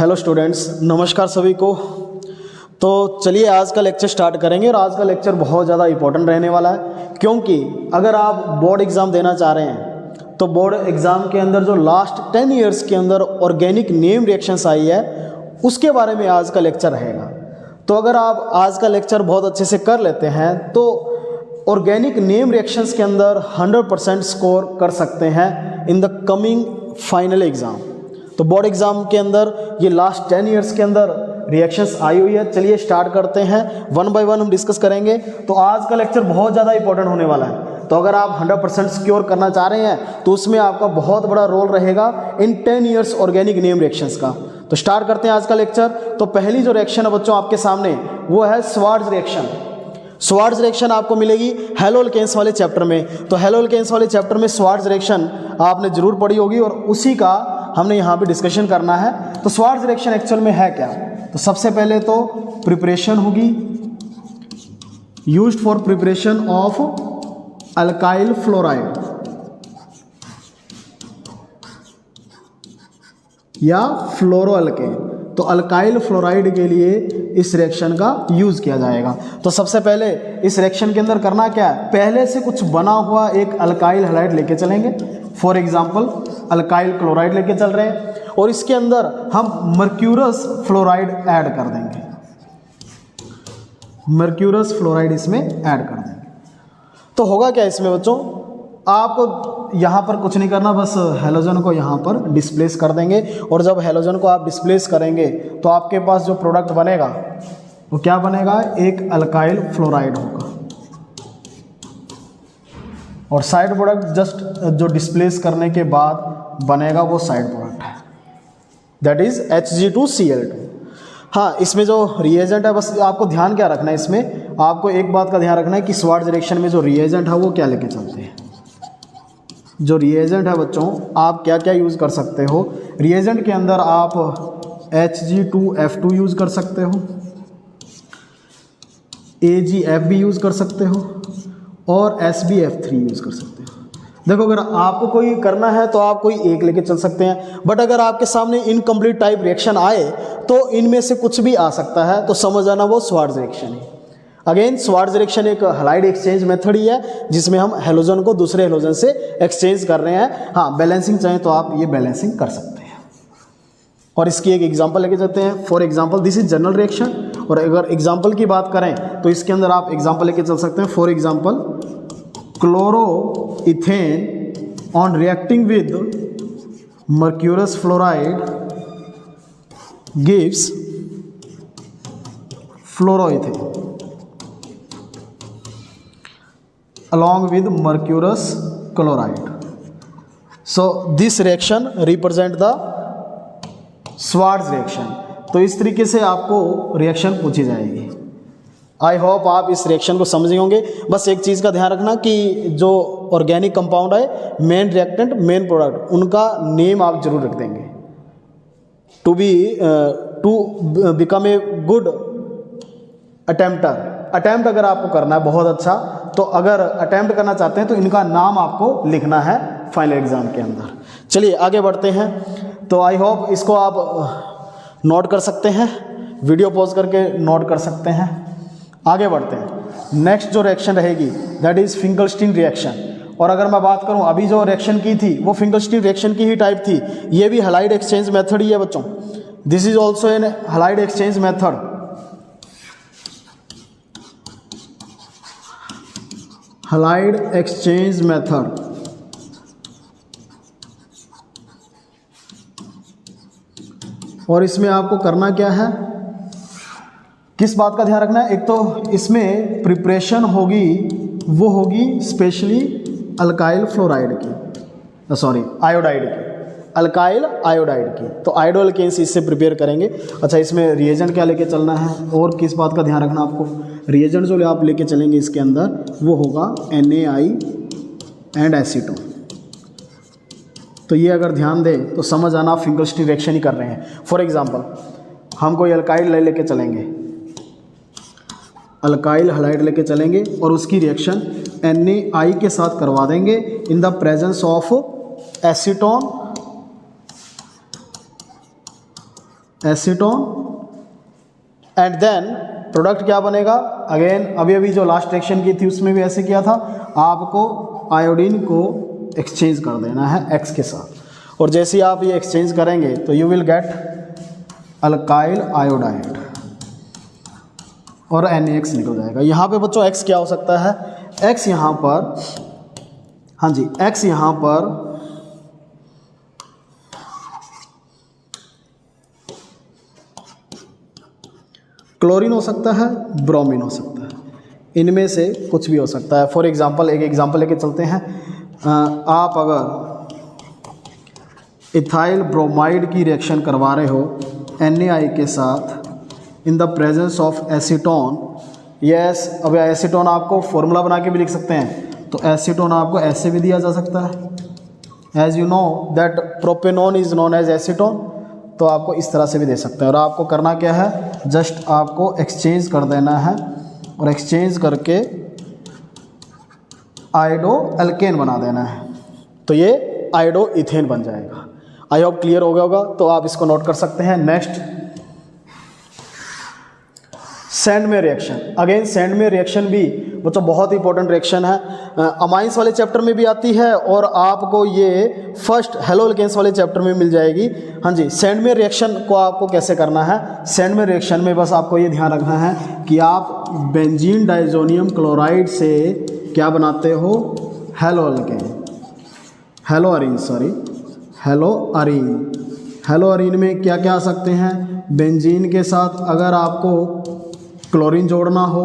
Hello students, नमस्कार सभी को। तो चलिए आज का लेक्चर स्टार्ट करेंगे और आज का लेक्चर बहुत ज़्यादा इम्पोर्टेंट रहने वाला है, क्योंकि अगर आप बोर्ड एग्ज़ाम देना चाह रहे हैं तो बोर्ड एग्ज़ाम के अंदर जो लास्ट 10 ईयर्स के अंदर ऑर्गेनिक नेम रिएक्शंस आई है उसके बारे में आज का लेक्चर रहेगा। तो अगर आप आज का लेक्चर बहुत अच्छे से कर लेते हैं तो ऑर्गेनिक नेम रिएक्शंस के अंदर 100% स्कोर कर सकते हैं in the coming final exam. तो बोर्ड एग्ज़ाम के अंदर ये लास्ट 10 ईयर्स के अंदर रिएक्शंस आई हुई है। चलिए स्टार्ट करते हैं, वन बाय वन हम डिस्कस करेंगे। तो आज का लेक्चर बहुत ज़्यादा इंपॉर्टेंट होने वाला है। तो अगर आप 100% सिक्योर करना चाह रहे हैं तो उसमें आपका बहुत बड़ा रोल रहेगा इन 10 ईयर्स ऑर्गेनिक नेम रिएक्शंस का। तो स्टार्ट करते हैं आज का लेक्चर। तो पहली जो रिएक्शन है बच्चों आपके सामने वो है स्वार्ट्ज रिएक्शन। स्वार्ट्ज रिएक्शन आपको मिलेगी हेलो अल्केन्स वाले चैप्टर में। तो हेलो अल्केन्स वाले चैप्टर में स्वार्ट्ज रिएक्शन आपने जरूर पढ़ी होगी और उसी का हमने यहाँ पे डिस्कशन करना है। तो स्वार्ट्ज रिएक्शन एक्चुअल में है क्या? तो सबसे पहले तो प्रिपरेशन होगी used for preparation of alkyl fluoride या फ्लोरोअल्केन। तो अल्काइल फ्लोराइड के लिए इस रिएक्शन का यूज़ किया जाएगा। तो सबसे पहले इस रिएक्शन के अंदर करना क्या है, पहले से कुछ बना हुआ एक अल्काइल हैलाइड लेके चलेंगे। फॉर एग्जांपल अल्काइल क्लोराइड लेके चल रहे हैं और इसके अंदर हम मर्क्यूरस फ्लोराइड ऐड कर देंगे। मर्क्यूरस फ्लोराइड इसमें ऐड कर देंगे। तो होगा क्या इसमें बच्चों, आपको यहाँ पर कुछ नहीं करना, बस हैलोजन को यहाँ पर डिस्प्लेस कर देंगे। और जब हैलोजन को आप डिस्प्लेस करेंगे तो आपके पास जो प्रोडक्ट बनेगा वो क्या बनेगा, एक अल्काइल फ्लोराइड होगा। और साइड प्रोडक्ट जस्ट जो डिस्प्लेस करने के बाद बनेगा वो साइड प्रोडक्ट है, दैट इज Hg2Cl2। हाँ, इसमें जो रिएजेंट है बस आपको ध्यान क्या रखना है, इसमें आपको एक बात का ध्यान रखना है कि स्वार्ट्ज रिएक्शन में जो रिएजेंट है वो क्या लेके चलते हैं। जो रिएजेंट है बच्चों आप क्या क्या यूज़ कर सकते हो, रिएजेंट के अंदर आप Hg2F2 यूज़ कर सकते हो, AgF भी यूज़ कर सकते हो और SbF3 यूज़ कर सकते हो। देखो अगर आपको कोई करना है तो आप कोई एक लेके चल सकते हैं, बट अगर आपके सामने इनकम्प्लीट टाइप रिएक्शन आए तो इनमें से कुछ भी आ सकता है, तो समझ आना वो स्वार्ट्ज रिएक्शन है। अगेन स्वार्ट्ज रिएक्शन एक हैलाइड एक्सचेंज मेथड ही है जिसमें हम हेलोजन को दूसरे हेलोजन से एक्सचेंज कर रहे हैं। हाँ, बैलेंसिंग चाहें तो आप ये बैलेंसिंग कर सकते हैं। और इसकी एक एग्जांपल लेके चलते हैं। For example this is general reaction, और अगर एग्जांपल की बात करें तो इसके अंदर आप एग्जांपल लेके चल सकते हैं। For example chloroethane on reacting with mercurous fluoride gives fluoroethane along with mercurous chloride. So this reaction represent the Swarts reaction. तो इस तरीके से आपको रिएक्शन पूछी जाएगी। आई होप आप इस रिएक्शन को समझे होंगे। बस एक चीज़ का ध्यान रखना कि जो ऑर्गेनिक कंपाउंड है, मेन रिएक्टेंट, मेन प्रोडक्ट, उनका नेम आप जरूर रख देंगे to become a good attempter. Attempt अगर आपको करना है बहुत अच्छा, तो अगर अटेम्प्ट करना चाहते हैं तो इनका नाम आपको लिखना है फाइनल एग्जाम के अंदर। चलिए आगे बढ़ते हैं। तो आई होप इसको आप नोट कर सकते हैं, वीडियो पॉज करके नोट कर सकते हैं। आगे बढ़ते हैं। नेक्स्ट जो रिएक्शन रहेगी दैट इज फिंगलस्टीन रिएक्शन। और अगर मैं बात करूं अभी जो रिएक्शन की थी वो फिंगलस्टीन रिएक्शन की ही टाइप थी। ये भी हैलाइड एक्सचेंज मेथड ही है बच्चों। This is also an halide exchange method. Halide exchange method. और इसमें आपको करना क्या है, किस बात का ध्यान रखना है, एक तो इसमें प्रिपरेशन होगी वो होगी स्पेशली अल्काइल फ्लोराइड की, सॉरी आयोडाइड की, अल्काइल आयोडाइड की। तो आयोडो अल्केन्स इससे प्रिपेयर करेंगे। अच्छा, इसमें रिएजेंट क्या लेके चलना है और किस बात का ध्यान रखना आपको, रिएजेंट जो आप लेके चलेंगे इसके अंदर वो होगा NaI एंड एसीटोन। तो ये अगर ध्यान दें तो समझ आना आप फिंगलस्टीन रिएक्शन ही कर रहे हैं। फॉर एग्जांपल हम कोई अल्काइल लेके चलेंगे, अल्काइल हैलाइड लेके चलेंगे और उसकी रिएक्शन NaI के साथ करवा देंगे in the presence of acetone acetone and then product क्या बनेगा, अगेन अभी अभी जो लास्ट रिएक्शन की थी उसमें भी ऐसे किया था, आपको आयोडीन को एक्सचेंज कर देना है X के साथ, और जैसे ही आप ये एक्सचेंज करेंगे तो you will get alkyl iodide और NaX निकल जाएगा। यहाँ पे बच्चों X क्या हो सकता है, X यहाँ पर, हाँ जी, X यहाँ पर क्लोरीन हो सकता है, ब्रोमीन हो सकता है, इनमें से कुछ भी हो सकता है। फॉर एग्जांपल एक एग्जांपल लेके चलते हैं, आप अगर इथाइल ब्रोमाइड की रिएक्शन करवा रहे हो NaI के साथ in the presence of acetone, yes, अब एसीटोन आपको फॉर्मूला बना के भी लिख सकते हैं, तो एसीटोन आपको ऐसे भी दिया जा सकता है, as you know that propanone is known as acetone, तो आपको इस तरह से भी दे सकते हैं। और आपको करना क्या है, जस्ट आपको एक्सचेंज कर देना है और एक्सचेंज करके आयोडो एल्केन बना देना है, तो ये आयोडो इथेन बन जाएगा। आई होप क्लियर हो गया होगा, तो आप इसको नोट कर सकते हैं। Next, Sandmeyer reaction. Again Sandmeyer reaction भी बच्चों बहुत इंपॉर्टेंट रिएक्शन है, अमाइंस वाले चैप्टर में भी आती है और आपको ये फर्स्ट हेलो एल्केन्स वाले चैप्टर में मिल जाएगी। हाँ जी, सैंडमेयर रिएक्शन को आपको कैसे करना है, सैंडमेयर रिएक्शन में बस आपको ये ध्यान रखना है कि आप बेंजीन डाइजोनियम क्लोराइड से क्या बनाते हो, halo alkane, hello Areen, sorry hello Areen. Hello Areen में क्या क्या आ सकते हैं, बेंजीन के साथ अगर आपको क्लोरीन जोड़ना हो,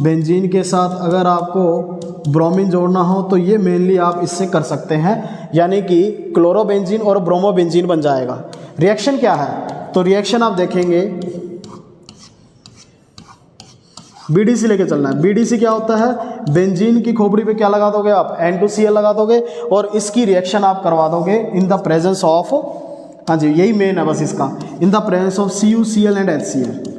बेंजीन के साथ अगर आपको ब्रोमीन जोड़ना हो, तो ये मेनली आप इससे कर सकते हैं, यानी कि क्लोरोबेंजीन और ब्रोमोबेंजीन बन जाएगा। रिएक्शन क्या है, तो रिएक्शन आप देखेंगे BDC लेके चलना है। BDC क्या होता है, बेंजीन की खोपड़ी पे क्या लगा दोगे आप, N2Cl लगा दोगे और इसकी रिएक्शन आप करवा दोगे इन द प्रेजेंस ऑफ, हाँ जी यही मेन है बस इसका, इन the presence of CuCl and HCl।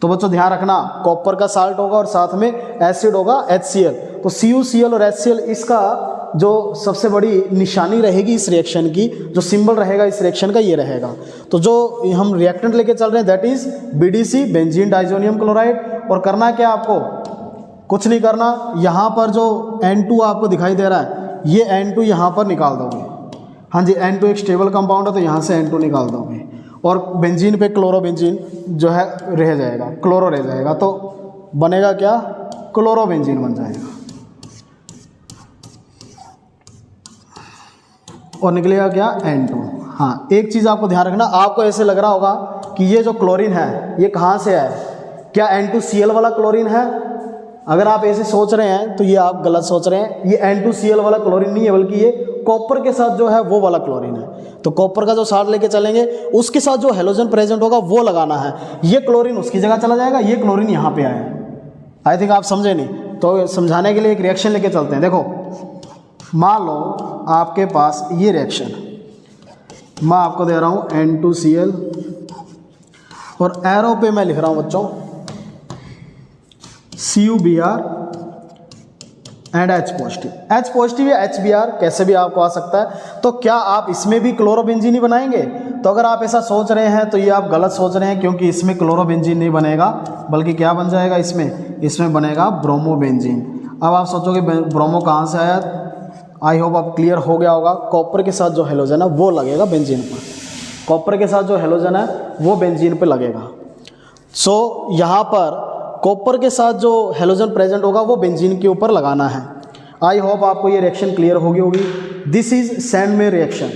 तो बच्चों ध्यान रखना, कॉपर का साल्ट होगा और साथ में एसिड होगा HCl, तो CuCl और HCl इसका जो सबसे बड़ी निशानी रहेगी इस रिएक्शन की, जो सिंबल रहेगा इस रिएक्शन का ये रहेगा। तो जो हम रिएक्टेंट लेके चल रहे हैं that is BDC, benzene diazonium chloride. और करना क्या आपको, कुछ नहीं करना, यहाँ पर जो N2 आपको दिखाई दे रहा है ये N2 यहाँ पर निकाल दोगे, हाँ जी N2 एक स्टेबल कंपाउंड है तो यहाँ से N2 निकाल दोगे और बेंजीन पे क्लोरोबेंजीन जो है रह जाएगा, क्लोरो रह जाएगा, तो बनेगा क्या, क्लोरोबेंजीन बन जाएगा और निकलेगा क्या, N2। हाँ, एक चीज़ आपको ध्यान रखना, आपको ऐसे लग रहा होगा कि ये जो क्लोरीन है ये कहाँ से है, क्या N2Cl वाला क्लोरीन है। अगर आप ऐसे सोच रहे हैं तो ये आप गलत सोच रहे हैं, ये N2Cl वाला क्लोरीन नहीं है बल्कि ये कॉपर के साथ जो है वो वाला क्लोरीन है। तो कॉपर का जो साल्ट लेके चलेंगे उसके साथ जो हेलोजन प्रेजेंट होगा वो लगाना है, ये क्लोरीन उसकी जगह चला जाएगा, ये क्लोरीन यहाँ पे आया। आई थिंक आप समझे नहीं, तो समझाने के लिए एक रिएक्शन लेके चलते हैं। देखो मान लो आपके पास ये रिएक्शन, मैं आपको दे रहा हूँ N2Cl और एरो पे मैं लिख रहा हूँ बच्चों CuBr एंड H पॉजिटिव या HBr कैसे भी आपको आ सकता है। तो क्या आप इसमें भी क्लोरोबेंजीन ही बनाएंगे, तो अगर आप ऐसा सोच रहे हैं तो ये आप गलत सोच रहे हैं, क्योंकि इसमें क्लोरोबेंजीन नहीं बनेगा बल्कि क्या बन जाएगा, इसमें बनेगा ब्रोमोबेंजीन। अब आप सोचोगे ब्रोमो कहाँ से आया, आई होप आप क्लियर हो गया होगा, कॉपर के साथ जो हेलोजन है वो लगेगा बेंजीन पर, कॉपर के साथ जो हेलोजन है वो बेंजीन पर लगेगा। सो यहाँ पर कॉपर के साथ जो हेलोजन प्रेजेंट होगा वो बेंजीन के ऊपर लगाना है। आई होप आपको ये रिएक्शन क्लियर होगी। This is Sandmeyer reaction.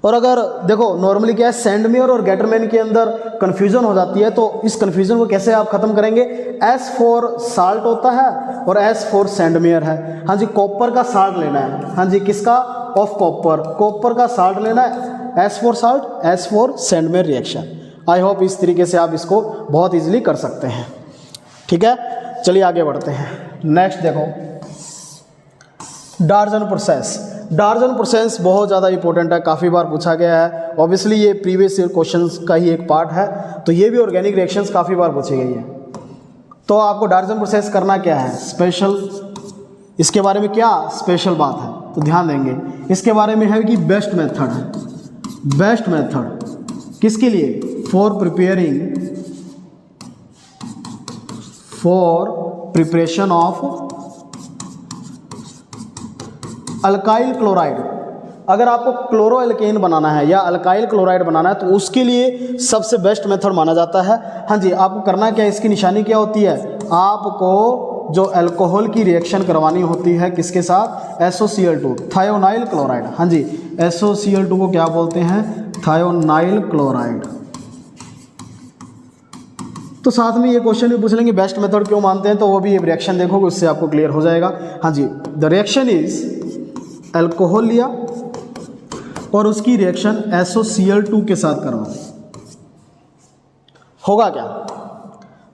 और अगर देखो नॉर्मली क्या है, सैंडमेयर और गेटरमैन के अंदर कन्फ्यूजन हो जाती है, तो इस कन्फ्यूजन को कैसे आप खत्म करेंगे, S फॉर साल्ट होता है और S फॉर सैंडमेयर है। हाँ जी, कॉपर का साल्ट लेना है, हाँ जी किसका, ऑफ कॉपर, कॉपर का साल्ट लेना है, S for salt, S for Sandmeyer reaction. I hope इस तरीके से आप इसको बहुत ईजिली कर सकते हैं। ठीक है, चलिए आगे बढ़ते हैं। नेक्स्ट देखो डार्जन प्रोसेस। डार्जन प्रोसेस बहुत ज़्यादा इंपॉर्टेंट है, काफ़ी बार पूछा गया है। ऑब्वियसली ये प्रीवियस ईयर क्वेश्चंस का ही एक पार्ट है, तो ये भी ऑर्गेनिक रिएक्शंस काफ़ी बार पूछी गई है। तो आपको डार्जन प्रोसेस करना क्या है, स्पेशल, इसके बारे में क्या स्पेशल बात है तो ध्यान देंगे। इसके बारे में है कि बेस्ट मेथड है, बेस्ट मेथड किसके लिए, for preparation of alkyl chloride. अगर आपको क्लोरो एल्केन बनाना है या अल्काइल क्लोराइड बनाना है तो उसके लिए सबसे बेस्ट मेथड माना जाता है। हाँ जी, आपको करना क्या है, इसकी निशानी क्या होती है, आपको जो अल्कोहल की रिएक्शन करवानी होती है किसके साथ, SOCl2 थायोनाइल क्लोराइड। हाँ जी, SOCl2 को क्या बोलते हैं, थायोनाइल क्लोराइड। तो साथ में ये क्वेश्चन भी पूछ लेंगे बेस्ट मेथड क्यों मानते हैं, तो वो भी ये रिएक्शन देखोगे उससे आपको क्लियर हो जाएगा। हाँ जी, द रिएक्शन इज अल्कोहल लिया और उसकी रिएक्शन SOCl2 के साथ करवाओ, होगा क्या,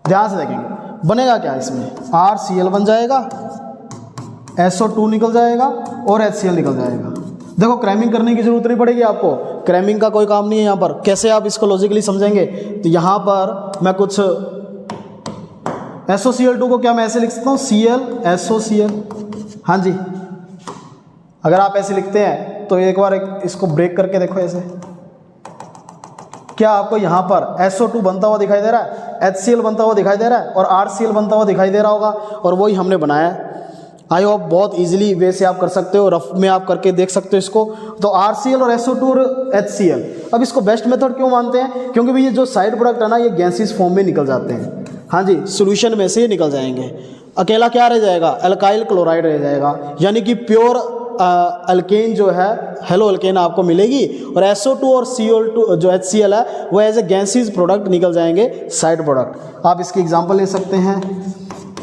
ध्यान से देखेंगे बनेगा क्या, इसमें RCl बन जाएगा, SO2 निकल जाएगा और HCl निकल जाएगा। देखो क्रैमिंग करने की जरूरत नहीं पड़ेगी आपको, क्रैमिंग का कोई काम नहीं है यहाँ पर। कैसे आप इसको लॉजिकली समझेंगे, तो यहाँ पर मैं कुछ SOCl2 को क्या मैं ऐसे लिख सकता हूँ, ClSOCl। हाँ जी, अगर आप ऐसे लिखते हैं तो एक बार इसको ब्रेक करके देखो ऐसे, क्या आपको यहाँ पर SO2 बनता हुआ दिखाई दे रहा है, HCl बनता हुआ दिखाई दे रहा है और RCl बनता हुआ दिखाई दे रहा होगा, और वही हमने बनाया है। आई होप बहुत इजीली वे से आप कर सकते हो, रफ में आप करके देख सकते हो इसको। तो RCl और SO2 और HCl, अब इसको बेस्ट मेथड क्यों मानते हैं, क्योंकि भाई ये जो साइड प्रोडक्ट है ना ये गैसेस फॉर्म में निकल जाते हैं। हाँ जी, सॉल्यूशन में से ये निकल जाएंगे, अकेला क्या रह जाएगा, अल्काइल क्लोराइड रह जाएगा, यानी कि प्योर अल्केन जो है हेलो अल्केन आपको मिलेगी, और SO2 और CO2 जो HCl है वो एज ए गैसेस प्रोडक्ट निकल जाएंगे साइड प्रोडक्ट। आप इसकी एग्जांपल ले सकते हैं।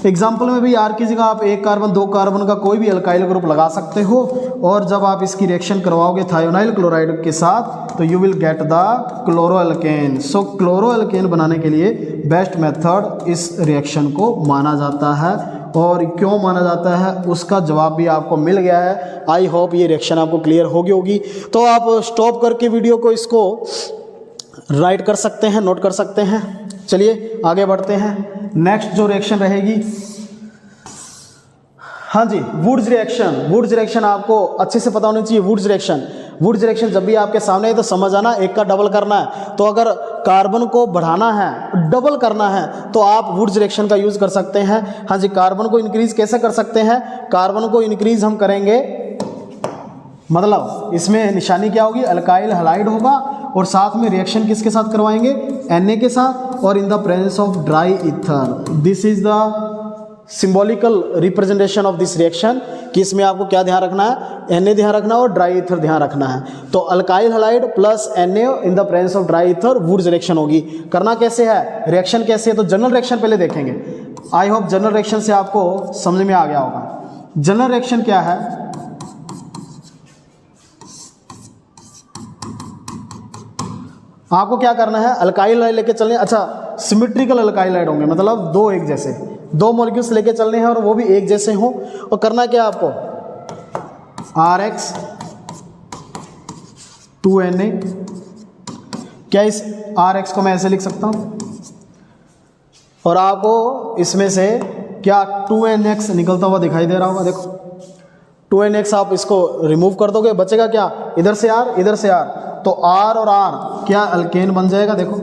एग्जाम्पल में भी R की जगह आप 1 कार्बन 2 कार्बन का कोई भी अल्काइल ग्रुप लगा सकते हो, और जब आप इसकी रिएक्शन करवाओगे थायोनाइल क्लोराइड के साथ तो you will get the chloro alkane. So chloro alkane बनाने के लिए बेस्ट मेथड इस रिएक्शन को माना जाता है, और क्यों माना जाता है उसका जवाब भी आपको मिल गया है। आई होप ये रिएक्शन आपको क्लियर होगी। तो आप स्टॉप करके वीडियो को इसको राइट कर सकते हैं, नोट कर सकते हैं। चलिए आगे बढ़ते हैं। नेक्स्ट जो रिएक्शन रहेगी, हाँ जी, वुड्स रिएक्शन आपको अच्छे से पता होनी चाहिए। वुड्स रिएक्शन जब भी आपके सामने है तो समझ आना, एक का डबल करना है। तो अगर कार्बन को बढ़ाना है, डबल करना है, तो आप वुड्स रिएक्शन का यूज कर सकते हैं। हाँ जी, कार्बन को इंक्रीज कैसे कर सकते हैं, कार्बन को इंक्रीज हम करेंगे, मतलब इसमें निशानी क्या होगी, अल्काइल हैलाइड होगा, और साथ में रिएक्शन किसके साथ करवाएंगे, Na के साथ, और इन the presence of dry ether. This is the symbolical representation of this reaction, कि इसमें आपको क्या ध्यान रखना है, Na ध्यान रखना है और ड्राई ईथर ध्यान रखना है। तो alkyl halide plus Na in the presence of dry ether Wurtz reaction होगी। करना कैसे है, रिएक्शन कैसे है, तो जनरल रिएक्शन पहले देखेंगे। आई होप जनरल रिएक्शन से आपको समझ में आ गया होगा। जनरल रिएक्शन क्या है, आपको क्या करना है, अल्काइल लेके चलने, अच्छा सिमेट्रिकल अल्काइल होंगे, मतलब दो एक जैसे, दो मॉलिक्यूल्स लेके चलने हैं और वो भी एक जैसे हों। और करना क्या आपको, RX 2Na, क्या इस RX को मैं ऐसे लिख सकता हूँ, और आपको इसमें से क्या 2NX निकलता हुआ दिखाई दे रहा होगा। देखो 2NX आप इसको रिमूव कर दोगे, बचेगा क्या, इधर से R इधर से R, तो R और R क्या अल्केन बन जाएगा, देखो,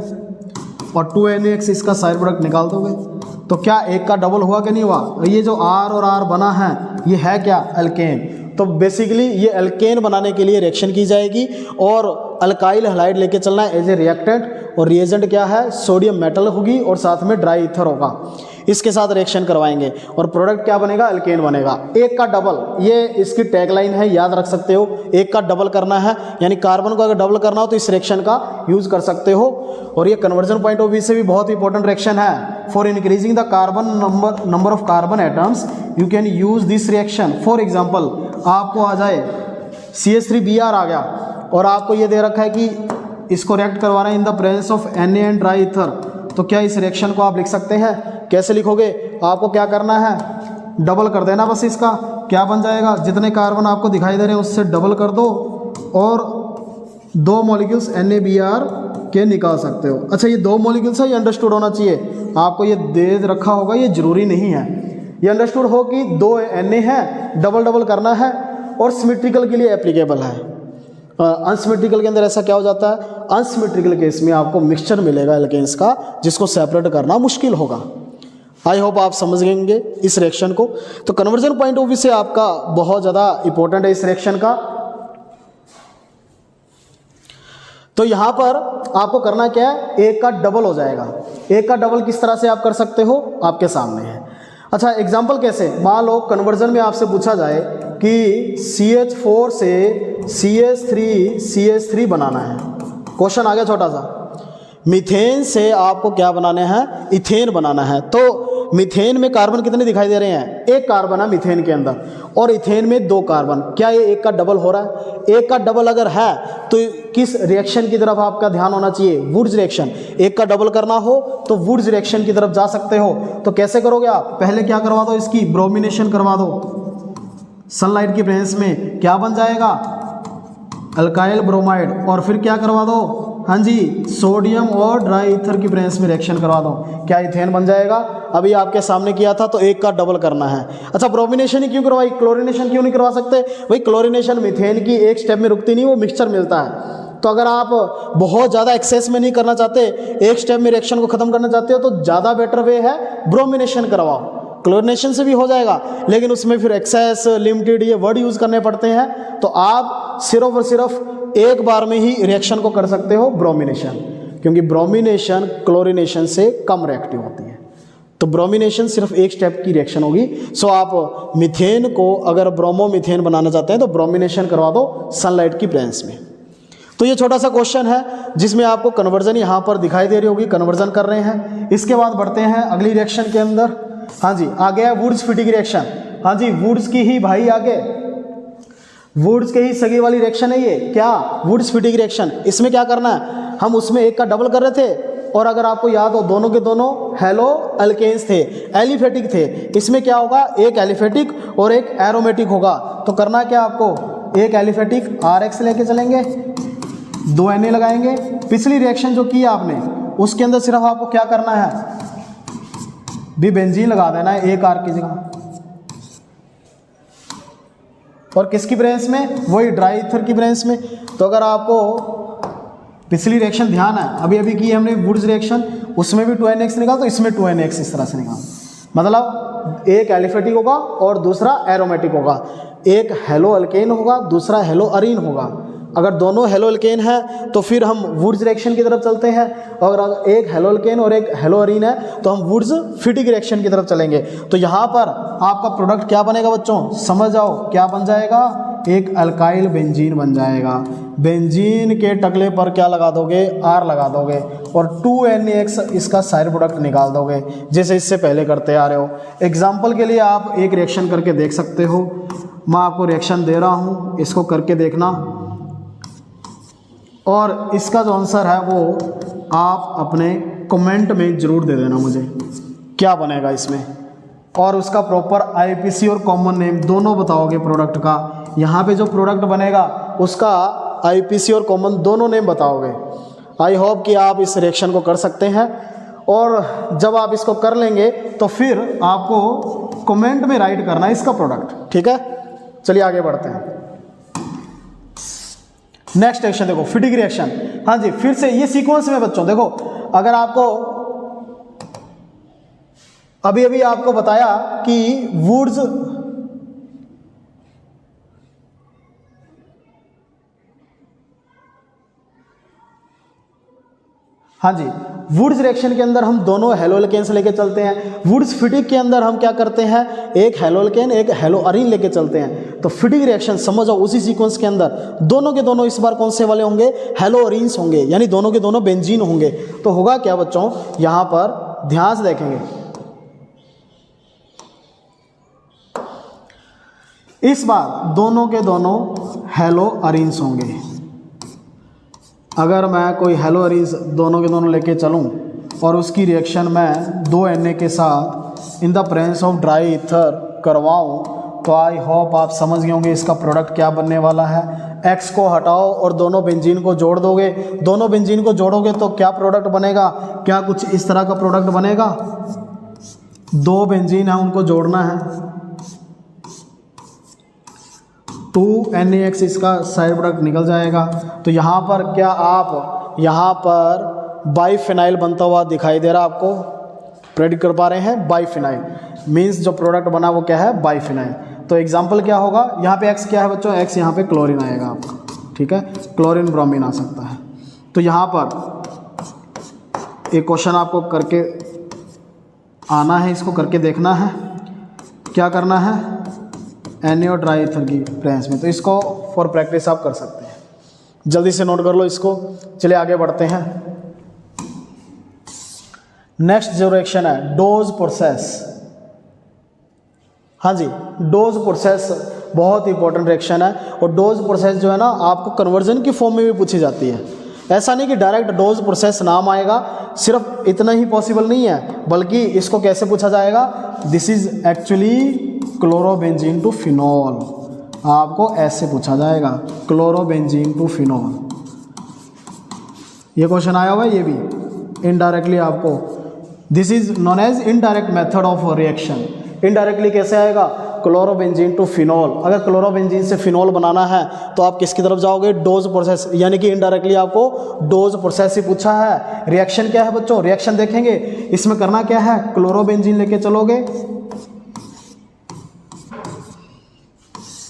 और 2NX इसका साइड प्रोडक्ट निकाल दोगे तो क्या एक का डबल हुआ कि नहीं हुआ। ये जो R और R बना है ये है क्या, अल्केन। तो बेसिकली ये अल्केन बनाने के लिए रिएक्शन की जाएगी, और अल्काइल हैलाइड लेके चलना है एज ए रिएक्टेंट, और रिएजेंट क्या है, सोडियम मेटल होगी और साथ में ड्राई ईथर होगा, इसके साथ रिएक्शन करवाएंगे और प्रोडक्ट क्या बनेगा, अल्केन बनेगा। एक का डबल, ये इसकी टैगलाइन है, याद रख सकते हो, एक का डबल करना है, यानी कार्बन को अगर डबल करना हो तो इस रिएक्शन का यूज कर सकते हो। और ये कन्वर्जन पॉइंट ऑफ व्यू से भी बहुत इंपॉर्टेंट रिएक्शन है। For increasing the carbon number of carbon atoms you can use this reaction. For example आपको आ जाए CH3Br आ गया, और आपको ये दे रखा है कि इसको रिएक्ट करवाना है इन the presence of Na and dry ether, तो क्या इस रिएक्शन को आप लिख सकते हैं, कैसे लिखोगे, आपको क्या करना है, डबल कर देना बस। इसका क्या बन जाएगा, जितने कार्बन आपको दिखाई दे रहे हैं उससे डबल कर दो और दो मॉलिक्यूल्स NaBr के निकाल सकते हो। अच्छा ये दो मॉलिक्यूल्स है, ये अंडरस्टूड होना चाहिए, आपको ये दे रखा होगा, ये जरूरी नहीं है, ये अंडरस्टूड हो कि दो Na है, डबल डबल करना है और सिमेट्रिकल के लिए एप्लीकेबल है। अनसिमेट्रिकल के अंदर ऐसा क्या हो जाता है, अनसिमेट्रिकल केस में आपको मिक्सचर मिलेगा एल्केन्स का, जिसको सेपरेट करना मुश्किल होगा। आई होप आप समझ गएंगे इस रिएक्शन को। तो कन्वर्जन पॉइंट ऑफ व्यू से आपका बहुत ज़्यादा इंपॉर्टेंट है इस रिएक्शन का। तो यहाँ पर आपको करना क्या है, एक का डबल हो जाएगा। एक का डबल किस तरह से आप कर सकते हो, आपके सामने है। अच्छा, एग्जाम्पल कैसे, मान लो कन्वर्जन में आपसे पूछा जाए कि CH4 से CH3 बनाना है। क्वेश्चन आ गया छोटा सा। मीथेन से आपको क्या बनाना है, इथेन बनाना है। तो मीथेन में कार्बन कितने दिखाई दे रहे हैं, एक कार्बन है मीथेन के अंदर, और इथेन में 2 कार्बन। क्या ये एक का डबल हो रहा है? एक का डबल अगर है तो किस रिएक्शन की तरफ आपका ध्यान होना चाहिए, वुड्स रिएक्शन। एक का डबल करना हो तो वुड्स रिएक्शन की तरफ जा सकते हो। तो कैसे करोगे आप, पहले क्या करवा दो, इसकी ब्रोमिनेशन करवा दो। सनलाइट की प्रेजेंस में क्या बन जाएगा, अल्काइल ब्रोमाइड। और फिर क्या करवा दो, हाँ जी, सोडियम और ड्राई ईथर की प्रेजेंस में रिएक्शन करवा दो, क्या इथेन बन जाएगा। अभी आपके सामने किया था तो एक का डबल करना है। अच्छा, ब्रोमिनेशन ही क्यों करवाई, क्लोरिनेशन क्यों नहीं करवा सकते भाई? क्लोरिनेशन मीथेन की एक स्टेप में रुकती नहीं, वो मिक्सचर मिलता है। तो अगर आप बहुत ज़्यादा एक्सेस में नहीं करना चाहते, एक स्टेप में रिएक्शन को खत्म करना चाहते हो, तो ज़्यादा बेटर वे है ब्रोमिनेशन करवाओ। क्लोरिनेशन से भी हो जाएगा, लेकिन उसमें फिर एक्सेस, लिमिटेड, ये वर्ड यूज़ करने पड़ते हैं। तो आप सिर्फ और सिर्फ एक बार में ही रिएक्शन को कर सकते हो ब्रोमिनेशन, क्योंकि ब्रोमिनेशन क्लोरिनेशन से कम रिएक्टिव होती है। तो ब्रोमिनेशन सिर्फ एक स्टेप की रिएक्शन होगी। सो आप मीथेन को अगर ब्रोमोमीथेन बनाना चाहते हैं तो ब्रोमिनेशन करवा दो सनलाइट की प्रेजेंस में। तो ये छोटा सा क्वेश्चन है जिसमें आपको कन्वर्जन यहाँ पर दिखाई दे रही होगी, कन्वर्जन कर रहे हैं। इसके बाद बढ़ते हैं अगली रिएक्शन के अंदर। हाँ जी, आ गया वुड्स फिटिंग रिएक्शन। हाँ जी, वुड्स की ही भाई आगे, वुड्स के ही सगी वाली रिएक्शन है ये। क्या, वुड्स फिटिंग रिएक्शन। इसमें क्या करना है, हम उसमें एक का डबल कर रहे थे, और अगर आपको याद हो दोनों के दोनों हेलो अल्केन्स थे, एलिफेटिक थे। इसमें क्या होगा, एक एलिफेटिक और एक एरोमेटिक होगा। तो करना क्या आपको, एक एलिफेटिक RX लेके चलेंगे, 2 Na लगाएंगे। पिछली रिएक्शन जो की आपने उसके अंदर सिर्फ आपको क्या करना है, भी बेंजीन लगा देना है एक R की जगह, और किसकी ब्रेंच में, वही ड्राई ईथर की ब्रेंच में। तो अगर आपको पिछली रिएक्शन ध्यान है, अभी अभी की हमने वुड्स रिएक्शन, उसमें भी 2NX निकाल, तो इसमें 2NX इस तरह से निकाल। मतलब एक एलिफेटिक होगा और दूसरा एरोमेटिक होगा, एक हेलो अल्केन होगा, दूसरा हेलो अरीन होगा। अगर दोनों हेलो अल्केन है तो फिर हम वुड्स रिएक्शन की तरफ चलते हैं, और अगर एक हेलो अल्केन और एक हेलो अरीन है तो हम वुड्स फिटिंग रिएक्शन की तरफ चलेंगे। तो यहाँ पर आपका प्रोडक्ट क्या बनेगा बच्चों, समझ जाओ क्या बन जाएगा, एक अल्काइल बेंजीन बन जाएगा। बेंजीन के टकले पर क्या लगा दोगे, R लगा दोगे, और 2NX इसका साइड प्रोडक्ट निकाल दोगे, जैसे इससे पहले करते आ रहे हो। एग्जाम्पल के लिए आप एक रिएक्शन करके देख सकते हो। मैं आपको रिएक्शन दे रहा हूँ, इसको करके देखना, और इसका जो आंसर है वो आप अपने कमेंट में ज़रूर दे देना मुझे, क्या बनेगा इसमें, और उसका प्रॉपर IPC और कॉमन नेम दोनों बताओगे प्रोडक्ट का। यहाँ पे जो प्रोडक्ट बनेगा उसका IPC और कॉमन दोनों नेम बताओगे। आई होप कि आप इस रिएक्शन को कर सकते हैं, और जब आप इसको कर लेंगे तो फिर आपको कमेंट में राइट करना है इसका प्रोडक्ट, ठीक है। चलिए आगे बढ़ते हैं। नेक्स्ट रिएक्शन देखो, फिटिंग रिएक्शन। हाँ जी, फिर से ये सीक्वेंस में बच्चों देखो, अगर आपको अभी अभी आपको बताया कि वुड्स हाँ जी, वुड्स रिएक्शन के अंदर हम दोनों हेलो अल्केन्स लेके चलते हैं। वुड्स फिटिंग के अंदर हम क्या करते हैं, एक हेलो अल्केन एक हेलो अरीन लेके चलते हैं। तो फिटिंग रिएक्शन समझो, उसी सीक्वेंस के अंदर दोनों के दोनों इस बार कौन से वाले होंगे, हेलो अरीन्स होंगे, यानी दोनों के दोनों बेंजीन होंगे। तो होगा क्या बच्चों, यहाँ पर ध्यान से देखेंगे, इस बार दोनों के दोनों हेलो अरीन्स होंगे। अगर मैं कोई हेलो अरीन्स दोनों के दोनों लेके चलूं और उसकी रिएक्शन मैं 2Na के साथ in the presence of dry ether करवाऊं, तो आई होप आप समझ गए होंगे इसका प्रोडक्ट क्या बनने वाला है। X को हटाओ और दोनों बेंजीन को जोड़ दोगे, दोनों बेंजीन को जोड़ोगे तो क्या प्रोडक्ट बनेगा, क्या कुछ इस तरह का प्रोडक्ट बनेगा। 2 बेंजीन है, उनको जोड़ना है, 2NaX इसका साइड प्रोडक्ट निकल जाएगा। तो यहाँ पर क्या आप यहाँ पर बाइफिनाइल बनता हुआ दिखाई दे रहा है आपको, प्रेडिक्ट कर पा रहे हैं? बाइफिनाइल मीन्स जो प्रोडक्ट बना वो क्या है? बाइफिनाइल। तो एग्जाम्पल क्या होगा? यहाँ पे X क्या है बच्चों? X यहाँ पे क्लोरीन आएगा आपका, ठीक है, क्लोरीन ब्रोमीन आ सकता है। तो यहाँ पर एक क्वेश्चन आपको करके आना है, इसको करके देखना है। क्या करना है? NaO ड्राई ईथर की प्रेजेंस में। तो इसको फॉर प्रैक्टिस आप कर सकते हैं, जल्दी से नोट कर लो इसको। चलिए आगे बढ़ते हैं। नेक्स्ट जो रिएक्शन है डोज प्रोसेस। हाँ जी, डोज प्रोसेस बहुत इंपॉर्टेंट रिएक्शन है। और डोज प्रोसेस जो है ना आपको कन्वर्जन की फॉर्म में भी पूछी जाती है। ऐसा नहीं कि डायरेक्ट डोज प्रोसेस नाम आएगा, सिर्फ इतना ही पॉसिबल नहीं है, बल्कि इसको कैसे पूछा जाएगा? This is actually chlorobenzene to phenol. आपको ऐसे पूछा जाएगा, क्लोरोबेंजीन टू फिनॉल। ये क्वेश्चन आया हुआ है, ये भी इनडायरेक्टली आपको। This is known as indirect method of reaction. Indirectly कैसे आएगा? Chlorobenzene to phenol. अगर क्लोरोबेंजीन से फिनॉल बनाना है तो आप किसकी तरफ जाओगे? Dow's process. यानी कि इनडायरेक्टली आपको डोज प्रोसेस ही पूछा है। रिएक्शन क्या है बच्चों? रिएक्शन देखेंगे, इसमें करना क्या है? क्लोरोबेंजीन लेके चलोगे,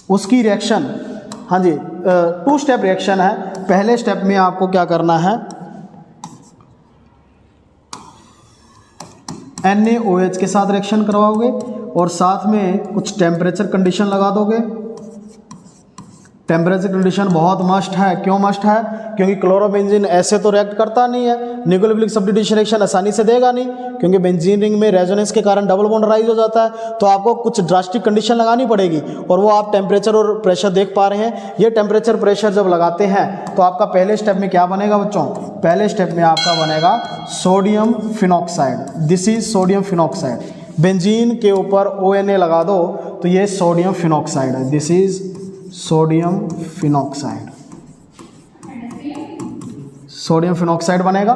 उसकी रिएक्शन, हाँ जी, 2 स्टेप रिएक्शन है। पहले स्टेप में आपको क्या करना है? NaOH के साथ रिएक्शन करवाओगे और साथ में कुछ टेम्परेचर कंडीशन लगा दोगे। टेम्परेचर कंडीशन बहुत मस्ट है। क्यों मस्ट है? क्योंकि क्लोरोबेंजीन ऐसे तो रिएक्ट करता नहीं है, न्यूक्लियोफिलिक सब्स्टिट्यूशन रिएक्शन आसानी से देगा नहीं, क्योंकि बेंजीन रिंग में रेजोनेंस के कारण डबल बॉन्ड राइज हो जाता है। तो आपको कुछ ड्रास्टिक कंडीशन लगानी पड़ेगी, और वो आप टेम्परेचर और प्रेशर देख पा रहे हैं। ये टेम्परेचर प्रेशर जब लगाते हैं तो आपका पहले स्टेप में क्या बनेगा बच्चों? पहले स्टेप में आपका बनेगा sodium phenoxide. This is sodium phenoxide. Benzene के ऊपर ONa लगा दो तो ये सोडियम फिनॉक्साइड है। This is sodium phenoxide. Sodium phenoxide बनेगा।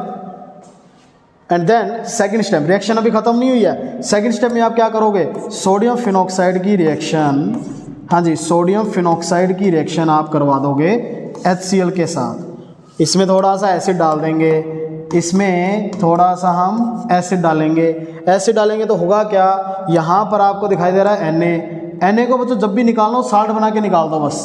And then second step, reaction अभी खत्म नहीं हुई है। सेकंड स्टेप में आप क्या करोगे? सोडियम फिनॉक्साइड की रिएक्शन, हाँ जी, सोडियम फिनॉक्साइड की रिएक्शन आप करवा दोगे HCl के साथ। इसमें थोड़ा सा एसिड डाल देंगे, इसमें थोड़ा सा हम एसिड डालेंगे। एसिड डालेंगे तो होगा क्या? यहाँ पर आपको दिखाई दे रहा है Na को बच्चों जब भी निकालना हो साल्ट बना के निकाल दो बस।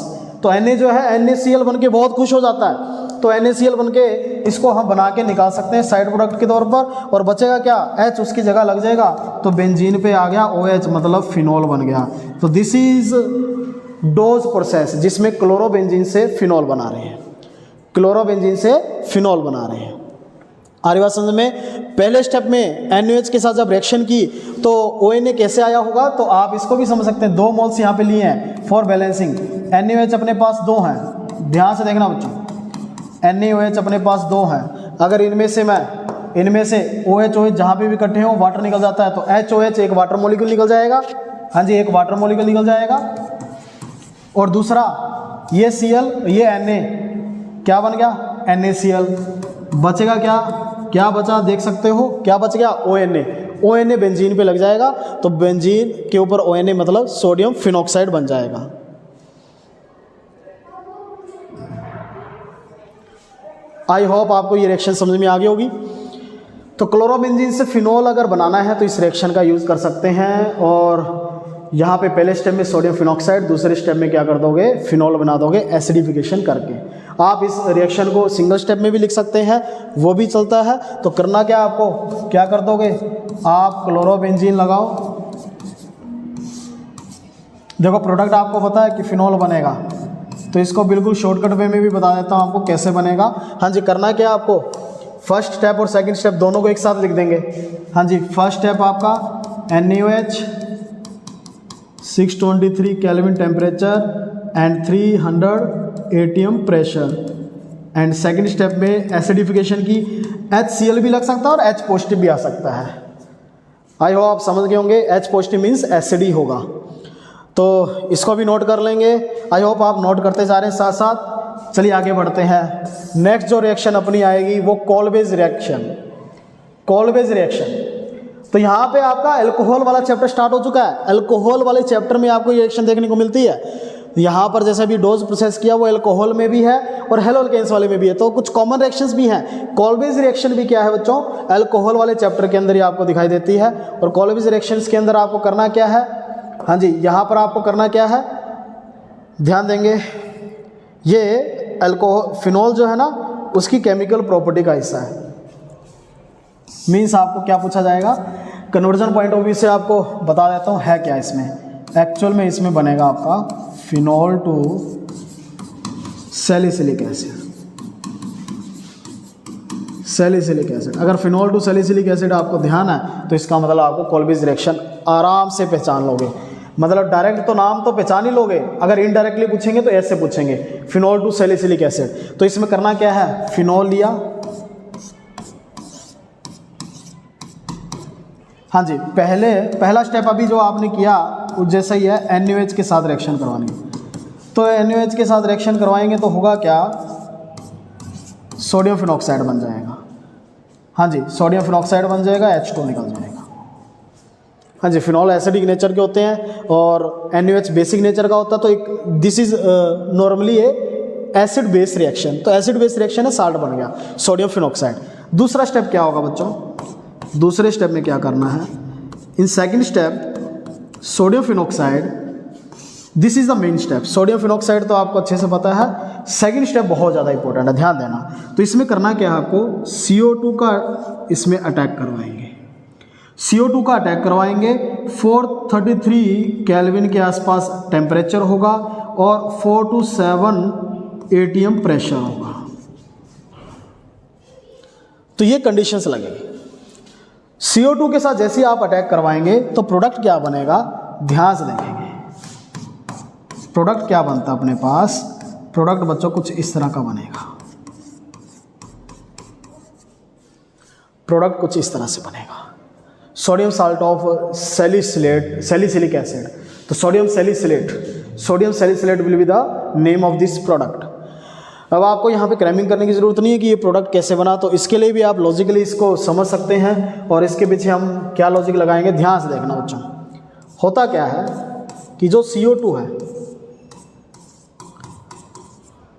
तो Na जो है NaCl बन के बहुत खुश हो जाता है। तो NaCl बन के इसको हम बना के निकाल सकते हैं साइड प्रोडक्ट के तौर पर। और बचेगा क्या? H उसकी जगह लग जाएगा, तो बेंजीन पे आ गया OH, मतलब फिनॉल बन गया। तो दिस इज डोज प्रोसेस, जिसमें क्लोरोबेंजीन से फिनॉल बना रहे हैं, क्लोरोबेंजीन से फिनॉल बना रहे हैं। आ रही बात समझ में? पहले स्टेप में NaOH के साथ जब रिएक्शन की तो ONa कैसे आया होगा? तो आप इसको भी समझ सकते हैं। 2 मोल्स यहाँ पे लिए हैं फॉर बैलेंसिंग। NaOH अपने पास 2 हैं, ध्यान से देखना बच्चों। NaOH अपने पास 2 हैं। अगर इनमें से OH जहाँ पे भी इकट्ठे हों वाटर निकल जाता है, तो HOH एक वाटर मॉलिक्यूल निकल जाएगा। हाँ जी, एक वाटर मॉलिक्यूल निकल जाएगा। और दूसरा ये Cl, ये Na, क्या बन गया? NaCl। बचेगा क्या? क्या बचा देख सकते हो? क्या बच गया? ONa बेंजीन पे लग जाएगा, तो बेंजीन के ऊपर ONa मतलब सोडियम फिनॉक्साइड बन जाएगा। आई होप आपको ये रिएक्शन समझ में आ गई होगी। तो क्लोरोबेंजीन से फिनॉल अगर बनाना है तो इस रिएक्शन का यूज़ कर सकते हैं। और यहाँ पे पहले स्टेप में सोडियम फिनॉक्साइड, दूसरे स्टेप में क्या कर दोगे? फिनॉल बना दोगे एसिडिफिकेशन करके। आप इस रिएक्शन को सिंगल स्टेप में भी लिख सकते हैं, वो भी चलता है। तो करना क्या आपको? क्या कर दोगे? आप क्लोरोबेंजीन लगाओ। देखो प्रोडक्ट आपको पता है कि फिनॉल बनेगा, तो इसको बिल्कुल शॉर्टकट वे में भी बता देता हूँ आपको कैसे बनेगा। हाँ जी, करना क्या आपको? फर्स्ट स्टेप और सेकंड स्टेप दोनों को एक साथ लिख देंगे। हाँ जी, फर्स्ट स्टेप आपका NaOH 623 kelvin temperature and 300 ATM pressure. And second step में एसिडिफिकेशन की HCl भी लग सकता है और H पॉजिटिव भी आ सकता है। आई होप आप समझ गए होंगे। H पॉजिटिव मीन्स एसिड ही होगा, तो इसको भी नोट कर लेंगे। आई होप आप नोट करते जा रहे हैं साथ साथ। चलिए आगे बढ़ते हैं। नेक्स्ट जो रिएक्शन अपनी आएगी वो कॉलवेज रिएक्शन। कॉलवेज रिएक्शन, तो यहाँ पे आपका अल्कोहल वाला चैप्टर स्टार्ट हो चुका है। अल्कोहल वाले चैप्टर में आपको ये रिएक्शन देखने को मिलती है। यहाँ पर जैसे भी डोज प्रोसेस किया वो अल्कोहल में भी है और हेलोल्केन्स वाले में भी है, तो कुछ कॉमन रिएक्शंस भी हैं। कॉल्बेज रिएक्शन भी क्या है बच्चों, अल्कोहल वाले चैप्टर के अंदर ही आपको दिखाई देती है। और कॉल्बेज रिएक्शंस के अंदर आपको करना क्या है, हाँ जी, यहाँ पर आपको करना क्या है, ध्यान देंगे, ये अल्कोहल फिनॉल जो है ना उसकी केमिकल प्रॉपर्टी का हिस्सा है। मीन्स आपको क्या पूछा जाएगा, कन्वर्जन पॉइंट ऑफ व्यू से आपको बता देता हूँ है क्या इसमें। एक्चुअल में इसमें बनेगा आपका phenol to salicylic acid. Salicylic acid, अगर फिनॉल टू सैलिसिलिक एसिड आपको ध्यान है तो इसका मतलब आपको कॉल्बेज रिएक्शन आराम से पहचान लोगे। मतलब डायरेक्ट तो नाम तो पहचान ही लोगे, अगर इनडायरेक्टली पूछेंगे तो ऐसे पूछेंगे फिनॉल टू सैलिसिलिक एसिड। तो इसमें करना क्या है, फिनॉल लिया, हाँ जी, पहला स्टेप अभी जो आपने किया वो जैसा ही है, NaOH के साथ रिएक्शन करवानी। तो NaOH के साथ रिएक्शन करवाएंगे तो होगा क्या, सोडियम फिनॉक्साइड बन जाएगा। हाँ जी, सोडियम फिनॉक्साइड बन जाएगा, H2 निकल जाएगा। हाँ जी, फिनॉल एसिडिक नेचर के होते हैं और NaOH बेसिक नेचर का होता है। तो एक this is normally A acid base reaction, तो एसिड बेस रिएक्शन है, साल्ट बन गया सोडियम फिनॉक्साइड। दूसरा स्टेप क्या होगा बच्चों, दूसरे स्टेप में क्या करना है, in second step sodium phenoxide, this is the main step. Sodium phenoxide तो आपको अच्छे से पता है, सेकंड स्टेप बहुत ज़्यादा इंपॉर्टेंट है, ध्यान देना। तो इसमें करना क्या है आपको, CO2 का इसमें अटैक करवाएंगे, CO2 का अटैक करवाएंगे। 433 केल्विन के आसपास टेम्परेचर होगा और 4 to 7 atm प्रेशर होगा। तो ये कंडीशंस लगेगी। CO2 के साथ जैसे ही आप अटैक करवाएंगे तो प्रोडक्ट क्या बनेगा, ध्यान से देखेंगे प्रोडक्ट क्या बनता है अपने पास। प्रोडक्ट बच्चों कुछ इस तरह का बनेगा, प्रोडक्ट कुछ इस तरह से बनेगा, sodium salt of salicylic acid. तो sodium salicylate will be the name of this product. अब आपको यहाँ पे क्रैमिंग करने की ज़रूरत नहीं है कि ये प्रोडक्ट कैसे बना, तो इसके लिए भी आप लॉजिकली इसको समझ सकते हैं और इसके पीछे हम क्या लॉजिक लगाएंगे, ध्यान से देखना बच्चों। होता क्या है कि जो CO2 है,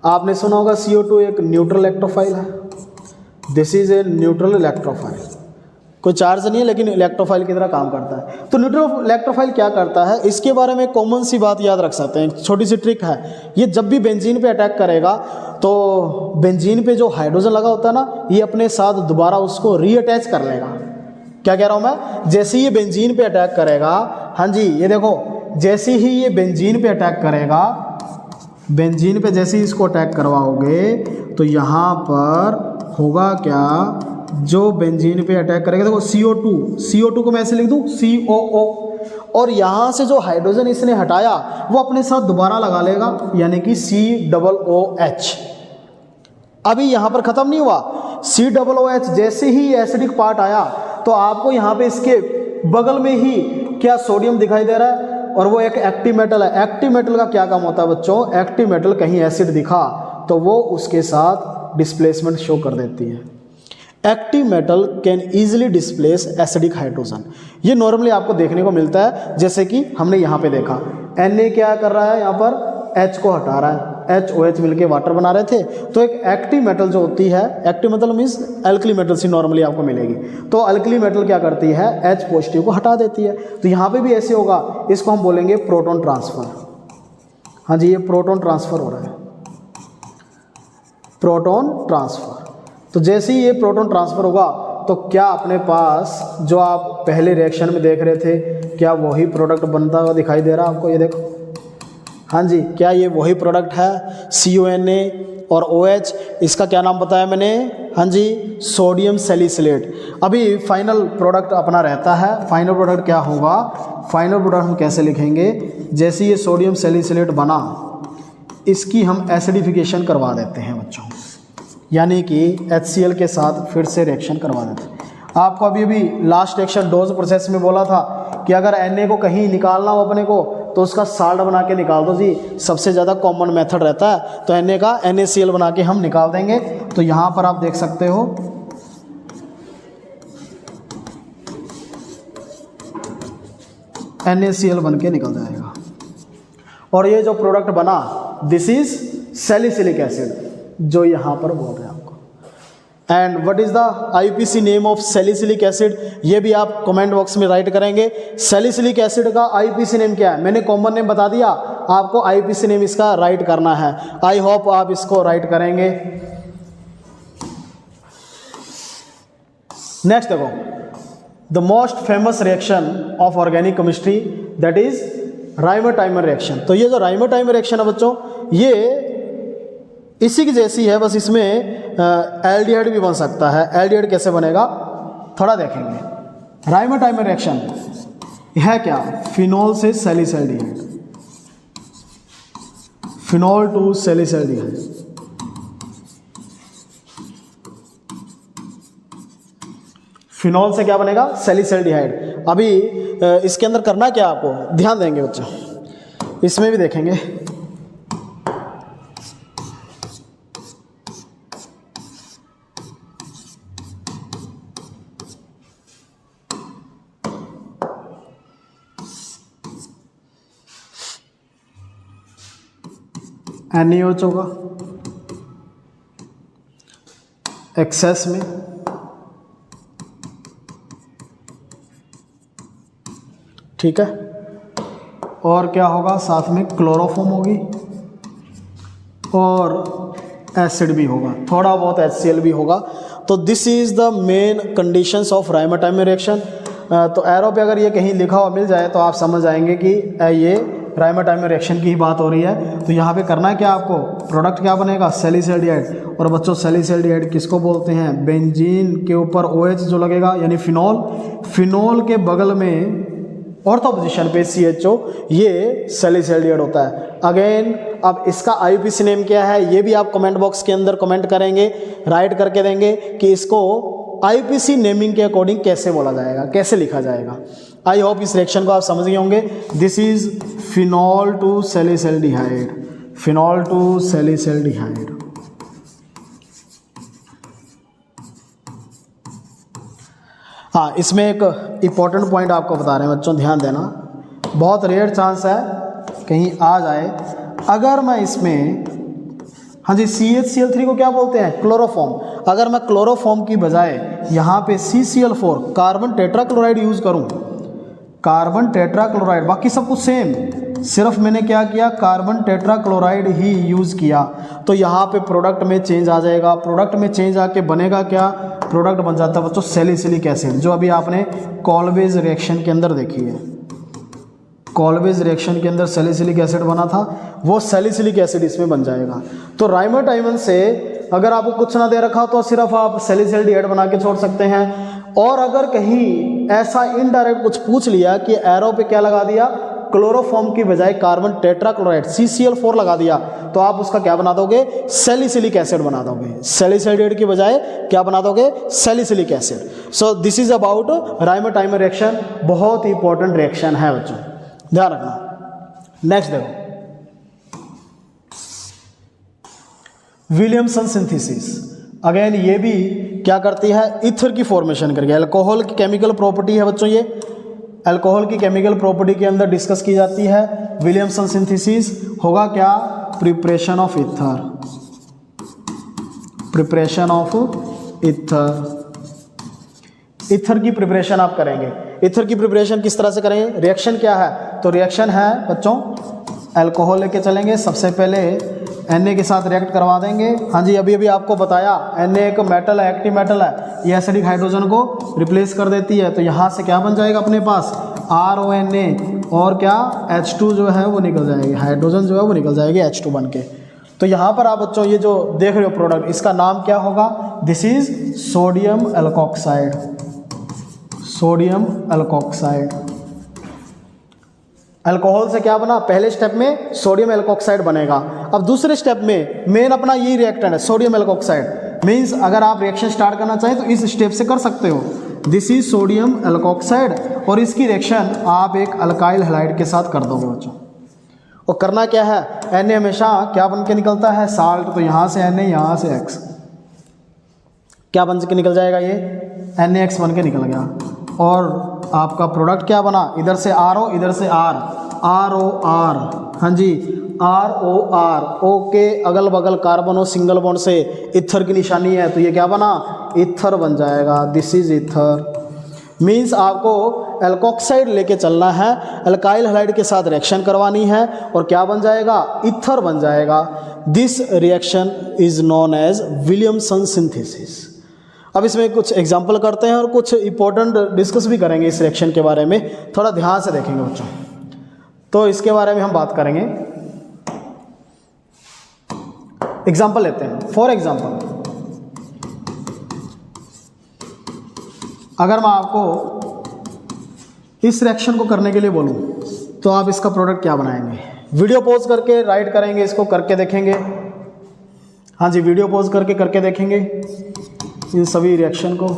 आपने सुना होगा CO2 एक न्यूट्रल इलेक्ट्रोफाइल है, this is a neutral electrophile, कोई चार्ज नहीं है लेकिन इलेक्ट्रोफाइल की तरह काम करता है। तो न्यूट्रल इलेक्ट्रोफाइल क्या करता है, इसके बारे में कॉमन सी बात याद रख सकते हैं, छोटी सी ट्रिक है। ये जब भी बेंजीन पे अटैक करेगा तो बेंजीन पे जो हाइड्रोजन लगा होता है ना, ये अपने साथ दोबारा उसको रीअटैच कर लेगा। क्या कह रहा हूँ मैं, जैसे ही ये बेंजीन पे अटैक करेगा, हाँ जी ये देखो, जैसे ही ये बेंजीन पे अटैक करेगा, बेंजीन पे जैसे ही इसको अटैक करवाओगे तो यहाँ पर होगा क्या, जो बेंजीन पे अटैक करेगा, देखो CO2 को मैं ऐसे लिख दूँ COO, और यहाँ से जो हाइड्रोजन इसने हटाया वो अपने साथ दोबारा लगा लेगा, यानी कि COOH। अभी यहाँ पर ख़त्म नहीं हुआ, COOH जैसे ही एसिडिक पार्ट आया तो आपको यहाँ पे इसके बगल में ही क्या सोडियम दिखाई दे रहा है, और वो एक एक्टिव मेटल है। एक्टिव मेटल का क्या काम होता है बच्चों, एक्टिव मेटल कहीं एसिड दिखा तो वो उसके साथ डिस्प्लेसमेंट शो कर देती है। Active metal can easily displace acidic hydrogen, ये नॉर्मली आपको देखने को मिलता है, जैसे कि हमने यहाँ पे देखा Na क्या कर रहा है, यहाँ पर H को हटा रहा है, HOH मिलके वाटर बना रहे थे। तो एक एक्टिव मेटल जो होती है, active metal means alkali metal सी नॉर्मली आपको मिलेगी, तो अल्कली मेटल क्या करती है, H पॉजिटिव को हटा देती है। तो यहाँ पे भी ऐसे होगा, इसको हम बोलेंगे प्रोटॉन ट्रांसफर। हाँ जी, ये प्रोटॉन ट्रांसफर हो रहा है, प्रोटॉन ट्रांसफर। तो जैसे ही ये प्रोटॉन ट्रांसफर होगा तो क्या अपने पास जो आप पहले रिएक्शन में देख रहे थे, क्या वही प्रोडक्ट बनता हुआ दिखाई दे रहा है आपको, ये देखो, हाँ जी, क्या ये वही प्रोडक्ट है, CONA और OH, इसका क्या नाम बताया मैंने, हाँ जी, सोडियम सैलिसिलेट। अभी फाइनल प्रोडक्ट अपना रहता है, फाइनल प्रोडक्ट क्या होगा, फाइनल प्रोडक्ट हम कैसे लिखेंगे, जैसे ये सोडियम सैलिसिलेट बना, इसकी हम एसिडिफिकेशन करवा देते हैं बच्चों, यानी कि HCl के साथ फिर से रिएक्शन करवा देते हैं। आपको अभी लास्ट रिएक्शन डोज प्रोसेस में बोला था कि अगर Na को कहीं निकालना हो अपने को तो उसका साल्ट बना के निकाल दो जी, सबसे ज़्यादा कॉमन मेथड रहता है। तो Na का NaCl बना के हम निकाल देंगे। तो यहाँ पर आप देख सकते हो NaCl बन के निकल जाएगा। और ये जो प्रोडक्ट बना दिस इज सैलिसिलिक एसिड, जो यहाँ पर बोल रहे हैं आपको। And what is the IPC name of salicylic acid, ये भी आप कमेंट बॉक्स में राइट करेंगे। सैलिसिलिक एसिड का आईपीसी नेम क्या है, मैंने कॉमन नेम बता दिया, आपको आईपीसी नेम इसका राइट करना है। आई होप आप इसको राइट करेंगे। नेक्स्ट देखो, the most famous reaction of organic chemistry that is Rymer-timer reaction. तो ये जो राइमर-टाइमर रिएक्शन है बच्चों, ये इसी की जैसी है, बस इसमें एल्डिहाइड भी बन सकता है। एल्डिहाइड कैसे बनेगा थोड़ा देखेंगे। राइमर-टाइमर रिएक्शन है क्या, फिनॉल से सैलिसल्डिहाइड, फिनॉल टू सैलिसल्डिहाइड। फिनॉल से क्या बनेगा, सैलिसल्डिहाइड। अभी इसके अंदर करना क्या आपको, ध्यान देंगे बच्चों, इसमें भी देखेंगे। NaOH होगा एक्सेस में, ठीक है, और क्या होगा साथ में क्लोरोफॉर्म होगी और एसिड भी होगा, थोड़ा बहुत HCl भी होगा। तो this is the main conditions of Rymer-timer reaction. तो एरो पे अगर ये कहीं लिखा हुआ मिल जाए तो आप समझ जाएंगे कि ये राइमर-टाइमर रिएक्शन की ही बात हो रही है। तो यहाँ पे करना है क्या आपको, प्रोडक्ट क्या बनेगा, सैलिसल्डिहाइड। और बच्चों सैलिसल्डिहाइड किसको बोलते हैं, बेंजीन के ऊपर OH जो लगेगा यानी फिनॉल, फिनॉल के बगल में ऑर्थो पोजीशन पे CHO, ये सैलिसल्डिहाइड होता है। अगेन अब इसका आईपीसी नेम क्या है, ये भी आप कमेंट बॉक्स के अंदर कमेंट करेंगे, राइट करके देंगे कि इसको आईपीसी नेमिंग के अकॉर्डिंग कैसे बोला जाएगा, कैसे लिखा जाएगा। आई होप इस रिएक्शन को आप समझ गए होंगे। This is phenol to salicylaldehyde, phenol to salicylaldehyde. हाँ, इसमें एक इम्पॉर्टेंट पॉइंट आपको बता रहे हैं बच्चों, ध्यान देना, बहुत रेयर चांस है कहीं आ जाए। अगर मैं इसमें, हाँ जी, CHCl3 को क्या बोलते हैं, क्लोरोफॉर्म। अगर मैं क्लोरोफॉर्म की बजाय यहाँ पे CCl4 कार्बन टेट्राक्लोराइड यूज़ करूँ, कार्बन टेट्राक्लोराइड, बाकी सब कुछ सेम, सिर्फ मैंने क्या किया, कार्बन टेट्राक्लोराइड ही यूज़ किया, तो यहाँ पे प्रोडक्ट में चेंज आ जाएगा। प्रोडक्ट में चेंज आके बनेगा क्या, प्रोडक्ट बन जाता है बच्चों सैलिसिलिक एसिड, जो अभी आपने कॉल्वेज रिएक्शन के अंदर देखी है। कॉल्वेज रिएक्शन के अंदर सैलिसिलिक एसिड बना था, वो सैलिसिलिक एसिड इसमें बन जाएगा। तो राइमर-टाइमर से अगर आपको कुछ ना दे रखा तो सिर्फ आप सैलिसल्डिहाइड बना के छोड़ सकते हैं। और अगर कहीं ऐसा इनडायरेक्ट कुछ पूछ लिया कि एरो पे क्या लगा दिया, क्लोरोफॉर्म की बजाय कार्बन टेट्राक्लोराइड CCl4 लगा दिया, तो आप उसका क्या बना दोगे, सैलिसिलिक एसिड बना दोगे। सैलिसल्डिहाइड की बजाय क्या बना दोगे, salicylic acid. So this is about Rymer-timer reaction, बहुत ही इंपॉर्टेंट रिएक्शन है बच्चों, ध्यान रखना। नेक्स्ट देखो, विलियमसन सिंथेसिस। अगेन ये भी क्या करती है, ईथर की फॉर्मेशन करके। अल्कोहल की केमिकल प्रॉपर्टी है बच्चों, ये अल्कोहल की केमिकल प्रॉपर्टी के अंदर डिस्कस की जाती है। विलियमसन सिंथेसिस होगा क्या, preparation of ether, preparation of ether. Ether की प्रिपरेशन आप करेंगे। ईथर की प्रिपरेशन किस तरह से करेंगे, रिएक्शन क्या है, तो रिएक्शन है बच्चों, अल्कोहल लेके चलेंगे, सबसे पहले Na के साथ रिएक्ट करवा देंगे। हाँ जी, अभी अभी आपको बताया Na एक मेटल है, एक्टिव मेटल है, ये एसिडिक हाइड्रोजन को रिप्लेस कर देती है। तो यहाँ से क्या बन जाएगा अपने पास, RONA, और क्या H2 जो है वो निकल जाएगी, हाइड्रोजन जो है वो निकल जाएगी H2 बन के। तो यहाँ पर आप बच्चों ये जो देख रहे हो प्रोडक्ट, इसका नाम क्या होगा, this is sodium alkoxide, sodium alkoxide. Alcohol से क्या बना, पहले स्टेप में सोडियम एल्कोक्साइड बनेगा। अब दूसरे स्टेप में मेन अपना यही रिएक्टेंट है सोडियम एल्कोक्साइड। मींस अगर आप रिएक्शन स्टार्ट करना चाहें तो इस स्टेप से कर सकते हो। दिस इज सोडियम एल्कोक्साइड, और इसकी रिएक्शन आप एक अल्काइल हैलाइड के साथ कर दोगे बच्चों। और करना क्या है, Na हमेशा क्या बन के निकलता है, साल्ट, तो यहाँ से Na, यहाँ से X, क्या बन के निकल जाएगा, ये NaX बन के निकल गया। और आपका प्रोडक्ट क्या बना, इधर से RO, इधर से R, ROR, हाँ जी ROR, O के अगल बगल कार्बन और सिंगल बॉन्ड से इथर की निशानी है, तो ये क्या बना, इथर बन जाएगा। This is ether. मीन्स आपको एल्कोक्साइड लेके चलना है, अल्काइल हैलाइड के साथ रिएक्शन करवानी है और क्या बन जाएगा, इथर बन जाएगा। This reaction is known as Williamson synthesis. अब इसमें कुछ एग्जाम्पल करते हैं और कुछ इंपॉर्टेंट डिस्कस भी करेंगे इस रिएक्शन के बारे में, थोड़ा ध्यान से देखेंगे बच्चों। तो इसके बारे में हम बात करेंगे, एग्जाम्पल लेते हैं। फॉर एग्जाम्पल, अगर मैं आपको इस रिएक्शन को करने के लिए बोलूं तो आप इसका प्रोडक्ट क्या बनाएंगे? वीडियो पॉज करके राइट करेंगे, इसको करके देखेंगे। हाँ जी, वीडियो पॉज करके देखेंगे इन सभी रिएक्शन को।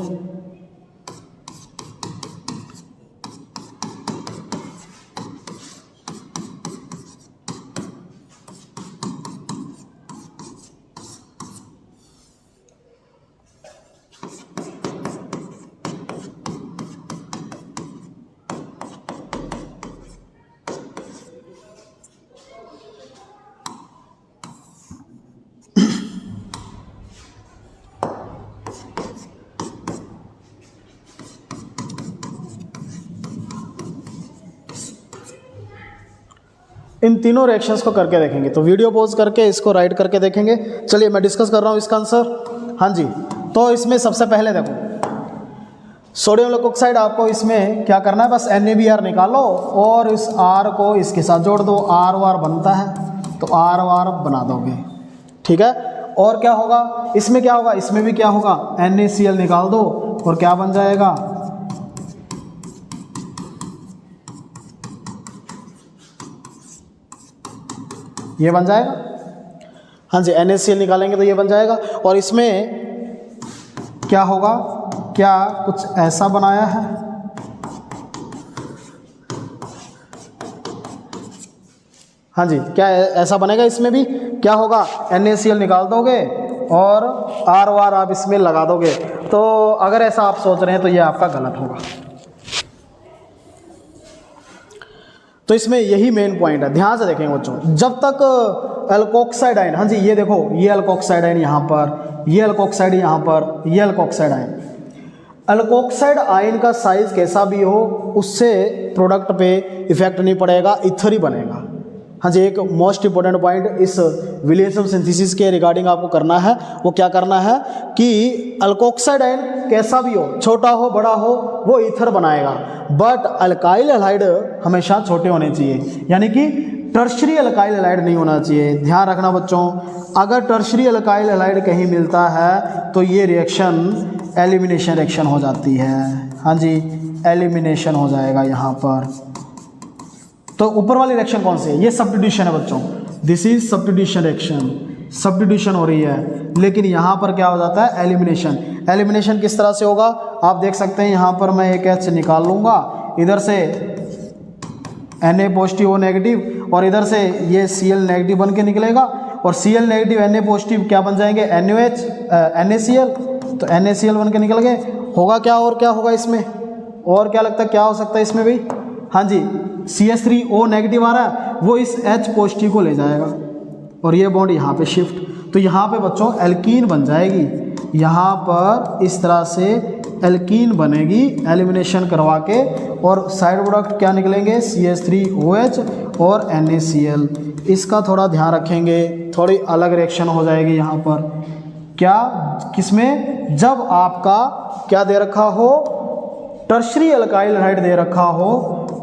इन तीनों रिएक्शंस को करके देखेंगे, तो वीडियो पॉज करके इसको राइट करके देखेंगे। चलिए मैं डिस्कस कर रहा हूँ इसका आंसर। हाँ जी, तो इसमें सबसे पहले देखो, सोडियम एल्कोक्साइड आपको इसमें क्या करना है, बस NaBr निकालो और इस R को इसके साथ जोड़ दो, ROR बनता है तो ROR बना दोगे, ठीक है। और क्या होगा इसमें, क्या होगा इसमें भी क्या होगा, NaCl निकाल दो और क्या बन जाएगा, ये बन जाएगा। हाँ जी, NaCl निकालेंगे तो ये बन जाएगा। और इसमें क्या होगा, क्या कुछ ऐसा बनाया है, हाँ जी, क्या ऐसा बनेगा, इसमें भी क्या होगा, NaCl निकाल दोगे और ROR आप इसमें लगा दोगे। तो अगर ऐसा आप सोच रहे हैं तो ये आपका गलत होगा। तो इसमें यही मेन पॉइंट है, ध्यान से देखेंगे बच्चों। जब तक एल्कोक्साइड आयन, हाँ जी ये देखो, ये एल्कोक्साइड आयन यहाँ पर, ये एल्कोक्साइड यहाँ पर, ये एल्कोक्साइड आयन, एल्कोक्साइड आयन का साइज कैसा भी हो उससे प्रोडक्ट पे इफेक्ट नहीं पड़ेगा, इथर ही बनेगा। हाँ जी, एक मोस्ट इंपॉर्टेंट पॉइंट इस विलियमसन सिंथेसिस के रिगार्डिंग आपको करना है, वो क्या करना है कि एल्कोक्साइड आयन कैसा भी हो, छोटा हो बड़ा हो, वो ईथर बनाएगा। बट अल्काइल हैलाइड हमेशा छोटे होने चाहिए, यानी कि टर्शरी अल्काइल हैलाइड नहीं होना चाहिए। ध्यान रखना बच्चों, अगर टर्शरी अल्काइल हैलाइड कहीं मिलता है तो ये रिएक्शन एलिमिनेशन रिएक्शन हो जाती है। हाँ जी, एलिमिनेशन हो जाएगा यहाँ पर। तो ऊपर वाली रिएक्शन कौन सी है, ये सब्स्टिट्यूशन है बच्चों, this is substitution reaction, substitution हो रही है। लेकिन यहाँ पर क्या हो जाता है, एलिमिनेशन। एलिमिनेशन किस तरह से होगा आप देख सकते हैं, यहाँ पर मैं एक H निकाल लूँगा, इधर से Na पॉजिटिव O नेगेटिव और इधर से ये Cl नेगेटिव बन के निकलेगा और Cl नेगेटिव Na पॉजिटिव क्या बन जाएंगे, NaOH NaCl, तो NaCl बन के निकल गए। होगा क्या, और क्या होगा इसमें, और क्या लगता है क्या हो सकता है इसमें भी, हाँ जी CH3O नेगेटिव आ रहा है, वो इस H पॉजिटिव को ले जाएगा और ये बॉन्ड यहाँ पे शिफ्ट। तो यहाँ पे बच्चों एल्कीन बन जाएगी, यहाँ पर इस तरह से एल्कीन बनेगी एलिमिनेशन करवा के, और साइड प्रोडक्ट क्या निकलेंगे, CH3OH और NaCl। इसका थोड़ा ध्यान रखेंगे, थोड़ी अलग रिएक्शन हो जाएगी यहाँ पर। क्या, किसमें, जब आपका क्या दे रखा हो, टर्शरी अल्काइल हैलाइड दे रखा हो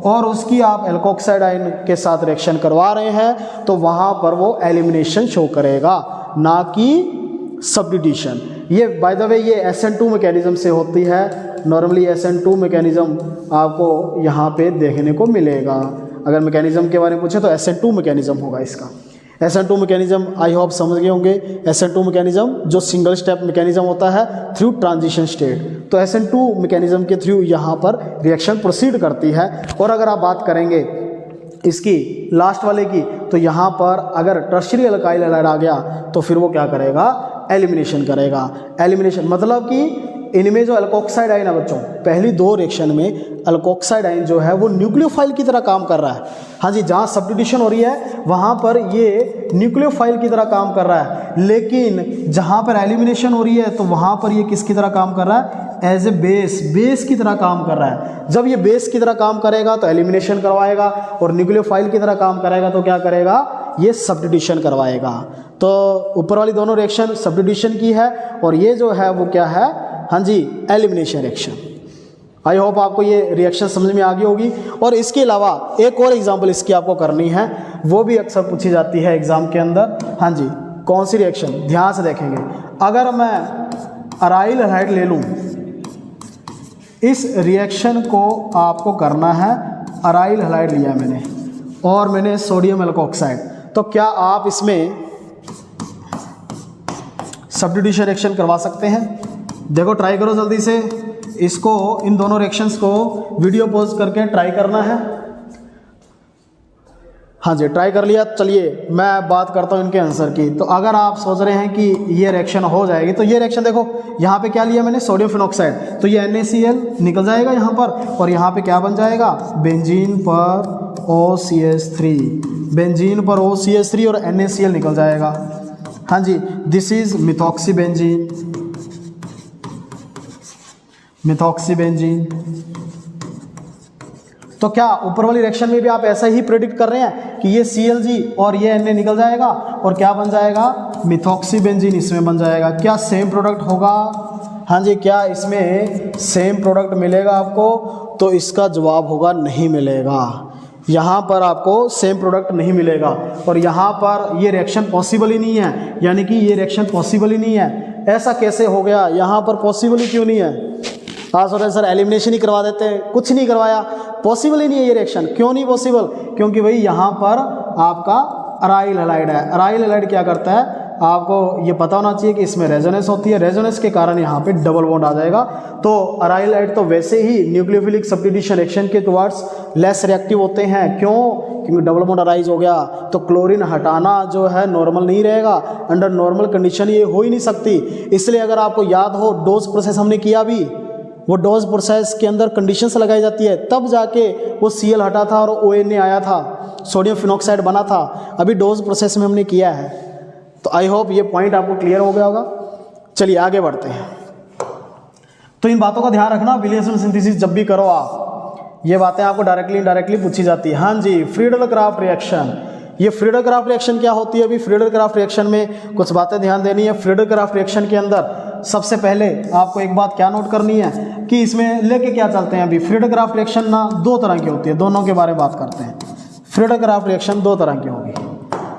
और उसकी आप एल्कोक्साइड आयन के साथ रिएक्शन करवा रहे हैं, तो वहाँ पर वो एलिमिनेशन शो करेगा, ना कि सब्स्टिट्यूशन। ये बाय द वे ये SN2 मैकेनिज्म से होती है। नॉर्मली SN2 मैकेनिज्म आपको यहाँ पे देखने को मिलेगा। अगर मैकेनिज्म के बारे में पूछे तो SN2 मैकेनिज्म होगा इसका। SN2 मैकेनिज्म आई होप समझ गए होंगे। SN2 मैकेनिज्म जो सिंगल स्टेप मैकेनिज्म होता है थ्रू ट्रांजिशन स्टेट, तो SN2 मैकेनिज्म के थ्रू यहाँ पर रिएक्शन प्रोसीड करती है। और अगर आप बात करेंगे इसकी लास्ट वाले की, तो यहाँ पर अगर टर्शरी अल्काइल हैलाइड आ गया तो फिर वो क्या करेगा, एलिमिनेशन करेगा। एलिमिनेशन मतलब कि इनमें जो अल्कोक्साइड आयन है बच्चों, पहली 2 रिएक्शन में अल्कोक्साइड आयन जो है वो न्यूक्लियोफाइल की तरह काम कर रहा है। हाँ जी, जहाँ सब्स्टिट्यूशन हो रही है वहाँ पर ये न्यूक्लियोफाइल की तरह काम कर रहा है, लेकिन जहाँ पर एलिमिनेशन हो रही है तो वहाँ पर ये किसकी तरह काम कर रहा है? एज ए बेस की तरह काम कर रहा है। जब ये बेस की तरह काम करेगा तो एलिमिनेशन करवाएगा, और न्यूक्लियोफाइल की तरह काम करेगा तो क्या करेगा? ये सब्स्टिट्यूशन करवाएगा। तो ऊपर वाली दोनों रिएक्शन सब्स्टिट्यूशन की है, और ये जो है वो क्या है? हाँ जी, एलिमिनेशन रिएक्शन। आई होप आपको ये रिएक्शन समझ में आ गई होगी। और इसके अलावा एक और एग्जांपल इसकी आपको करनी है, वो भी अक्सर पूछी जाती है एग्जाम के अंदर। हाँ जी, कौन सी रिएक्शन? ध्यान से देखेंगे। अगर मैं अराइल हैलाइड ले लूँ, इस रिएक्शन को आपको करना है, अराइल हैलाइड लिया मैंने और मैंने सोडियम एल्कोक्साइड, तो क्या आप इसमें सब्स्टिट्यूशन रिएक्शन करवा सकते हैं? देखो ट्राई करो जल्दी से इसको, इन दोनों रिएक्शंस को वीडियो पॉज करके ट्राई करना है। हाँ जी, ट्राई कर लिया। चलिए मैं बात करता हूँ इनके आंसर की। तो अगर आप सोच रहे हैं कि ये रिएक्शन हो जाएगी, तो ये रिएक्शन देखो, यहाँ पे क्या लिया मैंने? सोडियम फिनॉक्साइड, तो ये NaCl निकल जाएगा यहाँ पर, और यहाँ पे क्या बन जाएगा? बेंजीन पर OCH3, बेंजीन पर OCH3 और NaCl निकल जाएगा। हाँ जी, दिस इज मिथॉक्सीबेंजीन, मिथॉक्सीबेंजीन। तो क्या ऊपर वाली रिएक्शन में भी आप ऐसा ही प्रेडिक्ट कर रहे हैं कि ये Clg और ये Na निकल जाएगा और क्या बन जाएगा? मिथॉक्सीबेंजीन इसमें बन जाएगा। क्या सेम प्रोडक्ट होगा? हाँ जी, क्या इसमें सेम प्रोडक्ट मिलेगा आपको? तो इसका जवाब होगा नहीं मिलेगा। यहाँ पर आपको सेम प्रोडक्ट नहीं मिलेगा, और यहाँ पर ये रिएक्शन पॉसिबल ही नहीं है, यानी कि ये रिएक्शन पॉसिबल ही नहीं है। ऐसा कैसे हो गया? यहाँ पर पॉसिबल ही क्यों नहीं है? आप सोच रहे सर एलिमिनेशन ही करवा देते हैं, कुछ नहीं करवाया, पॉसिबल ही नहीं है ये रिएक्शन। क्यों नहीं पॉसिबल? क्योंकि भाई यहाँ पर आपका अराइल हैलाइड है। अराइल हैलाइड क्या करता है? आपको ये पता होना चाहिए कि इसमें रेजोनेंस होती है, रेजोनेंस के कारण यहाँ पे डबल बॉन्ड आ जाएगा। तो अराइल हैलाइड तो वैसे ही न्यूक्लियोफिलिक सब्स्टिट्यूशन रिएक्शन के टुवर्ड्स लेस रिएक्टिव होते हैं। क्यों? क्योंकि डबल बॉन्ड अराइज हो गया, तो क्लोरीन हटाना जो है नॉर्मल नहीं रहेगा। अंडर नॉर्मल कंडीशन ये हो ही नहीं सकती। इसलिए अगर आपको याद हो, डोज प्रोसेस हमने किया भी, वो डोज प्रोसेस के अंदर कंडीशंस लगाई जाती है, तब जाके वो Cl हटा था और ONa आया था, सोडियम फिनॉक्साइड बना था। अभी डोज प्रोसेस में हमने किया है। तो आई होप ये पॉइंट आपको क्लियर हो गया होगा। चलिए आगे बढ़ते हैं। तो इन बातों का ध्यान रखना, विलियमसन सिंथेसिस जब भी करो आप, ये बातें आपको डायरेक्टली इनडायरेक्टली पूछी जाती है। हाँ जी, फ्रीडल-क्राफ्ट रिएक्शन। ये फ्रीडल-क्राफ्ट रिएक्शन क्या होती है? अभी फ्रीडल-क्राफ्ट रिएक्शन में कुछ बातें ध्यान देनी है। फ्रीडल-क्राफ्ट रिएक्शन के अंदर सबसे पहले आपको एक बात क्या नोट करनी है कि इसमें लेके क्या चलते हैं। अभी फ्रीडल-क्राफ्ट रिएक्शन ना 2 तरह की होती है, दोनों के बारे में बात करते हैं। फ्रीडल-क्राफ्ट रिएक्शन 2 तरह की होगी।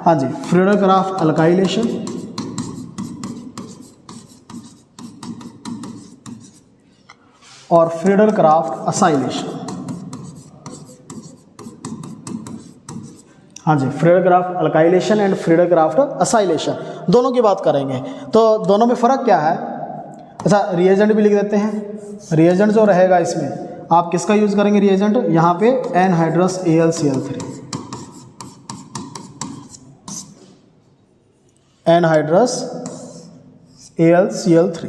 हाँ जी, फ्रीडल-क्राफ्ट अल्काइलेशन और फ्रीडल-क्राफ्ट असाइलेशन। हाँ जी, Friedel Crafts alkylation and Friedel Crafts acylation, दोनों की बात करेंगे। तो दोनों में फ़र्क क्या है? अच्छा, रिएजेंट भी लिख देते हैं। रिएजेंट जो रहेगा इसमें आप किसका यूज़ करेंगे? रिएजेंट यहाँ पे एनहाइड्रस AlCl3, एनहाइड्रस AlCl3,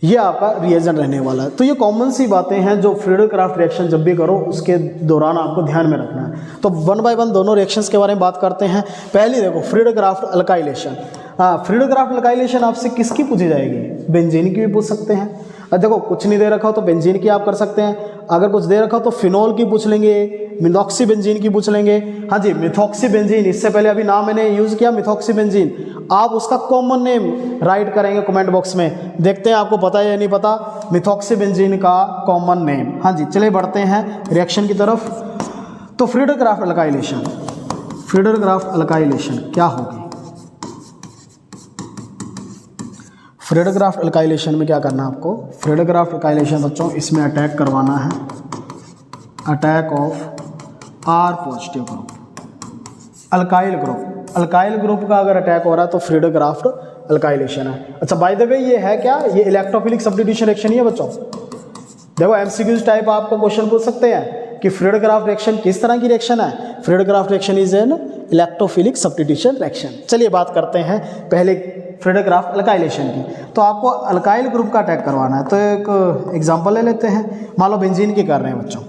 ये आपका रिएजेंट रहने वाला है। तो ये कॉमन सी बातें हैं जो फ्रीडल-क्राफ्ट रिएक्शन जब भी करो उसके दौरान आपको ध्यान में रखना है। तो 1 बाय 1 दोनों रिएक्शंस के बारे में बात करते हैं। पहली देखो, फ्रीडल-क्राफ्ट अल्काइलेशन। हाँ, फ्रीडल-क्राफ्ट अल्काइलेशन आपसे किसकी पूछी जाएगी? बेंजीन की भी पूछ सकते हैं। अब देखो कुछ नहीं दे रखा हो तो बेंजीन की आप कर सकते हैं। अगर कुछ दे रखा हो तो फिनोल की पूछ लेंगे, मिथॉक्सीबेंजीन की पूछ लेंगे। हाँ जी, मिथॉक्सीबेंजीन, इससे पहले अभी नाम मैंने यूज़ किया मिथॉक्सीबेंजीन। आप उसका कॉमन नेम राइट करेंगे कमेंट बॉक्स में, देखते हैं आपको पता है या नहीं पता मिथॉक्सीबेंजीन का कॉमन नेम। हाँ जी, चलिए बढ़ते हैं रिएक्शन की तरफ। तो फ्रीडल-क्राफ्ट अल्काइलेशन, फ्रीडल-क्राफ्ट अल्काइलेशन क्या होगी? फ्रीडल-क्राफ्ट अल्काइलेशन में क्या करना है आपको? फ्रीडल-क्राफ्ट अल्काइलेशन बच्चों इसमें अटैक करवाना है, attack of R positive group, alkyl group. Alkyl group का अगर अटैक हो रहा है तो फ्रीडल-क्राफ्ट अल्काइलेशन है। अच्छा, बाय द वे ये है क्या? ये इलेक्ट्रोफिलिक सब्स्टिट्यूशन रिएक्शन ही है बच्चों। देखो MCQs टाइप आपको क्वेश्चन पूछ सकते हैं कि फ्रीडल-क्राफ्ट रिएक्शन किस तरह की रिएक्शन है? Friedel-Crafts reaction is an electrophilic substitution reaction. चलिए बात करते हैं पहले फ्रीडर क्राफ्ट अल्काइलेशन की। तो आपको अल्काइल ग्रुप का अटैक करवाना है। तो एक एग्जांपल ले लेते हैं, मान लो बेंजीन की कर रहे हैं बच्चों।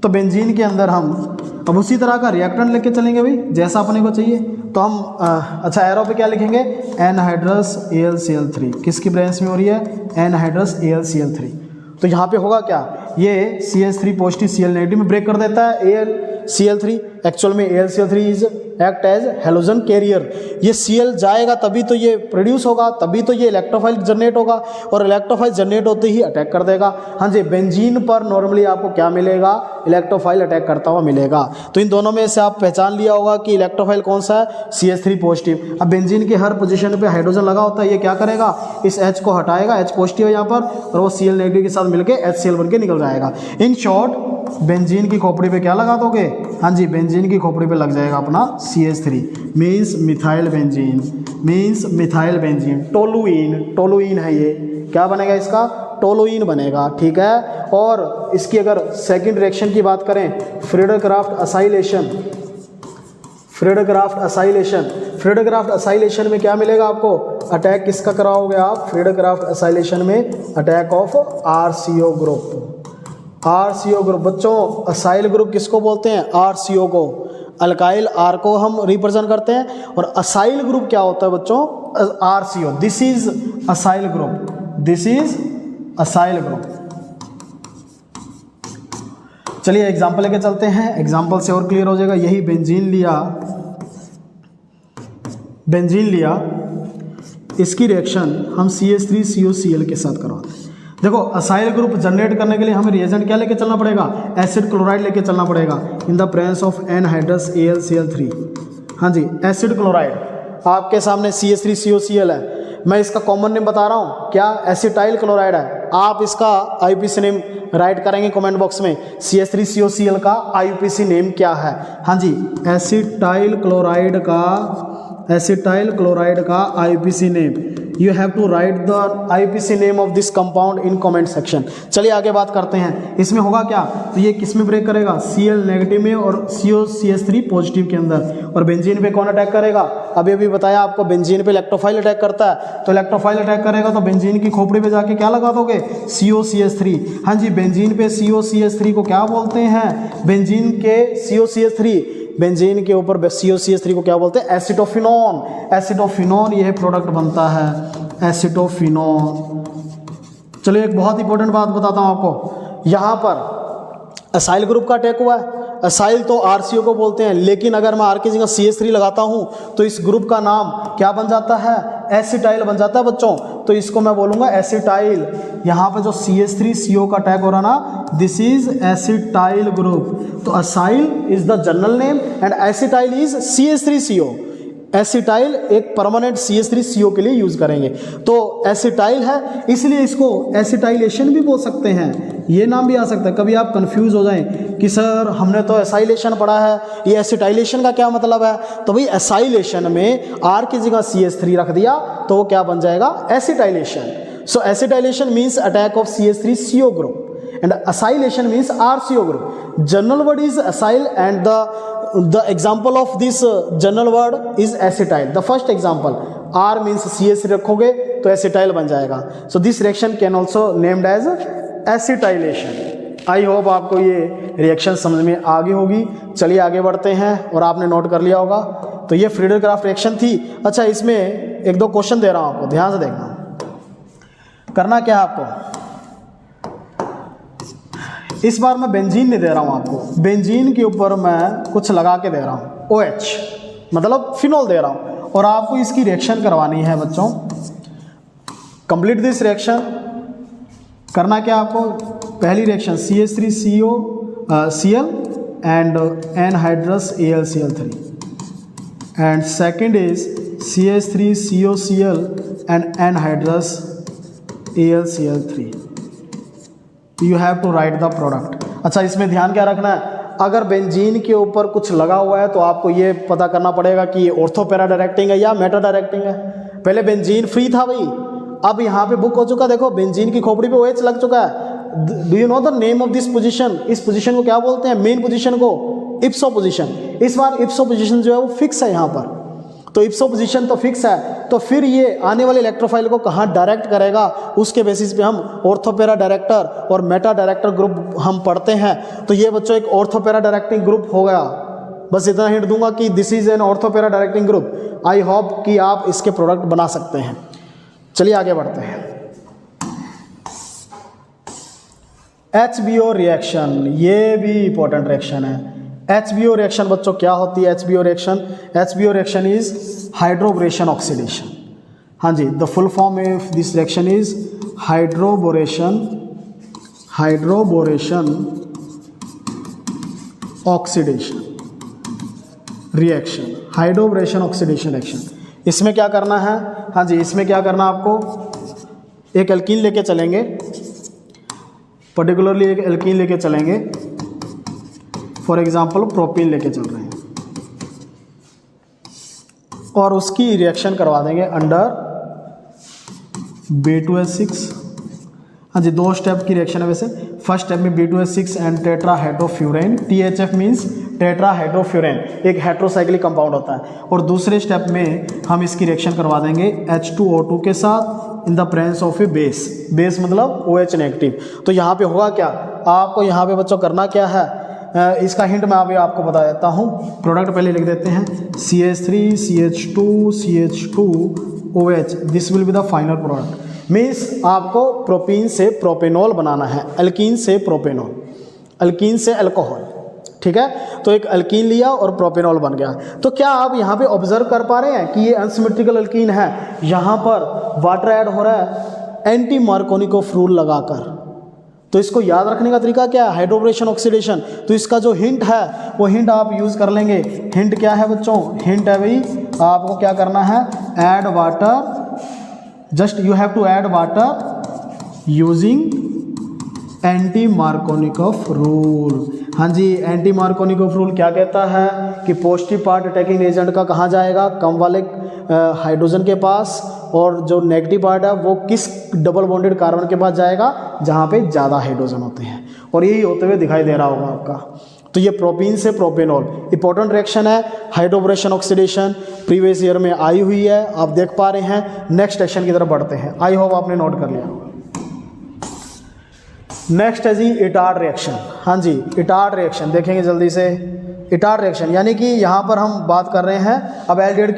तो बेंजीन के अंदर हम अब उसी तरह का रिएक्टेंट लेके चलेंगे भाई, जैसा अपने को चाहिए। तो हम अच्छा एरो पे क्या लिखेंगे, एनहाइड्रस AlCl3। किसकी ब्रांच में हो रही है, एनहाइड्रस AlCl3। तो यहाँ पे होगा क्या, ये CH3 पॉजिटिव Cl नेगेटिव में ब्रेक कर देता है AlCl3। एक्चुअल में AlCl3 is act as halogen carrier. ये Cl जाएगा तभी तो ये प्रोड्यूस होगा, तभी तो ये इलेक्ट्रोफाइल जनरेट होगा, और इलेक्ट्रोफाइल जनरेट होते ही अटैक कर देगा। हाँ जी, बेंजीन पर नॉर्मली आपको क्या मिलेगा, इलेक्ट्रोफाइल अटैक करता हुआ मिलेगा। तो इन दोनों में से आप पहचान लिया होगा कि इलेक्ट्रोफाइल कौन सा है, CH3 पॉजिटिव। अब बेंजीन के हर पोजीशन पे हाइड्रोजन लगा होता है, ये क्या करेगा, इस H को हटाएगा, H पॉजिटिव है यहाँ पर, और वो Cl नेगेटिव के साथ मिलकर HCl बन के निकल जाएगा। इन शॉर्ट बेंजीन की खोपड़ी पे क्या लगा दोगे, हाँ जी, बेंजीन की खोपड़ी पे लग जाएगा अपना CH3, means methyl benzene, means methyl benzene. Toluene, toluene है ये, क्या बनेगा इसका, टोलुइन बनेगा, ठीक है। और इसकी अगर सेकंड रिएक्शन की बात करें, Friedel Crafts acylation, Friedel Crafts acylation, Friedel Crafts acylation में क्या मिलेगा आपको, अटैक किसका कराओगे आप, फ्रीडर क्राफ्ट असाइलेशन में attack of RCO group. RCO group बच्चों, असाइल ग्रुप किसको बोलते हैं, RCO को। अल्काइल R को हम रिप्रेजेंट करते हैं, और असाइल ग्रुप क्या होता है बच्चों, RCO। This is acyl group, this is acyl group. चलिए एग्जाम्पल लेके चलते हैं, एग्जाम्पल से और क्लियर हो जाएगा। यही बेंजीन लिया, बेंजीन लिया, इसकी रिएक्शन हम CH3COCl के साथ करवाते हैं। देखो असाइल ग्रुप जनरेट करने के लिए हमें रिएजेंट क्या लेके चलना पड़ेगा, एसिड क्लोराइड लेके चलना पड़ेगा इन the presence of anhydrous AlCl3। हाँ जी, एसिड क्लोराइड आपके सामने CH3COCl है, मैं इसका कॉमन नेम बता रहा हूँ, क्या, एसिटाइल क्लोराइड है। आप इसका IUPAC नेम राइट करेंगे कमेंट बॉक्स में, CH3COCl का IUPAC नेम क्या है। हाँ जी, एसिटाइल क्लोराइड का, एसिटाइल क्लोराइड का IUPAC name, you have to write the IUPAC name of this compound in comment section. चलिए आगे बात करते हैं, इसमें होगा क्या, तो ये किस में ब्रेक करेगा, Cl नेगेटिव में और CH3 पॉजिटिव के अंदर। और बेंजीन पे कौन अटैक करेगा, अभी अभी बताया आपको, बेंजीन पे इलेक्ट्रोफाइल अटैक करता है। तो इलेक्ट्रोफाइल अटैक करेगा तो बेंजीन की खोपड़ी पे जाके क्या लगा दोगे, COCH3। हाँ जी, बेंजीन पे COCH3 को क्या बोलते हैं, बेंजीन के COCH3, बेंजीन के ऊपर COCH3 को क्या बोलते हैं, एसिटोफिनोन। एसिटोफिनोन यह प्रोडक्ट बनता है, एसिटोफिनोन। चलिए एक बहुत इंपॉर्टेंट बात बताता हूँ आपको, यहाँ पर असाइल ग्रुप का अटैक हुआ है। असाइल तो RCO को बोलते हैं, लेकिन अगर मैं R की जगह CH3 लगाता हूँ तो इस ग्रुप का नाम क्या बन जाता है, एसिटाइल बन जाता है बच्चों। तो इसको मैं बोलूँगा एसिटाइल। यहाँ पे जो CH3CO का अटैक हो रहा ना, दिस इज एसिटाइल ग्रुप। तो acyl is the general name and acetyl is CH3CO। Acetyl एक परमानेंट CH3CO के लिए यूज करेंगे। तो एसिटाइल है, इसलिए इसको एसिटाइलेशन भी बोल सकते हैं, ये नाम भी आ सकता है। कभी आप कंफ्यूज हो जाएं कि सर हमने तो एसाइलेशन पढ़ा है, ये एसिटाइलेशन का क्या मतलब है। तो भाई एसाइलेशन में R की जगह CH3 रख दिया तो वो क्या बन जाएगा, acetylation. So acetylation means attack of CH3CO group and acylation means RCO group. General word is acyl and the example of this general word is acetyl. The first example, R means CH रखोगे तो acetyl बन जाएगा. So this reaction can also named as acetylation. I hope आपको ये reaction समझ में आ गई होगी। चलिए आगे बढ़ते हैं, और आपने नोट कर लिया होगा। तो ये फ्रीडर क्राफ्ट रिएक्शन थी। अच्छा, इसमें एक दो क्वेश्चन दे रहा हूँ आपको, ध्यान से देखना। करना क्या है आपको, इस बार मैं बेंजीन नहीं दे रहा हूँ आपको, बेंजीन के ऊपर मैं कुछ लगा के दे रहा हूँ, OH मतलब फिनोल दे रहा हूँ, और आपको इसकी रिएक्शन करवानी है बच्चों। Complete this reaction. करना क्या आपको, पहली reaction CH3COCl and anhydrous AlCl3 and second is CH3COCl and anhydrous AlCl3। You have to write the product. अच्छा, इसमें ध्यान क्या रखना है, अगर बेंजीन के ऊपर कुछ लगा हुआ है तो आपको ये पता करना पड़ेगा कि ये ऑर्थो पैरा डायरेक्टिंग है या मेटा डायरेक्टिंग है। पहले बेंजीन फ्री था भाई, अब यहाँ पे बुक हो चुका, देखो बेंजीन की खोपड़ी पे OH लग चुका है। Do you know the name of this position, इस पोजीशन को क्या बोलते हैं, मेन पोजीशन को इप्सो पोजीशन। इस बार इप्सो पोजीशन जो है वो फिक्स है यहाँ पर, तो इप्सो पोजीशन तो फिक्स है। तो फिर ये आने वाले इलेक्ट्रोफाइल को कहाँ डायरेक्ट करेगा, उसके बेसिस पे हम ऑर्थोपेरा डायरेक्टर और मेटा डायरेक्टर ग्रुप हम पढ़ते हैं। तो ये बच्चों एक ऑर्थोपेरा डायरेक्टिंग ग्रुप हो गया। बस इतना हिंट दूंगा कि this is an ऑर्थोपेरा directing group. I hope कि आप इसके प्रोडक्ट बना सकते हैं। चलिए आगे बढ़ते हैं। HBO रिएक्शन, ये भी इंपॉर्टेंट रिएक्शन है। HBO रिएक्शन बच्चों क्या होती है? HBO reaction is hydroboration oxidation. हाँ जी, the full form of this reaction is hydroboration oxidation reaction, hydroboration oxidation reaction. इसमें क्या करना है? हाँ जी, इसमें क्या करना आपको, एक एल्कीन लेके चलेंगे, पर्टिकुलरली एक एल्कीन लेके चलेंगे, फॉर एग्जांपल प्रोपीन लेके चल रहे हैं, और उसकी रिएक्शन करवा देंगे अंडर B2H6। हाँ जी, 2 स्टेप की रिएक्शन है वैसे। फर्स्ट स्टेप में B2H6 and tetrahydrofuran, THF means tetrahydrofuran, एक हेट्रोसाइक्लिक कंपाउंड होता है। और दूसरे स्टेप में हम इसकी रिएक्शन करवा देंगे H2O2 के साथ in the presence of A base मतलब OH नेगेटिव। तो यहाँ पे होगा क्या, आपको यहाँ पे बच्चों करना क्या है, इसका हिंट मैं अभी आपको बता देता हूँ। प्रोडक्ट पहले लिख देते हैं, CH3 CH2 CH2OH, this will be the final product. Means आपको प्रोपीन से प्रोपेनॉल बनाना है, अल्कीन से प्रोपेनॉल, अल्कीन से अल्कोहल, ठीक है। तो एक अल्कीन लिया और प्रोपेनॉल बन गया। तो क्या आप यहाँ पे ऑब्जर्व कर पा रहे हैं कि ये अनसिमेट्रिकल अल्कीन है, यहाँ पर वाटर ऐड हो रहा है एंटी मार्कोनिकोव रूल लगाकर। तो इसको याद रखने का तरीका क्या है, हाइड्रोबोरेशन ऑक्सीडेशन। तो इसका जो हिंट है वो हिंट आप यूज़ कर लेंगे। हिंट क्या है बच्चों? हिंट है भाई, आपको क्या करना है, add water, just you have to add water using anti Markovnikov rule. हाँ जी, एंटी मार्कोनिकोव रूल क्या कहता है कि पॉजिटिव पार्ट अटैकिंग एजेंट का कहाँ जाएगा, कम वाले हाइड्रोजन के पास, और जो नेगेटिव पार्ट है वो किस डबल बॉन्डेड कार्बन के पास जाएगा, जहाँ पे ज़्यादा हाइड्रोजन होते हैं। और यही होते हुए दिखाई दे रहा होगा आपका। तो ये प्रोपीन से प्रोपेनॉल इंपॉर्टेंट रिएक्शन है, हाइड्रोबोरेशन ऑक्सीडेशन, प्रीवियस ईयर में आई हुई है, आप देख पा रहे हैं। नेक्स्ट सेक्शन की तरफ बढ़ते हैं, आई होप आपने नोट कर लिया होगा। नेक्स्ट है जी इटार्ड रिएक्शन। हाँ जी, इटार्ड रिएक्शन देखेंगे जल्दी से। इटार्ड रिएक्शन यानी कि यहाँ पर हम बात कर रहे हैं अब एल्डिहाइड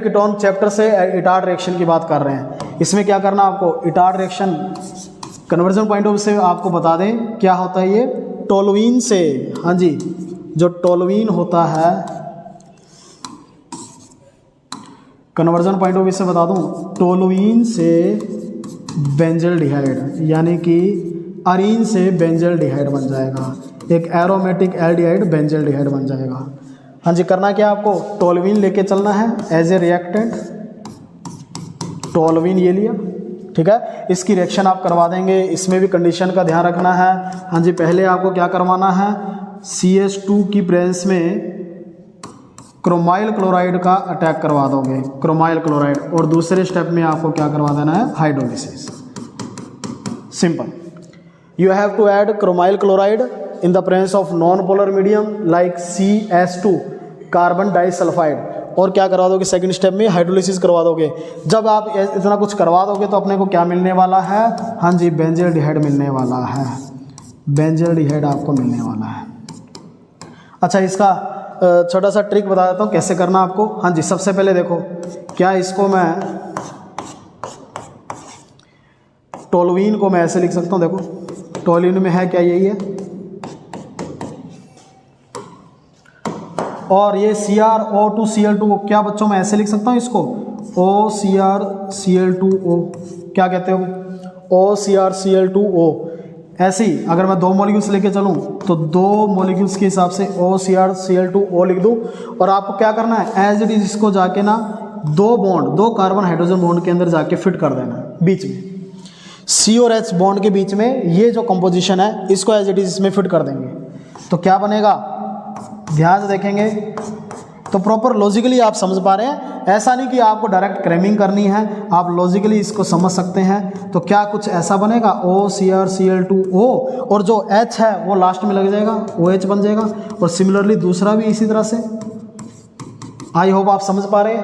कीटोन चैप्टर से इटार्ड रिएक्शन की बात कर रहे हैं। इसमें क्या करना आपको, Etard reaction conversion point of view से आपको बता दें क्या होता है ये, टोलुइन से, हाँ जी, जो टोलुइन होता है, कन्वर्जन पॉइंट ऑफ व्यू से बता दूं, टोलुइन से बेंजल्डिहाइड यानी कि अरीन से बेंजल्डिहाइड बन जाएगा, एक एरोमेटिक एल्डिहाइड बेंजल्डिहाइड बन जाएगा। हाँ जी, करना क्या आपको, टोलुइन लेके चलना है एज ए रिएक्टेंट, टोलुइन ये लिया, ठीक है। इसकी रिएक्शन आप करवा देंगे। इसमें भी कंडीशन का ध्यान रखना है। हाँ जी, पहले आपको क्या करवाना है, CH2 की प्रेजेंस में क्रोमाइल क्लोराइड का अटैक करवा दोगे, क्रोमाइल क्लोराइड, और दूसरे स्टेप में आपको क्या करवा देना है, hydrolysis. Simple, you have to add chromyl chloride in the presence of non polar medium like CH2 carbon disulphide, और क्या करवा दोगे, सेकंड स्टेप में हाइड्रोलिसिस करवा दोगे। जब आप इतना कुछ करवा दोगे तो अपने को क्या मिलने वाला है, हाँ जी, बेंजल्डिहाइड मिलने वाला है, बेंजल्डिहाइड आपको मिलने वाला है। अच्छा, इसका छोटा सा ट्रिक बता देता हूँ कैसे करना आपको। हाँ जी, सबसे पहले देखो, क्या इसको मैं टोलुइन को मैं ऐसे लिख सकता हूँ, देखो टोलुइन में है क्या, यही है, और ये CrO2Cl2O, क्या बच्चों मैं ऐसे लिख सकता हूँ इसको, OCrCl2O, क्या कहते हो, OCrCl2O। ऐसे ही अगर मैं 2 मॉलिक्यूल्स लेके चलूँ तो 2 मॉलिक्यूल्स के हिसाब से OCrCl2O लिख दूँ, और आपको क्या करना है, एज इट इज इसको जाके ना 2 कार्बन हाइड्रोजन बॉन्ड के अंदर जाके फिट कर देना है, बीच में C और H बॉन्ड के बीच में ये जो कंपोजिशन है इसको एज इट इज इसमें फिट कर देंगे। तो क्या बनेगा, ध्यान से देखेंगे तो प्रॉपर लॉजिकली आप समझ पा रहे हैं। ऐसा नहीं कि आपको डायरेक्ट क्रैमिंग करनी है, आप लॉजिकली इसको समझ सकते हैं। तो क्या कुछ ऐसा बनेगा, OCrCl2O, और जो H है वो लास्ट में लग जाएगा, OH बन जाएगा। और सिमिलरली दूसरा भी इसी तरह से। आई होप आप समझ पा रहे हैं।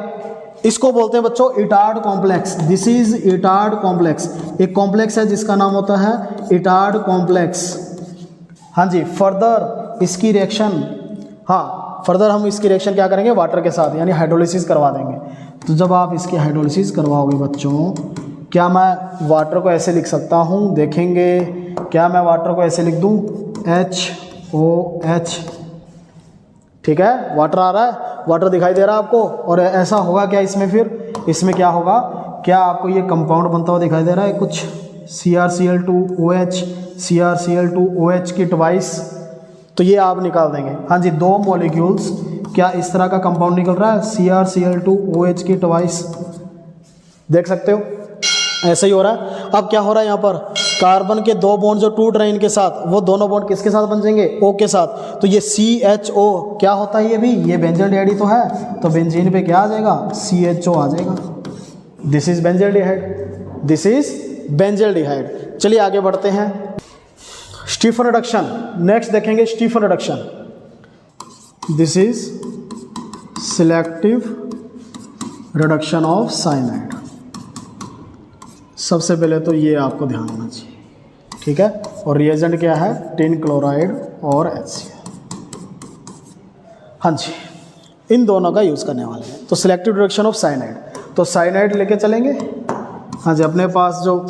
इसको बोलते हैं बच्चों Etard complex. This is Etard complex. एक कॉम्प्लेक्स है जिसका नाम होता है इटार्ड कॉम्प्लेक्स। हाँ जी, फर्दर इसकी रिएक्शन, हाँ फर्दर हम इसकी रिएक्शन क्या करेंगे, वाटर के साथ, यानी हाइड्रोलिसिस करवा देंगे। तो जब आप इसकी हाइड्रोलिसिस करवाओगे बच्चों, क्या मैं वाटर को ऐसे लिख सकता हूँ, देखेंगे क्या मैं वाटर को ऐसे लिख दूँ, HOH, ठीक है, वाटर आ रहा है, वाटर दिखाई दे रहा है आपको। और ऐसा होगा क्या इसमें, फिर इसमें क्या होगा, क्या आपको ये कंपाउंड बनता हुआ दिखाई दे रहा है कुछ, CrCl2OH, CrCl2OH की ट्वाइस, तो ये आप निकाल देंगे। हाँ जी, 2 मॉलिक्यूल्स, क्या इस तरह का कंपाउंड निकल रहा है, CrCl2OH की ट्वाइस, देख सकते हो ऐसे ही हो रहा है। अब क्या हो रहा है यहाँ पर, कार्बन के 2 बॉन्ड जो टूट रहे हैं इनके साथ, वो दोनों बॉन्ड किसके साथ बन जाएंगे, O के साथ। तो ये CHO क्या होता है, ये भी ये बेंजल्डिहाइड तो है, तो बेंजीन पे क्या आ जाएगा, CHO आ जाएगा। This is benzaldehyde, this is benzaldehyde. चलिए आगे बढ़ते हैं। स्टीफन रिडक्शन, नेक्स्ट देखेंगे Stephen reduction. This is selective reduction of cyanide. सबसे पहले तो ये आपको ध्यान होना चाहिए, ठीक है। और रिएजेंट क्या है, टिन क्लोराइड और HCl। हाँ जी, इन दोनों का यूज़ करने वाले हैं। तो सिलेक्टिव रिडक्शन ऑफ साइनाइड, तो साइनाइड लेके चलेंगे। हाँ जी, अपने पास जो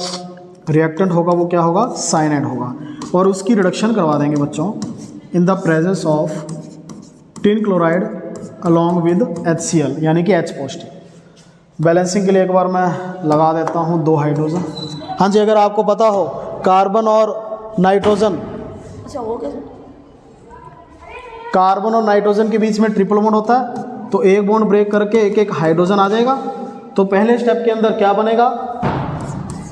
रिएक्टेंट होगा वो क्या होगा, साइनाइड होगा, और उसकी रिडक्शन करवा देंगे बच्चों इन the presence of tin chloride along with HCl, यानी कि H पॉजिटिव। बैलेंसिंग के लिए एक बार मैं लगा देता हूँ 2 हाइड्रोजन। हाँ जी, अगर आपको पता हो कार्बन और नाइट्रोजन, अच्छा वो कैसे, कार्बन और नाइट्रोजन के बीच में ट्रिपल बॉन्ड होता है, तो एक बॉन्ड ब्रेक करके एक एक हाइड्रोजन आ जाएगा। तो पहले स्टेप के अंदर क्या बनेगा,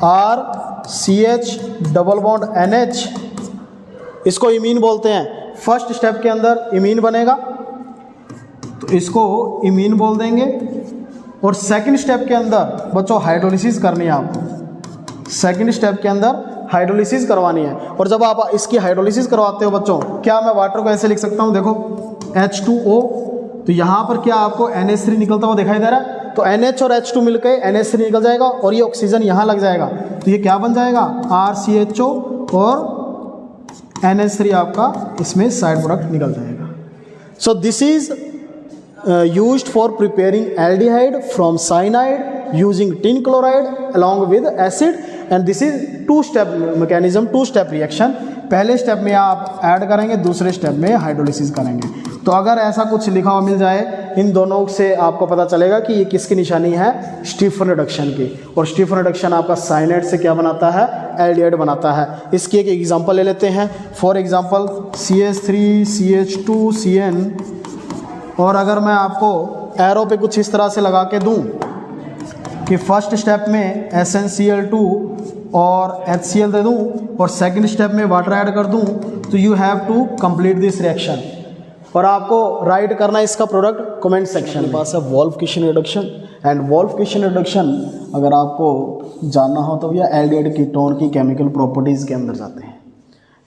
RCH डबल बॉन्ड NH, इसको इमीन बोलते हैं। फर्स्ट स्टेप के अंदर इमीन बनेगा, तो इसको इमीन बोल देंगे। और सेकंड स्टेप के अंदर बच्चों हाइड्रोलिसिस करनी है आपको, सेकंड स्टेप के अंदर हाइड्रोलिसिस करवानी है। और जब आप इसकी हाइड्रोलिसिस करवाते हो बच्चों, क्या मैं वाटर को ऐसे लिख सकता हूँ, देखो H2O, तो यहाँ पर क्या आपको NH3 निकलता हुआ दिखाई दे रहा है, तो NH और H2 मिलकर NH3 निकल जाएगा, और ये ऑक्सीजन यहाँ लग जाएगा, तो ये क्या बन जाएगा, RCHO और NH3 आपका इसमें साइड प्रोडक्ट निकल जाएगा। सो this is used for preparing aldehyde from cyanide using tin chloride along with acid, and this is 2-step mechanism, 2-step reaction। पहले स्टेप में आप ऐड करेंगे, दूसरे स्टेप में हाइड्रोलिसिस करेंगे। तो अगर ऐसा कुछ लिखा हुआ मिल जाए, इन दोनों से आपको पता चलेगा कि ये किसकी निशानी है, स्टीफन रिडक्शन की। और स्टीफन रिडक्शन आपका साइनाइड से क्या बनाता है, एल्डिहाइड बनाता है। इसकी एक एग्जांपल ले लेते हैं। फॉर एग्जांपल CH3CH2CN, और अगर मैं आपको एरो पे कुछ इस तरह से लगा के दूं कि फर्स्ट स्टेप में SnCl2 और HCl दे दूं और सेकंड स्टेप में वाटर ऐड कर दूं, तो you have to complete this reaction. और आपको राइट करना है इसका प्रोडक्ट कमेंट सेक्शन में। पास है वोल्फ-किशन रिडक्शन, एंड वोल्फ-किशन रिडक्शन अगर आपको जानना हो तो यह एल्डिहाइड कीटोन की केमिकल प्रॉपर्टीज़ के अंदर जाते हैं,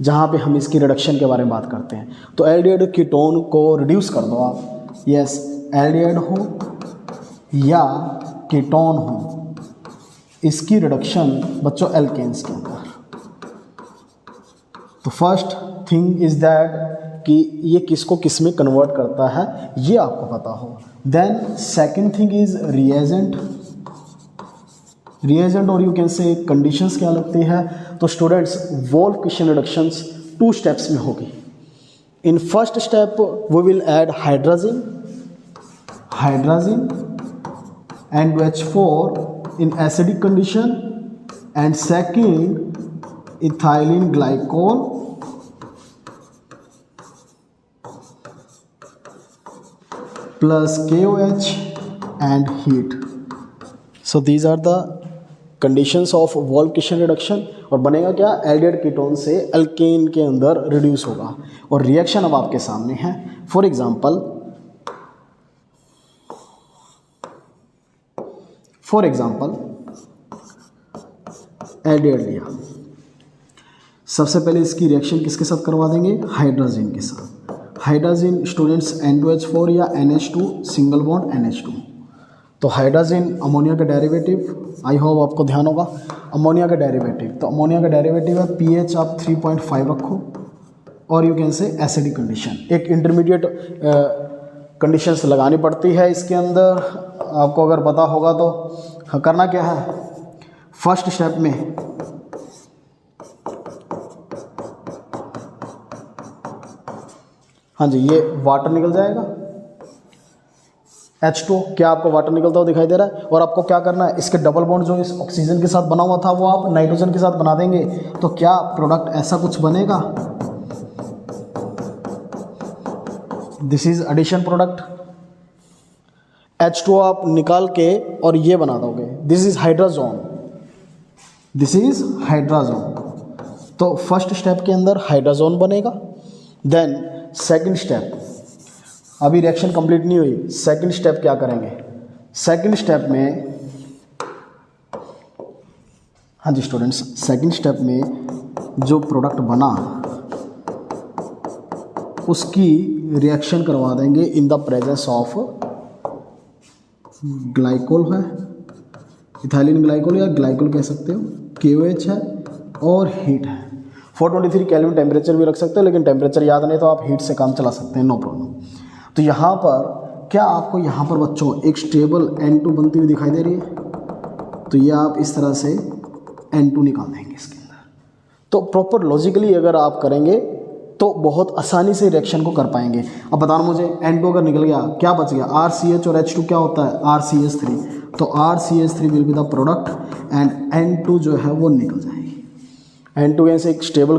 जहाँ पे हम इसकी रिडक्शन के बारे में बात करते हैं। तो एल्डिहाइड कीटोन को रिड्यूस कर दो आप, यस, एल्डिहाइड हो या कीटोन हो, इसकी रिडक्शन बच्चों एल्केन्स के अंदर। तो फर्स्ट थिंग इज दैट कि ये किसको किस में कन्वर्ट करता है, ये आपको पता हो। Then second thing is reagent, reagent और यू कैन से कंडीशंस क्या लगती है। तो स्टूडेंट्स, वोल्फ-किशन रिडक्शंस 2 स्टेप्स में होगी। In first step we will add hydrazine and OH4 in acidic condition, and second ethylene glycol plus KOH and heat. So these are the conditions of Wolff Kishner reduction. और बनेगा क्या, aldehyde ketone से alkane के अंदर reduce होगा। और reaction अब आपके सामने है। फॉर एग्जांपल एल्डिहाइड लिया, सबसे पहले इसकी रिएक्शन किसके साथ करवा देंगे, हाइड्रोजन के साथ। हाइड्रोजन स्टूडेंट्स N2H4 या NH2 सिंगल बॉन्ड NH2। तो हाइड्रोजन अमोनिया का डेरिवेटिव, आई होप आपको ध्यान होगा। अमोनिया का डेरिवेटिव, तो अमोनिया का डेरिवेटिव है पीएच आप 3.5 रखो और यू कैन से एसिडिक कंडीशन। एक इंटरमीडिएट कंडीशंस लगानी पड़ती है इसके अंदर, आपको अगर पता होगा तो। करना क्या है, फर्स्ट स्टेप में हाँ जी ये वाटर निकल जाएगा, H2, क्या आपको वाटर निकलता हुआ दिखाई दे रहा है। और आपको क्या करना है, इसके डबल बॉन्ड जो इस ऑक्सीजन के साथ बना हुआ था वो आप नाइट्रोजन के साथ बना देंगे, तो क्या प्रोडक्ट ऐसा कुछ बनेगा, this is addition product. H2 आप निकाल के और ये बना दोगे, this is hydrazone, this is hydrazone. तो फर्स्ट स्टेप के अंदर हाइड्रोजोन बनेगा। देन सेकंड स्टेप, अभी रिएक्शन कंप्लीट नहीं हुई, सेकंड स्टेप क्या करेंगे, सेकंड स्टेप में हाँ जी स्टूडेंट्स, सेकंड स्टेप में जो प्रोडक्ट बना उसकी रिएक्शन करवा देंगे in the presence of glycol है, इथाइलिन ग्लाइकोल या ग्लाइकोल कह सकते हो, KOH है और हीट है। 423 केल्विन टेम्परेचर भी रख सकते हो, लेकिन टेम्परेचर याद नहीं तो आप हीट से काम चला सकते हैं, नो प्रॉब्लम। तो यहाँ पर क्या आपको यहाँ पर बच्चों एक स्टेबल N2 बनती हुई दिखाई दे रही है, तो ये आप इस तरह से N2 निकाल देंगे इसके अंदर। तो प्रॉपर लॉजिकली अगर आप करेंगे तो बहुत आसानी से रिएक्शन को कर पाएंगे। अब बताना मुझे, N2 अगर निकल गया क्या बच गया, RCH और H2 क्या होता है, RCH3, तो RCH3 will be the product and N2 जो है वो निकल जाएगी। N2 गैस एक स्टेबल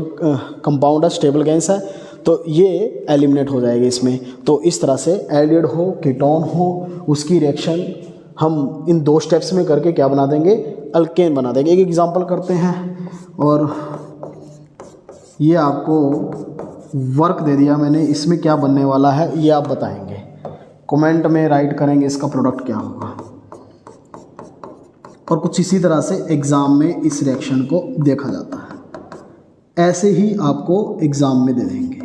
कंपाउंड है, स्टेबल गैस है, तो ये एलिमिनेट हो जाएगी इसमें। तो इस तरह से एल्डिहाइड हो कीटोन हो उसकी रिएक्शन हम इन दो स्टेप्स में करके क्या बना देंगे, अल्केन बना देंगे। एक एग्जांपल करते हैं और ये आपको वर्क दे दिया मैंने, इसमें क्या बनने वाला है ये आप बताएंगे, कमेंट में राइट करेंगे इसका प्रोडक्ट क्या होगा। और कुछ इसी तरह से एग्ज़ाम में इस रिएक्शन को देखा जाता है, ऐसे ही आपको एग्ज़ाम में दे देंगे।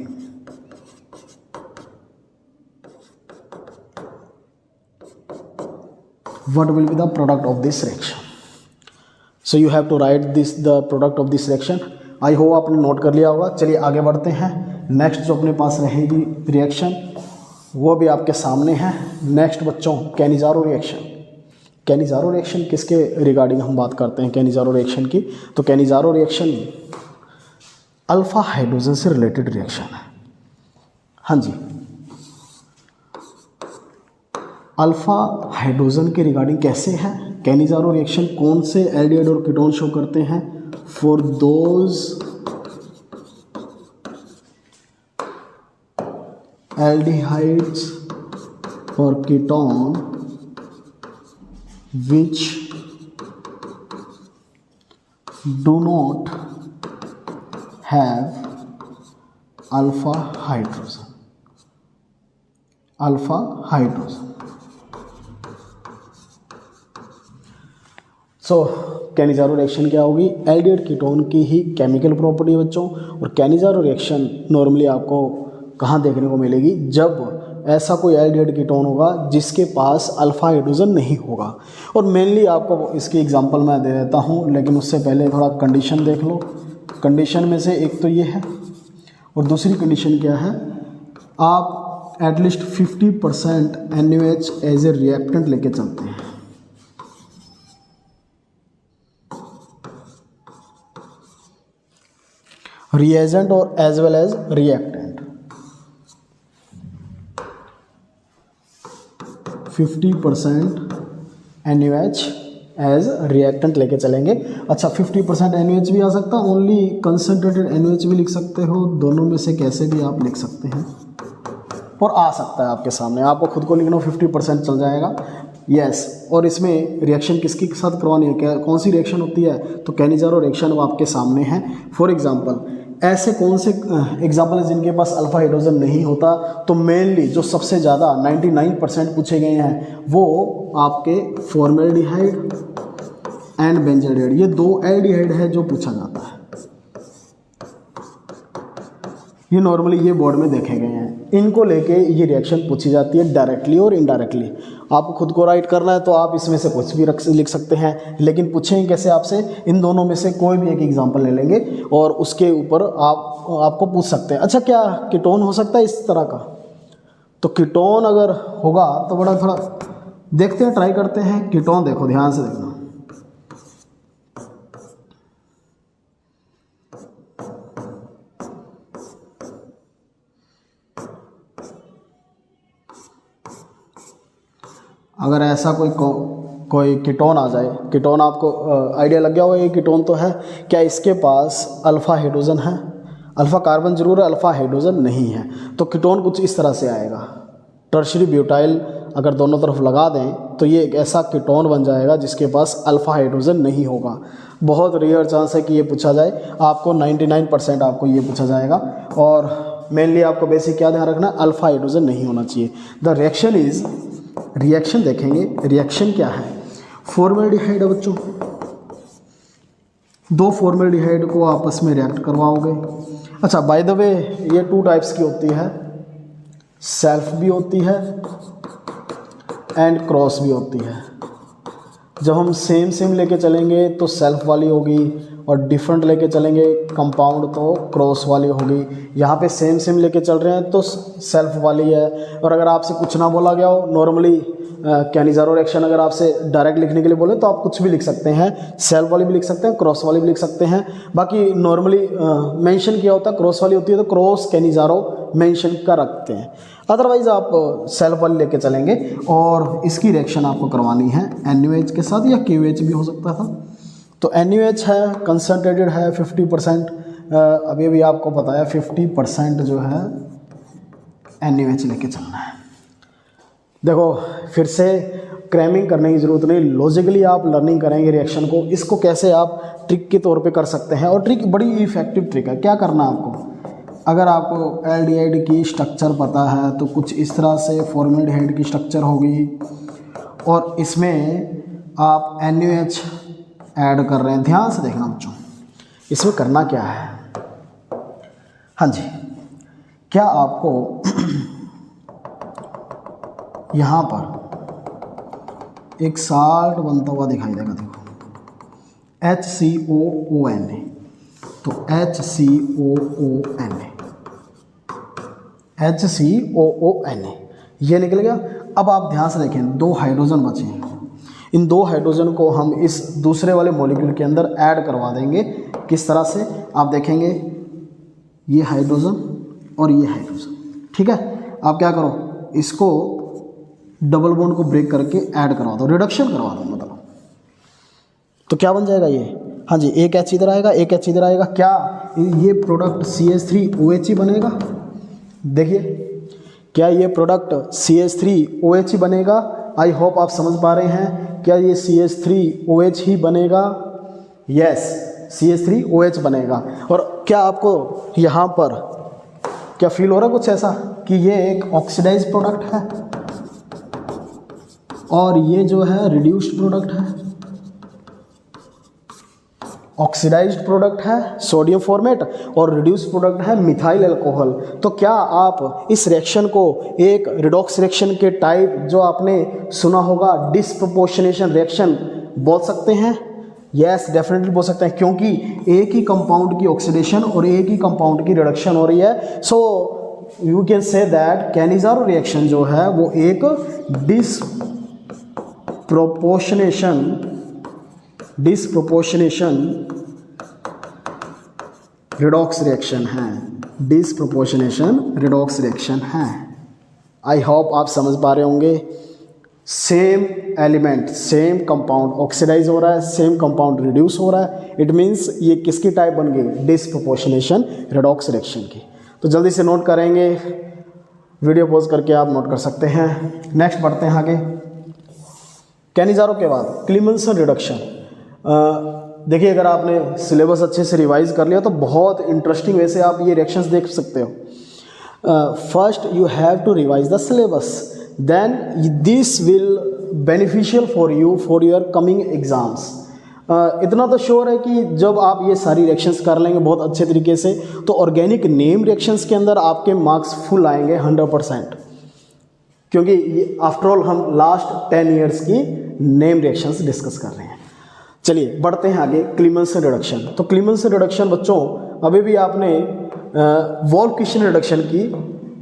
What will be the product of this reaction? So you have to write this the product of this reaction. I hope आपने नोट कर लिया होगा। चलिए आगे बढ़ते हैं। नेक्स्ट जो अपने पास रहेगी रिएक्शन वो भी आपके सामने है। नेक्स्ट बच्चों कैनिज़ारो रिएक्शन। कैनिज़ारो रिएक्शन किसके रिगार्डिंग हम बात करते हैं कैनिज़ारो रिएक्शन की, तो कैनिज़ारो रिएक्शन अल्फ़ा हाइड्रोजन से रिलेटेड रिएक्शन है। हाँ जी, अल्फ़ा हाइड्रोजन के रिगार्डिंग कैसे है कैनिज़ारो रिएक्शन, कौन से एल्डिहाइड और कीटोन शो करते हैं, फॉर दोज एल्डिहाइड्स और ketone which do not have alpha hydrogen, alpha hydrogen. So Cannizzaro reaction क्या होगी, एल्डिहाइड कीटोन की ही केमिकल प्रॉपर्टी है बच्चों। और कैनिज़ारो रिएक्शन नॉर्मली आपको कहाँ देखने को मिलेगी, जब ऐसा कोई एल्डिहाइड कीटोन होगा जिसके पास अल्फ़ा हाइड्रोजन नहीं होगा। और मेनली आपको इसकी एग्जांपल मैं दे देता हूँ, लेकिन उससे पहले थोड़ा कंडीशन देख लो। कंडीशन में से एक तो ये है और दूसरी कंडीशन क्या है, आप at least 50% NaOH as a reactant लेके चलते हैं। रिएजेंट और as well as reactant 50% NaOH as reactant लेके चलेंगे। अच्छा 50% NaOH भी आ सकता है, ओनली कंसनट्रेटेड NaOH भी लिख सकते हो, दोनों में से कैसे भी आप लिख सकते हैं और आ सकता है आपके सामने। आपको खुद को लिखना 50% चल जाएगा, यस। और इसमें रिएक्शन किसके साथ करवानी है, क्या कौन सी रिएक्शन होती है, तो कैनिज़ारो रिएक्शन आपके सामने है। फॉर एग्जांपल ऐसे कौन से एग्जांपल है जिनके पास अल्फ़ा हाइड्रोजन नहीं होता, तो मेनली जो सबसे ज़्यादा 99% पूछे गए हैं वो आपके फॉर्मेल्डिहाइड एंड बेंजाल्डिहाइड, ये दो एल्डिहाइड है जो पूछा जाता है। ये नॉर्मली ये बोर्ड में देखे गए हैं, इनको लेके ये रिएक्शन पूछी जाती है डायरेक्टली और इनडायरेक्टली। आपको खुद को राइट करना है तो आप इसमें से कुछ भी लिख सकते हैं, लेकिन पूछेंगे कैसे आपसे, इन दोनों में से कोई भी एक एग्जाम्पल ले लेंगे और उसके ऊपर आपको पूछ सकते हैं। अच्छा, क्या कीटोन हो सकता है इस तरह का? तो कीटोन अगर होगा तो बड़ा थोड़ा देखते हैं, ट्राई करते हैं। कीटोन देखो, ध्यान से देखना, अगर ऐसा कोई कीटोन आ जाए, कीटोन आपको आइडिया लग गया होगा ये कीटोन तो है, क्या इसके पास अल्फ़ा हाइड्रोजन है? अल्फ़ा कार्बन जरूर है, अल्फ़ा हाइड्रोजन नहीं है। तो कीटोन कुछ इस तरह से आएगा, टर्शियरी ब्यूटाइल अगर दोनों तरफ लगा दें तो ये एक ऐसा कीटोन बन जाएगा जिसके पास अल्फ़ा हाइड्रोजन नहीं होगा। बहुत रेयर चांस है कि ये पूछा जाए, आपको 99% आपको ये पूछा जाएगा। और मेनली आपको बेसिक क्या ध्यान रखना, अल्फ़ा हाइड्रोजन नहीं होना चाहिए। द रिएक्शन इज़, रिएक्शन देखेंगे, रिएक्शन क्या है? फॉर्मेल्डिहाइड है बच्चों, 2 फॉर्मेल्डिहाइड को आपस में रिएक्ट करवाओगे। अच्छा, बाय द वे ये 2 टाइप्स की होती है, सेल्फ भी होती है एंड क्रॉस भी होती है। जब हम सेम लेके चलेंगे तो सेल्फ वाली होगी, और डिफरेंट लेके चलेंगे कंपाउंड तो क्रॉस वाली होगी। यहाँ पे सेम लेके चल रहे हैं तो सेल्फ वाली है। और अगर आपसे कुछ ना बोला गया हो, नॉर्मली कैनिज़ारो रिएक्शन अगर आपसे डायरेक्ट लिखने के लिए बोले तो आप कुछ भी लिख सकते हैं, सेल्फ वाली भी लिख सकते हैं, क्रॉस वाली भी लिख सकते हैं। बाकी नॉर्मली मेंशन किया होता है क्रॉस वाली होती है तो क्रॉस कैनिज़ारो मेंशन कर रखते हैं। अदरवाइज़ आप सेल्फ वाली लेके चलेंगे। और इसकी रिएक्शन आपको करवानी है NaOH के साथ, या KOH भी हो सकता था। तो NaOH है, कंसनट्रेटेड है 50%, अभी आपको पता है 50% जो है NaOH लेके चलना है। देखो, फिर से क्रैमिंग करने की ज़रूरत नहीं, लॉजिकली आप लर्निंग करेंगे रिएक्शन को। इसको कैसे आप ट्रिक के तौर पे कर सकते हैं, और ट्रिक बड़ी इफेक्टिव ट्रिक है। क्या करना है आपको, अगर आपको एल्डिहाइड की स्ट्रक्चर पता है तो कुछ इस तरह से फॉर्मेल्डिहाइड की स्ट्रक्चर होगी, और इसमें आप NaOH ऐड कर रहे हैं। ध्यान से देखना बच्चों, इसमें करना क्या है। हाँ जी, क्या आपको यहाँ पर एक साल्ट बनता हुआ दिखाई देगा, देखो HCOONA, तो HCOONA ये निकल गया। अब आप ध्यान से देखें, 2 हाइड्रोजन बचे हैं, इन 2 हाइड्रोजन को हम इस दूसरे वाले मॉलिक्यूल के अंदर ऐड करवा देंगे। किस तरह से, आप देखेंगे ये हाइड्रोजन और ये हाइड्रोजन, ठीक है। आप क्या करो, इसको डबल बॉन्ड को ब्रेक करके ऐड करवा दो, रिडक्शन करवा दो मतलब। तो क्या बन जाएगा ये, हाँ जी, एक H इधर आएगा, एक H इधर आएगा। क्या ये प्रोडक्ट CH3OH ही बनेगा? देखिए, क्या ये प्रोडक्ट CH3OH ही बनेगा? आई होप आप समझ पा रहे हैं। क्या ये CH3OH ही बनेगा? यस, CH3OH बनेगा। और क्या आपको यहाँ पर क्या फील हो रहा है कुछ ऐसा कि ये एक ऑक्सीडाइज प्रोडक्ट है और ये जो है रिड्यूस्ड प्रोडक्ट है? ऑक्सीडाइज्ड प्रोडक्ट है सोडियम फॉर्मेट और रिड्यूस्ड प्रोडक्ट है मिथाइल अल्कोहल। तो क्या आप इस रिएक्शन को एक रिडॉक्स रिएक्शन के टाइप जो आपने सुना होगा डिस्प्रोपोर्शनेशन रिएक्शन बोल सकते हैं? यस, डेफिनेटली बोल सकते हैं, क्योंकि एक ही कंपाउंड की ऑक्सीडेशन और एक ही कंपाउंड की रिडक्शन हो रही है। So you can say that Cannizzaro reaction जो है वो एक डिस्प्रोपोर्शनेशन रिडॉक्स रिएक्शन है, डिस्प्रोपोर्शनेशन रिडॉक्स रिएक्शन है। आई होप आप समझ पा रहे होंगे। Same element, same compound oxidise हो रहा है, सेम कंपाउंड रिड्यूस हो रहा है, इट मीन्स ये किसकी टाइप बन गई? डिस्प्रोपोर्शनेशन रिडॉक्स रिएक्शन की। तो जल्दी से नोट करेंगे, वीडियो पॉज करके आप नोट कर सकते हैं। नेक्स्ट बढ़ते हैं आगे। कैनिज़ारो के बाद क्लीमेंसन रिडक्शन। देखिए, अगर आपने सिलेबस अच्छे से रिवाइज कर लिया तो बहुत इंटरेस्टिंग वे से आप ये रिएक्शंस देख सकते हो। First you have to revise the syllabus, then this will beneficial for you for your coming exams. इतना तो श्योर है कि जब आप ये सारी रिएक्शंस कर लेंगे बहुत अच्छे तरीके से तो ऑर्गेनिक नेम रिएक्शंस के अंदर आपके मार्क्स फुल आएंगे 100%। क्योंकि ये आफ्टर ऑल हम लास्ट 10 ईयर्स की नेम रिएक्शंस डिस्कस कर रहे हैं। चलिए बढ़ते हैं आगे, क्लीमेंसन रिडक्शन। तो क्लीमेंसन रिडक्शन बच्चों अभी भी आपने वोल्फ-किशन रिडक्शन की,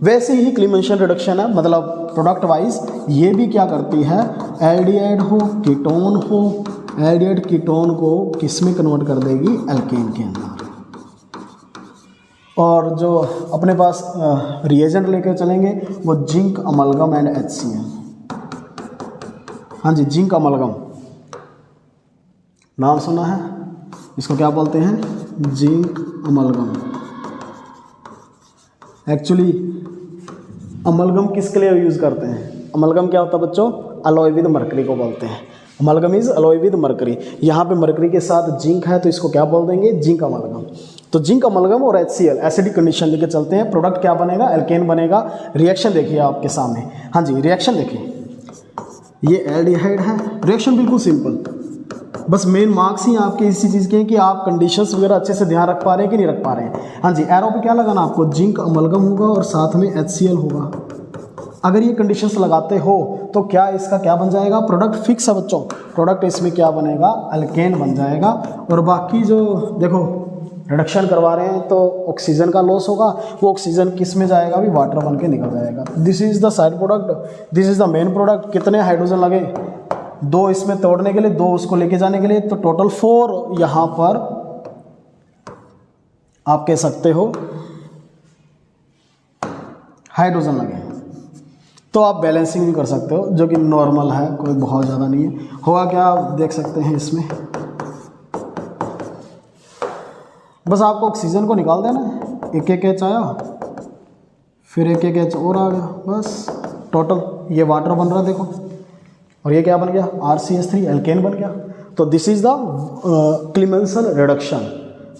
वैसे ही क्लीमेंसन रिडक्शन है, मतलब प्रोडक्ट वाइज ये भी क्या करती है, एल्डिहाइड हो कीटोन हो, एल्डिहाइड कीटोन को किस में कन्वर्ट कर देगी, एल्केन के अंदर। और जो अपने पास रिएजेंट लेकर चलेंगे वो जिंक अमलगम एंड HCl। हाँ जी, जिंक अमलगम नाम सुना है, इसको क्या बोलते हैं, जिंक अमलगम। एक्चुअली अमलगम किसके लिए यूज़ करते हैं, अमलगम क्या होता है बच्चों, अलॉय विद मरकरी को बोलते हैं। Amalgam is alloy with mercury, यहाँ पे मरकरी के साथ जिंक है तो इसको क्या बोल देंगे, जिंक अमलगम। तो जिंक अमलगम और HCl एसिडिक कंडीशन लेके चलते हैं, प्रोडक्ट क्या बनेगा, एल्केन बनेगा। रिएक्शन देखिए आपके सामने, हाँ जी रिएक्शन देखिए, ये एल्डिहाइड है, रिएक्शन बिल्कुल सिंपल, बस मेन मार्क्स ही आपके इसी चीज़ के हैं कि आप कंडीशंस वगैरह अच्छे से ध्यान रख पा रहे हैं कि नहीं रख पा रहे हैं। हाँ जी, एरो पे क्या लगाना आपको, जिंक अमलगम होगा और साथ में HCl होगा। अगर ये कंडीशंस लगाते हो तो क्या इसका क्या बन जाएगा, प्रोडक्ट फिक्स है बच्चों, प्रोडक्ट इसमें क्या बनेगा, अल्केन बन जाएगा। और बाकी जो देखो रिडक्शन करवा रहे हैं तो ऑक्सीजन का लॉस होगा, वो ऑक्सीजन किस में जाएगा, भी वाटर बन के निकल जाएगा। This is the side product, this is the main product. कितने हाइड्रोजन लगे, 2 इसमें तोड़ने के लिए, 2 उसको लेके जाने के लिए, तो टोटल 4 यहाँ पर आप कह सकते हो हाइड्रोजन लगे। तो आप बैलेंसिंग भी कर सकते हो, जो कि नॉर्मल है, कोई बहुत ज़्यादा नहीं है। होगा क्या आप देख सकते हैं इसमें, बस आपको ऑक्सीजन को निकाल देना है, एक एक H आया, फिर एक एक H और आ गया, बस टोटल ये वाटर बन रहा है देखो, और ये क्या बन गया, RCH3 एल्केन बन गया। तो दिस इज़ द क्लीमेंसन रिडक्शन,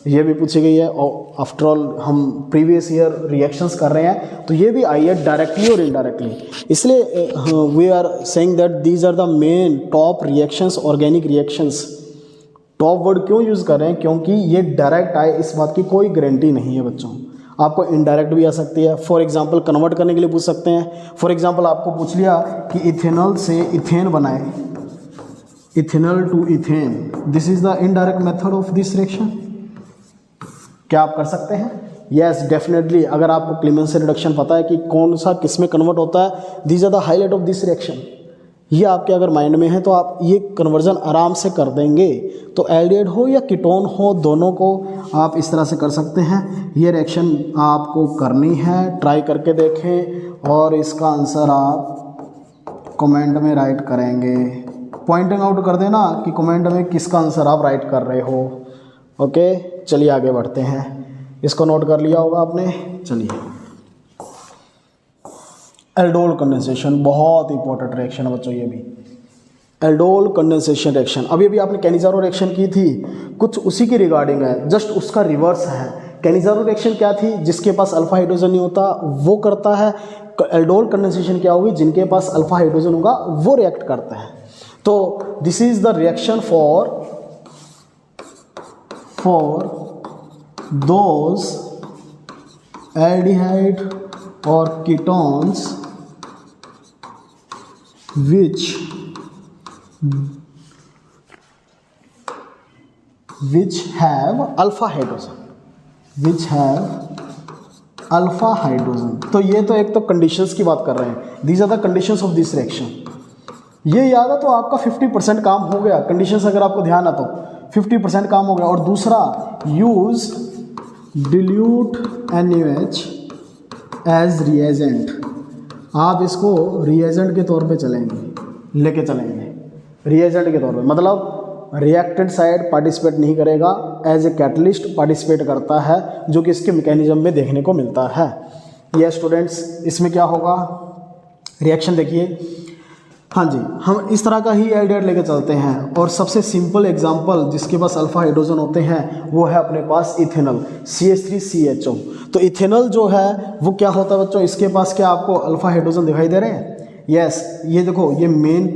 ये भी पूछी गई है। और आफ्टर ऑल हम प्रीवियस ईयर रिएक्शंस कर रहे हैं, तो ये भी आई है डायरेक्टली और इनडायरेक्टली, इसलिए we are saying that these are the main top reactions, organic reactions. Top word क्यों यूज़ कर रहे हैं, क्योंकि ये डायरेक्ट आए इस बात की कोई गारंटी नहीं है बच्चों, आपको इनडायरेक्ट भी आ सकती है। फॉर एग्जांपल कन्वर्ट करने के लिए पूछ सकते हैं। फॉर एग्जांपल आपको पूछ लिया कि इथेनॉल से इथेन बनाए, ethanol to ethane, this is the indirect method of this reaction. क्या आप कर सकते हैं, यस डेफिनेटली। अगर आपको क्लीमेंसन रिडक्शन पता है कि कौन सा किस में कन्वर्ट होता है, these are the highlight of this reaction, ये आपके अगर माइंड में है तो आप ये कन्वर्जन आराम से कर देंगे। तो एल्डिहाइड हो या कीटोन हो, दोनों को आप इस तरह से कर सकते हैं। ये रिएक्शन आपको करनी है, ट्राई करके देखें और इसका आंसर आप कमेंट में राइट करेंगे। पॉइंटिंग आउट कर देना कि कमेंट में किसका आंसर आप राइट कर रहे हो। ओके, चलिए आगे बढ़ते हैं। इसको नोट कर लिया होगा आपने। चलिए, एल्डोल कंडेंसेशन बहुत इंपॉर्टेंट रिएक्शन है बच्चों, ये भी एल्डोल कंडेंसेशन रिएक्शन। अभी अभी आपने कैनिज़ारो रिएक्शन की थी, कुछ उसी की रिगार्डिंग है, जस्ट उसका रिवर्स है। कैनिज़ारो रिएक्शन क्या थी, जिसके पास अल्फा हाइड्रोजन नहीं होता वो करता है। एल्डोल कंडेंसेशन क्या होगी, जिनके पास अल्फा हाइड्रोजन होगा वो रिएक्ट करता है। तो this is the reaction for those aldehyde और ketones which have alpha hydrogen, तो ये तो एक तो कंडीशंस की बात कर रहे हैं, these are the conditions of this reaction। ये याद है तो आपका 50% काम हो गया। कंडीशंस अगर आपको ध्यान है तो 50% काम हो गया। और दूसरा, use dilute NaOH as reagent, आप इसको रिएजेंट के तौर पे लेके चलेंगे रिएजेंट के तौर पे, मतलब रिएक्टेंट साइड पार्टिसिपेट नहीं करेगा, एज ए कैटलिस्ट पार्टिसिपेट करता है, जो कि इसके मैकेनिज्म में देखने को मिलता है। ये स्टूडेंट्स, इसमें क्या होगा, रिएक्शन देखिए। हाँ जी, हम इस तरह का ही एल्डिहाइड लेके चलते हैं। और सबसे सिंपल एग्जांपल जिसके पास अल्फा हाइड्रोजन होते हैं वो है अपने पास इथेनॉल, CH3CHO। तो इथेनॉल जो है वो क्या होता है बच्चों, इसके पास क्या आपको अल्फा हाइड्रोजन दिखाई दे रहे हैं, यस। ये देखो, ये मेन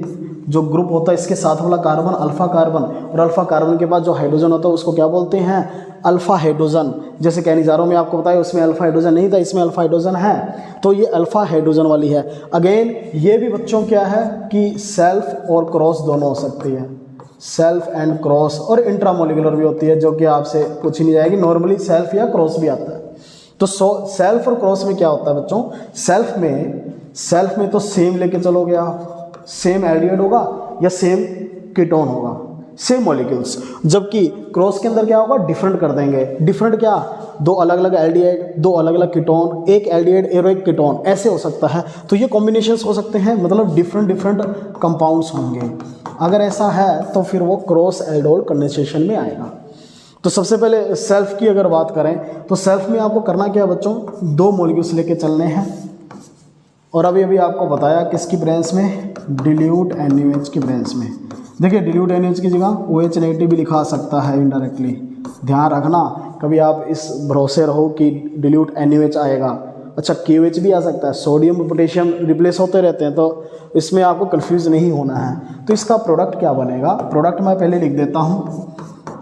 जो ग्रुप होता है इसके साथ वाला कार्बन अल्फा कार्बन, और अल्फा कार्बन के बाद जो हाइड्रोजन होता है उसको क्या बोलते हैं, अल्फा हाइड्रोजन। जैसे कैनिजारों में आपको बताया उसमें अल्फा हाइड्रोजन नहीं था, इसमें अल्फा हाइड्रोजन है, तो ये अल्फा हाइड्रोजन वाली है। अगेन ये भी बच्चों क्या है कि सेल्फ और क्रॉस दोनों हो सकती है, सेल्फ एंड क्रॉस, और इंट्रामोलिकुलर भी होती है जो कि आपसे पूछी नहीं जाएगी, नॉर्मली सेल्फ या क्रॉस भी आता है। तो सेल्फ और क्रॉस में क्या होता है बच्चों, सेल्फ में तो सेम लेके चलोगे आप, सेम एल्डिहाइड होगा या सेम कीटोन होगा, सेम मॉलिक्यूल्स। जबकि क्रॉस के अंदर क्या होगा, डिफरेंट कर देंगे। डिफरेंट क्या, दो अलग अलग एल्डिहाइड, दो अलग अलग कीटोन, एक एल्डिहाइड और एक कीटोन, ऐसे हो सकता है। तो ये कॉम्बिनेशंस हो सकते हैं, मतलब डिफरेंट कंपाउंड्स होंगे। अगर ऐसा है तो फिर वो क्रॉस एल्डोल कंडेंसेशन में आएगा। तो सबसे पहले सेल्फ की अगर बात करें तो सेल्फ में आपको करना क्या है बच्चों, दो मॉलिक्यूल्स लेके चलने हैं। और अभी आपको बताया किसकी ब्रांच में, डिल्यूट NaOH की ब्रांच में। देखिए डिल्यूट NaOH की जगह OH नेगेटिव भी लिखा सकता है इनडायरेक्टली, ध्यान रखना। कभी आप इस भरोसे रहो कि डिल्यूट NaOH आएगा, अच्छा KOH भी आ सकता है, सोडियम पोटेशियम रिप्लेस होते रहते हैं, तो इसमें आपको कन्फ्यूज़ नहीं होना है। तो इसका प्रोडक्ट क्या बनेगा, प्रोडक्ट मैं पहले लिख देता हूँ।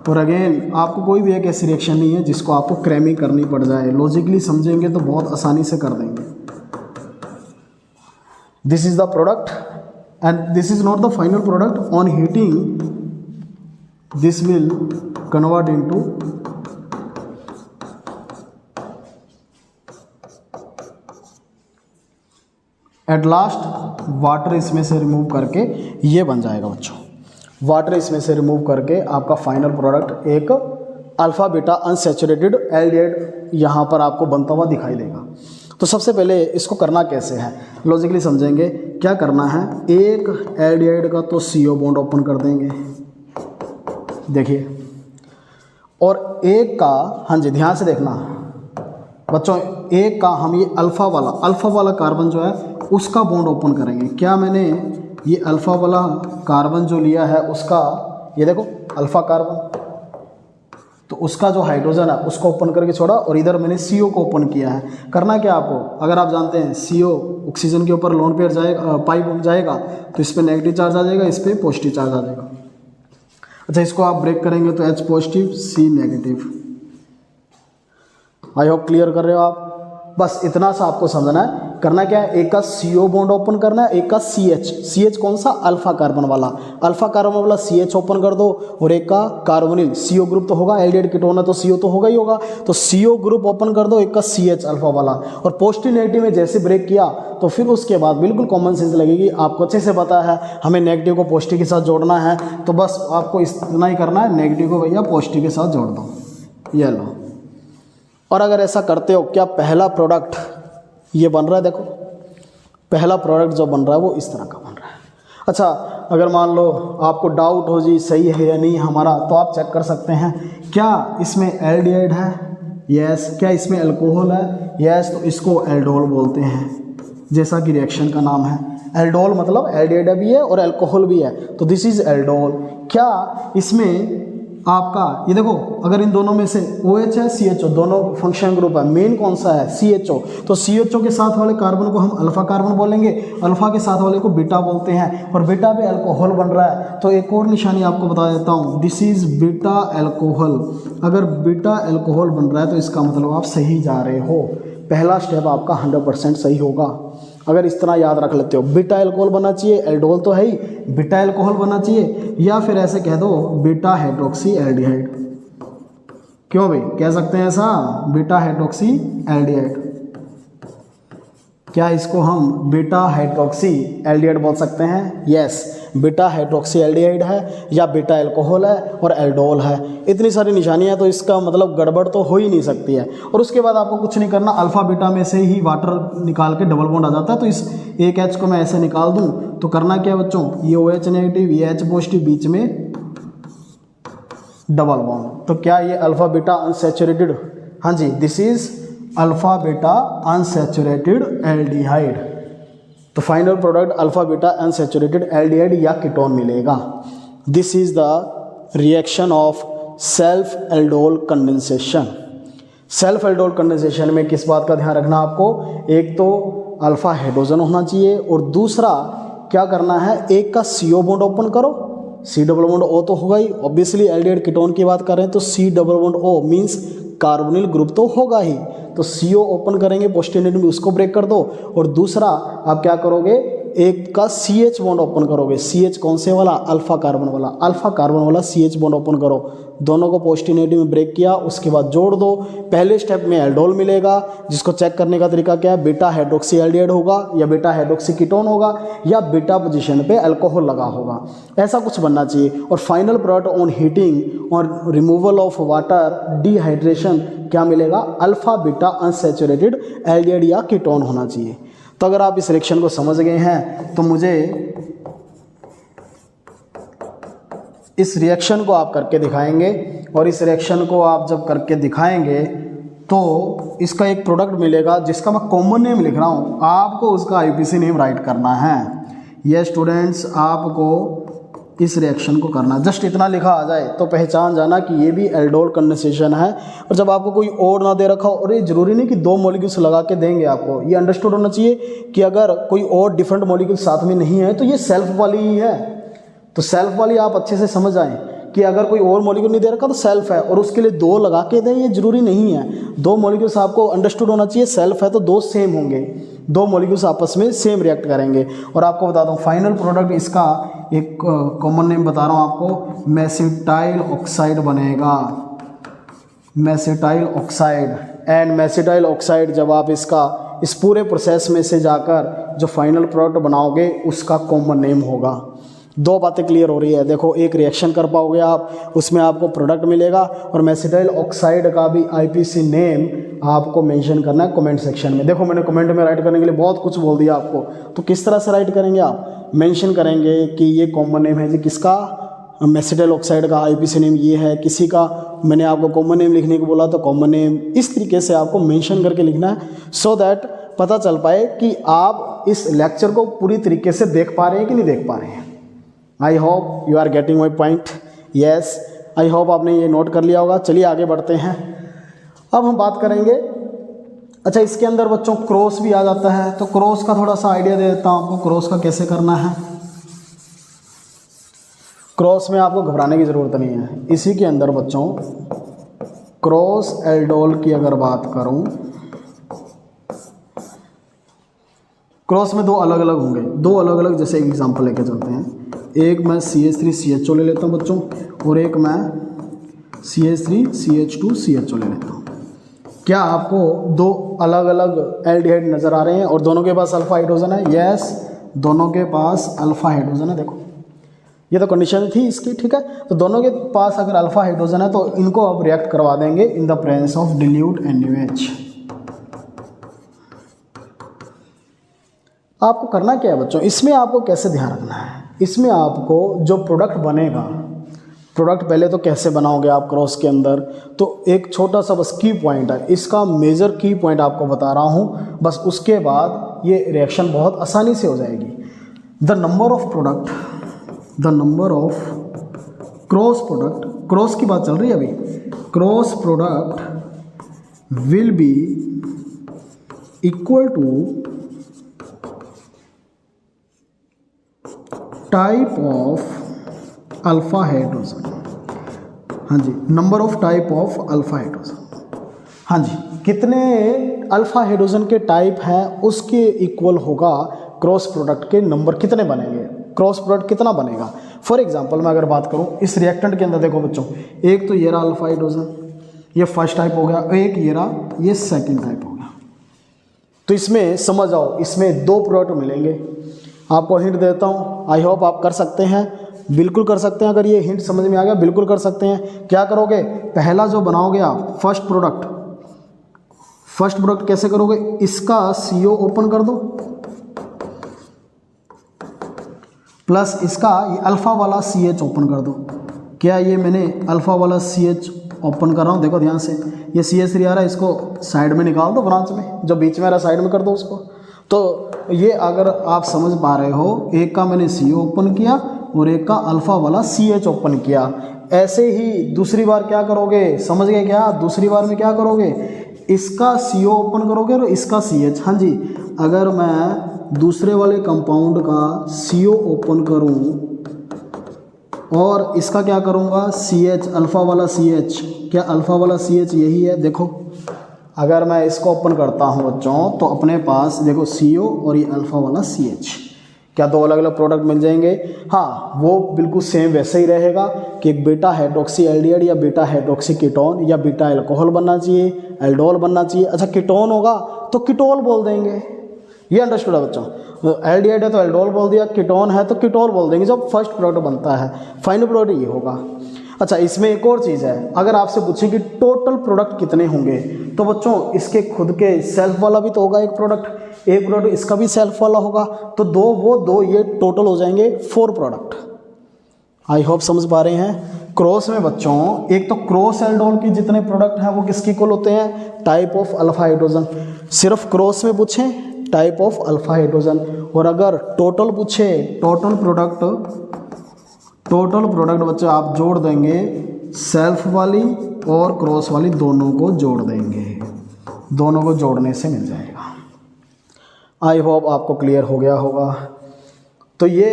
और अगेन आपको कोई भी एक ऐसी रिएक्शन नहीं है जिसको आपको क्रैमिंग करनी पड़ जाए, लॉजिकली समझेंगे तो बहुत आसानी से कर देंगे। This is the product and this is not the final product, on heating this will convert into at last water इसमें से रिमूव करके ये बन जाएगा बच्चों। वाटर इसमें से रिमूव करके आपका फाइनल प्रोडक्ट एक अल्फा बीटा अनसैचुरेटेड एल्डिहाइड यहाँ पर आपको बनता हुआ दिखाई देगा। तो सबसे पहले इसको करना कैसे है, लॉजिकली समझेंगे। क्या करना है, एक एल्डिहाइड का तो CO बॉन्ड ओपन कर देंगे, देखिए, और एक का, हाँ जी ध्यान से देखना बच्चों, एक का हम ये अल्फा वाला कार्बन जो है उसका बॉन्ड ओपन करेंगे। क्या मैंने ये अल्फा वाला कार्बन जो लिया है उसका, ये देखो अल्फा कार्बन, तो उसका जो हाइड्रोजन है उसको ओपन करके छोड़ा, और इधर मैंने CO को ओपन किया है। करना क्या आपको, अगर आप जानते हैं CO ऑक्सीजन के ऊपर लोन पेयर जाएगा, पाइप जाएगा, तो इस पर नेगेटिव चार्ज आ जाएगा, इस पर पॉजिटिव चार्ज आ जाएगा। अच्छा इसको आप ब्रेक करेंगे तो H positive C negative. I hope clear कर रहे हो आप। बस इतना सा आपको समझना है। करना क्या है, एक का CO बॉन्ड ओपन करना है, एक का CH कौन सा, अल्फा कार्बन वाला, अल्फा कार्बन वाला CH ओपन कर दो, और एक का कार्बोनिल CO ग्रुप तो होगा, एल्डिहाइड कीटोन है तो CO तो होगा ही होगा, तो CO ग्रुप ओपन कर दो, एक का CH अल्फा वाला। और पॉजिटिव नेगेटिव में जैसे ब्रेक किया तो फिर उसके बाद बिल्कुल कॉमन सेंस लगेगी, आपको अच्छे से पता है हमें नेगेटिव को पॉजिटिव के साथ जोड़ना है, तो बस आपको इतना ही करना है, नेगेटिव को भैया पॉजिटिव के साथ जोड़ दो, ये लो। और अगर ऐसा करते हो, क्या पहला प्रोडक्ट ये बन रहा है, देखो पहला प्रोडक्ट जो बन रहा है वो इस तरह का बन रहा है। अच्छा अगर मान लो आपको डाउट हो जी सही है या नहीं हमारा, तो आप चेक कर सकते हैं, क्या इसमें एल्डिहाइड है, यस, क्या इसमें अल्कोहल है, यस, तो इसको एल्डोल बोलते हैं, जैसा कि रिएक्शन का नाम है। एल्डोल मतलब एल्डिहाइड भी है और अल्कोहल भी है, तो दिस इज एल्डोल। क्या इसमें आपका ये देखो, अगर इन दोनों में से OH है CHO, दोनों फंक्शन ग्रुप है, मेन कौन सा है CHO, तो CHO के साथ वाले कार्बन को हम अल्फा कार्बन बोलेंगे, अल्फा के साथ वाले को बीटा बोलते हैं, और बीटा पे अल्कोहल बन रहा है। तो एक और निशानी आपको बता देता हूँ, दिस इज बीटा अल्कोहल। अगर बीटा अल्कोहल बन रहा है तो इसका मतलब आप सही जा रहे हो, पहला स्टेप आपका 100% सही होगा। अगर इस तरह याद रख लेते हो, बीटा अल्कोहल बनना चाहिए, एल्डोल तो है ही, बीटा अल्कोहल बनना चाहिए, या फिर ऐसे कह दो बीटा हाइड्रोक्सी एल्डिहाइड। क्यों भाई कह सकते हैं ऐसा, बीटा हाइड्रोक्सी एल्डिहाइड। क्या इसको हम बीटा हाइड्रोक्सी एल्डिहाइड बोल सकते हैं, यस, बीटा हाइड्रोक्सी एल्डिहाइड है, या बीटा अल्कोहल है, और एल्डोल है। इतनी सारी निशानियां, तो इसका मतलब गड़बड़ तो हो ही नहीं सकती है। और उसके बाद आपको कुछ नहीं करना, अल्फा बीटा में से ही वाटर निकाल के डबल बॉन्ड आ जाता है, तो इस एक H को मैं ऐसे निकाल दूं, तो करना क्या बच्चों, ये OH नेगेटिव, ये H पॉजिटिव, बीच में डबल बॉन्ड। तो क्या ये अल्फा बीटा अनसैचुरेटेड, हाँ जी, this is alpha beta unsaturated aldehyde. तो final product alpha beta unsaturated aldehyde या कीटोन मिलेगा। This is the reaction of self aldol condensation. Self aldol condensation में किस बात का ध्यान रखना आपको, एक तो अल्फा हाइड्रोजन होना चाहिए, और दूसरा क्या करना है, एक का CO बॉन्ड ओपन करो, C डबल बॉन्ड O तो होगा ही, ऑब्वियसली एल्डिहाइड कीटोन की बात कर रहे हैं तो C double bond O means carbonyl group तो होगा ही, तो CO ओपन करेंगे पोस्टेरियर में, उसको ब्रेक कर दो। और दूसरा आप क्या करोगे, एक का CH बॉन्ड ओपन करोगे, CH कौन से वाला, अल्फा कार्बन वाला, अल्फा कार्बन वाला CH बॉन्ड ओपन करो, दोनों को पोस्टेरियर में ब्रेक किया, उसके बाद जोड़ दो। पहले स्टेप में एल्डोल मिलेगा, जिसको चेक करने का तरीका क्या है, बीटा हाइड्रोक्सी एल्डिहाइड होगा या बीटा हाइड्रोक्सी कीटोन होगा या बीटा पोजीशन पे अल्कोहल लगा होगा, ऐसा कुछ बनना चाहिए। और फाइनल प्रोडक्ट ऑन हीटिंग और रिमूवल ऑफ वाटर डिहाइड्रेशन क्या मिलेगा, अल्फा बीटा अनसैचुरेटेड एल्डिहाइड या कीटोन होना चाहिए। तो अगर आप इस रिएक्शन को समझ गए हैं तो मुझे इस रिएक्शन को आप करके दिखाएंगे, और इस रिएक्शन को आप जब करके दिखाएंगे तो इसका एक प्रोडक्ट मिलेगा जिसका मैं कॉमन नेम लिख रहा हूँ, आपको उसका आईपीसी नेम राइट करना है। ये स्टूडेंट्स आपको इस रिएक्शन को करना, जस्ट इतना लिखा आ जाए तो पहचान जाना कि ये भी एल्डोल कंडेंसेशन है। और जब आपको कोई और ना दे रखा हो, और ये जरूरी नहीं कि 2 मॉलिक्यूल्स लगा के देंगे, आपको ये अंडरस्टूड होना चाहिए कि अगर कोई और डिफरेंट मॉलिक्यूल साथ में नहीं है तो ये सेल्फ वाली ही है। तो सेल्फ वाली आप अच्छे से समझ आएँ कि अगर कोई और मॉलिक्यूल नहीं दे रखा तो सेल्फ है, और उसके लिए 2 लगा के दें, ये जरूरी नहीं है। 2 मॉलिक्यूल्स आपको अंडरस्टूड होना चाहिए, सेल्फ है तो 2 सेम होंगे, 2 मॉलिक्यूल्स आपस में सेम रिएक्ट करेंगे। और आपको बता दूं फाइनल प्रोडक्ट इसका एक कॉमन नेम बता रहा हूँ आपको, मेसिटाइल ऑक्साइड बनेगा, mesityl oxide. And mesityl oxide जब आप इसका इस पूरे प्रोसेस में से जाकर जो फाइनल प्रोडक्ट बनाओगे उसका कॉमन नेम होगा। 2 बातें क्लियर हो रही है, देखो एक रिएक्शन कर पाओगे आप, उसमें आपको प्रोडक्ट मिलेगा, और मेसिटाइल ऑक्साइड का भी आईपीसी नेम आपको मेंशन करना है कमेंट सेक्शन में। देखो मैंने कमेंट में राइट करने के लिए बहुत कुछ बोल दिया आपको, तो किस तरह से राइट करेंगे आप, मेंशन करेंगे कि ये कॉमन नेम है जी किसका, मेसिटाइल ऑक्साइड का आईपीसी नेम ये है, किसी का मैंने आपको कॉमन नेम लिखने को बोला तो कॉमन नेम, इस तरीके से आपको मेंशन करके लिखना है, सो दैट पता चल पाए कि आप इस लेक्चर को पूरी तरीके से देख पा रहे हैं कि नहीं देख पा रहे हैं। I hope you are getting my point, yes I hope आपने ये नोट कर लिया होगा। चलिए आगे बढ़ते हैं, अब हम बात करेंगे, अच्छा इसके अंदर बच्चों क्रॉस भी आ जाता है, तो क्रॉस का थोड़ा सा आइडिया दे देता हूँ आपको, क्रॉस का कैसे करना है। क्रॉस में आपको घबराने की ज़रूरत नहीं है, इसी के अंदर बच्चों क्रॉस एल्डोल की अगर बात करूँ, क्रॉस में 2 अलग अलग होंगे, 2 अलग अलग, जैसे एक एग्जांपल लेके चलते हैं, एक मैं CH3CHO ले लेता हूँ बच्चों, और एक मैं CH3CH2CHO ले लेता हूँ। क्या आपको 2 अलग अलग एल्डिहाइड नज़र आ रहे हैं और दोनों के पास अल्फा हाइड्रोजन है? यस, दोनों के पास अल्फा हाइड्रोजन है। देखो ये तो कंडीशन थी इसकी, ठीक है। तो दोनों के पास अगर अल्फा हाइड्रोजन है तो इनको अब रिएक्ट करवा देंगे in the presence of dilute NaOH। आपको करना क्या है बच्चों, इसमें आपको कैसे ध्यान रखना है, इसमें आपको जो प्रोडक्ट बनेगा, प्रोडक्ट पहले तो कैसे बनाओगे आप क्रॉस के अंदर, तो एक छोटा सा बस की पॉइंट है, इसका मेजर की पॉइंट आपको बता रहा हूँ, बस उसके बाद ये रिएक्शन बहुत आसानी से हो जाएगी। The number of product, the number of cross product, cross की बात चल रही है अभी, cross product will be equal to type of alpha hydrogen. हाँ जी, number of type of alpha hydrogen, हाँ जी, कितने अल्फा हाइड्रोजन के टाइप हैं उसके इक्वल होगा क्रॉस प्रोडक्ट के नंबर कितने बनेंगे, क्रॉस प्रोडक्ट कितना बनेगा। फॉर एग्जांपल मैं अगर बात करूं इस रिएक्टेंट के अंदर, देखो बच्चों एक तो ये रहा अल्फा हाइड्रोजन, ये फर्स्ट टाइप हो गया, एक ये रहा, ये सेकंड टाइप हो गया। तो इसमें समझ आओ, इसमें 2 प्रोडक्ट मिलेंगे। आपको हिंट देता हूँ, आई होप आप कर सकते हैं, बिल्कुल कर सकते हैं। अगर ये हिंट समझ में आ गया बिल्कुल कर सकते हैं। क्या करोगे, पहला जो बनाओगे आप फर्स्ट प्रोडक्ट कैसे करोगे, इसका CO ओपन कर दो, प्लस इसका ये अल्फा वाला CH ओपन कर दो। क्या ये मैंने अल्फा वाला CH ओपन कर रहा हूँ, देखो ध्यान से, ये CH3 आ रहा है, इसको साइड में निकाल दो, ब्रांच में जो बीच में आ रहा साइड में कर दो उसको। तो ये अगर आप समझ पा रहे हो, एक का मैंने CO ओपन किया और एक का अल्फा वाला CH ओपन किया। ऐसे ही दूसरी बार क्या करोगे, समझ गए क्या, दूसरी बार में क्या करोगे, इसका CO ओपन करोगे और इसका CH। हाँ जी, अगर मैं दूसरे वाले कंपाउंड का CO ओपन करूं और इसका क्या करूंगा CH, अल्फ़ा वाला CH, क्या अल्फ़ा वाला CH यही है? देखो अगर मैं इसको ओपन करता हूं बच्चों तो अपने पास देखो CO और ये अल्फ़ा वाला CH, क्या दो अलग अलग प्रोडक्ट मिल जाएंगे? हाँ, वो बिल्कुल सेम वैसे ही रहेगा कि एक बीटा हाइड्रोक्सी एल्डिहाइड या बीटा हाइड्रोक्सी कीटोन या बीटा अल्कोहल बनना चाहिए, एल्डोल बनना चाहिए। अच्छा कीटोन होगा तो कीटोल बोल देंगे, ये अंडरस्टूड है बच्चों। एल्डिहाइड है तो एल्डोल बोल दिया, कीटोन है तो कीटोल बोल देंगे जब फर्स्ट प्रोडक्ट बनता है, फाइनल प्रोडक्ट ये होगा। अच्छा इसमें एक और चीज़ है, अगर आपसे पूछें कि टोटल प्रोडक्ट कितने होंगे तो बच्चों इसके खुद के सेल्फ वाला भी तो होगा एक प्रोडक्ट इसका भी सेल्फ वाला होगा, तो दो ये टोटल हो जाएंगे 4 प्रोडक्ट। आई होप समझ पा रहे हैं। क्रॉस में बच्चों एक तो क्रॉस एल्डोल के जितने प्रोडक्ट हैं वो किसके इक्वल होते हैं? Type of alpha hydrogen. सिर्फ क्रॉस में पूछें टाइप ऑफ अल्फा हाइड्रोजन, और अगर टोटल पूछे टोटल प्रोडक्ट बच्चे आप जोड़ देंगे सेल्फ वाली और क्रॉस वाली दोनों को जोड़ देंगे, दोनों को जोड़ने से मिल जाएगा। आई होप आपको क्लियर हो गया होगा। तो ये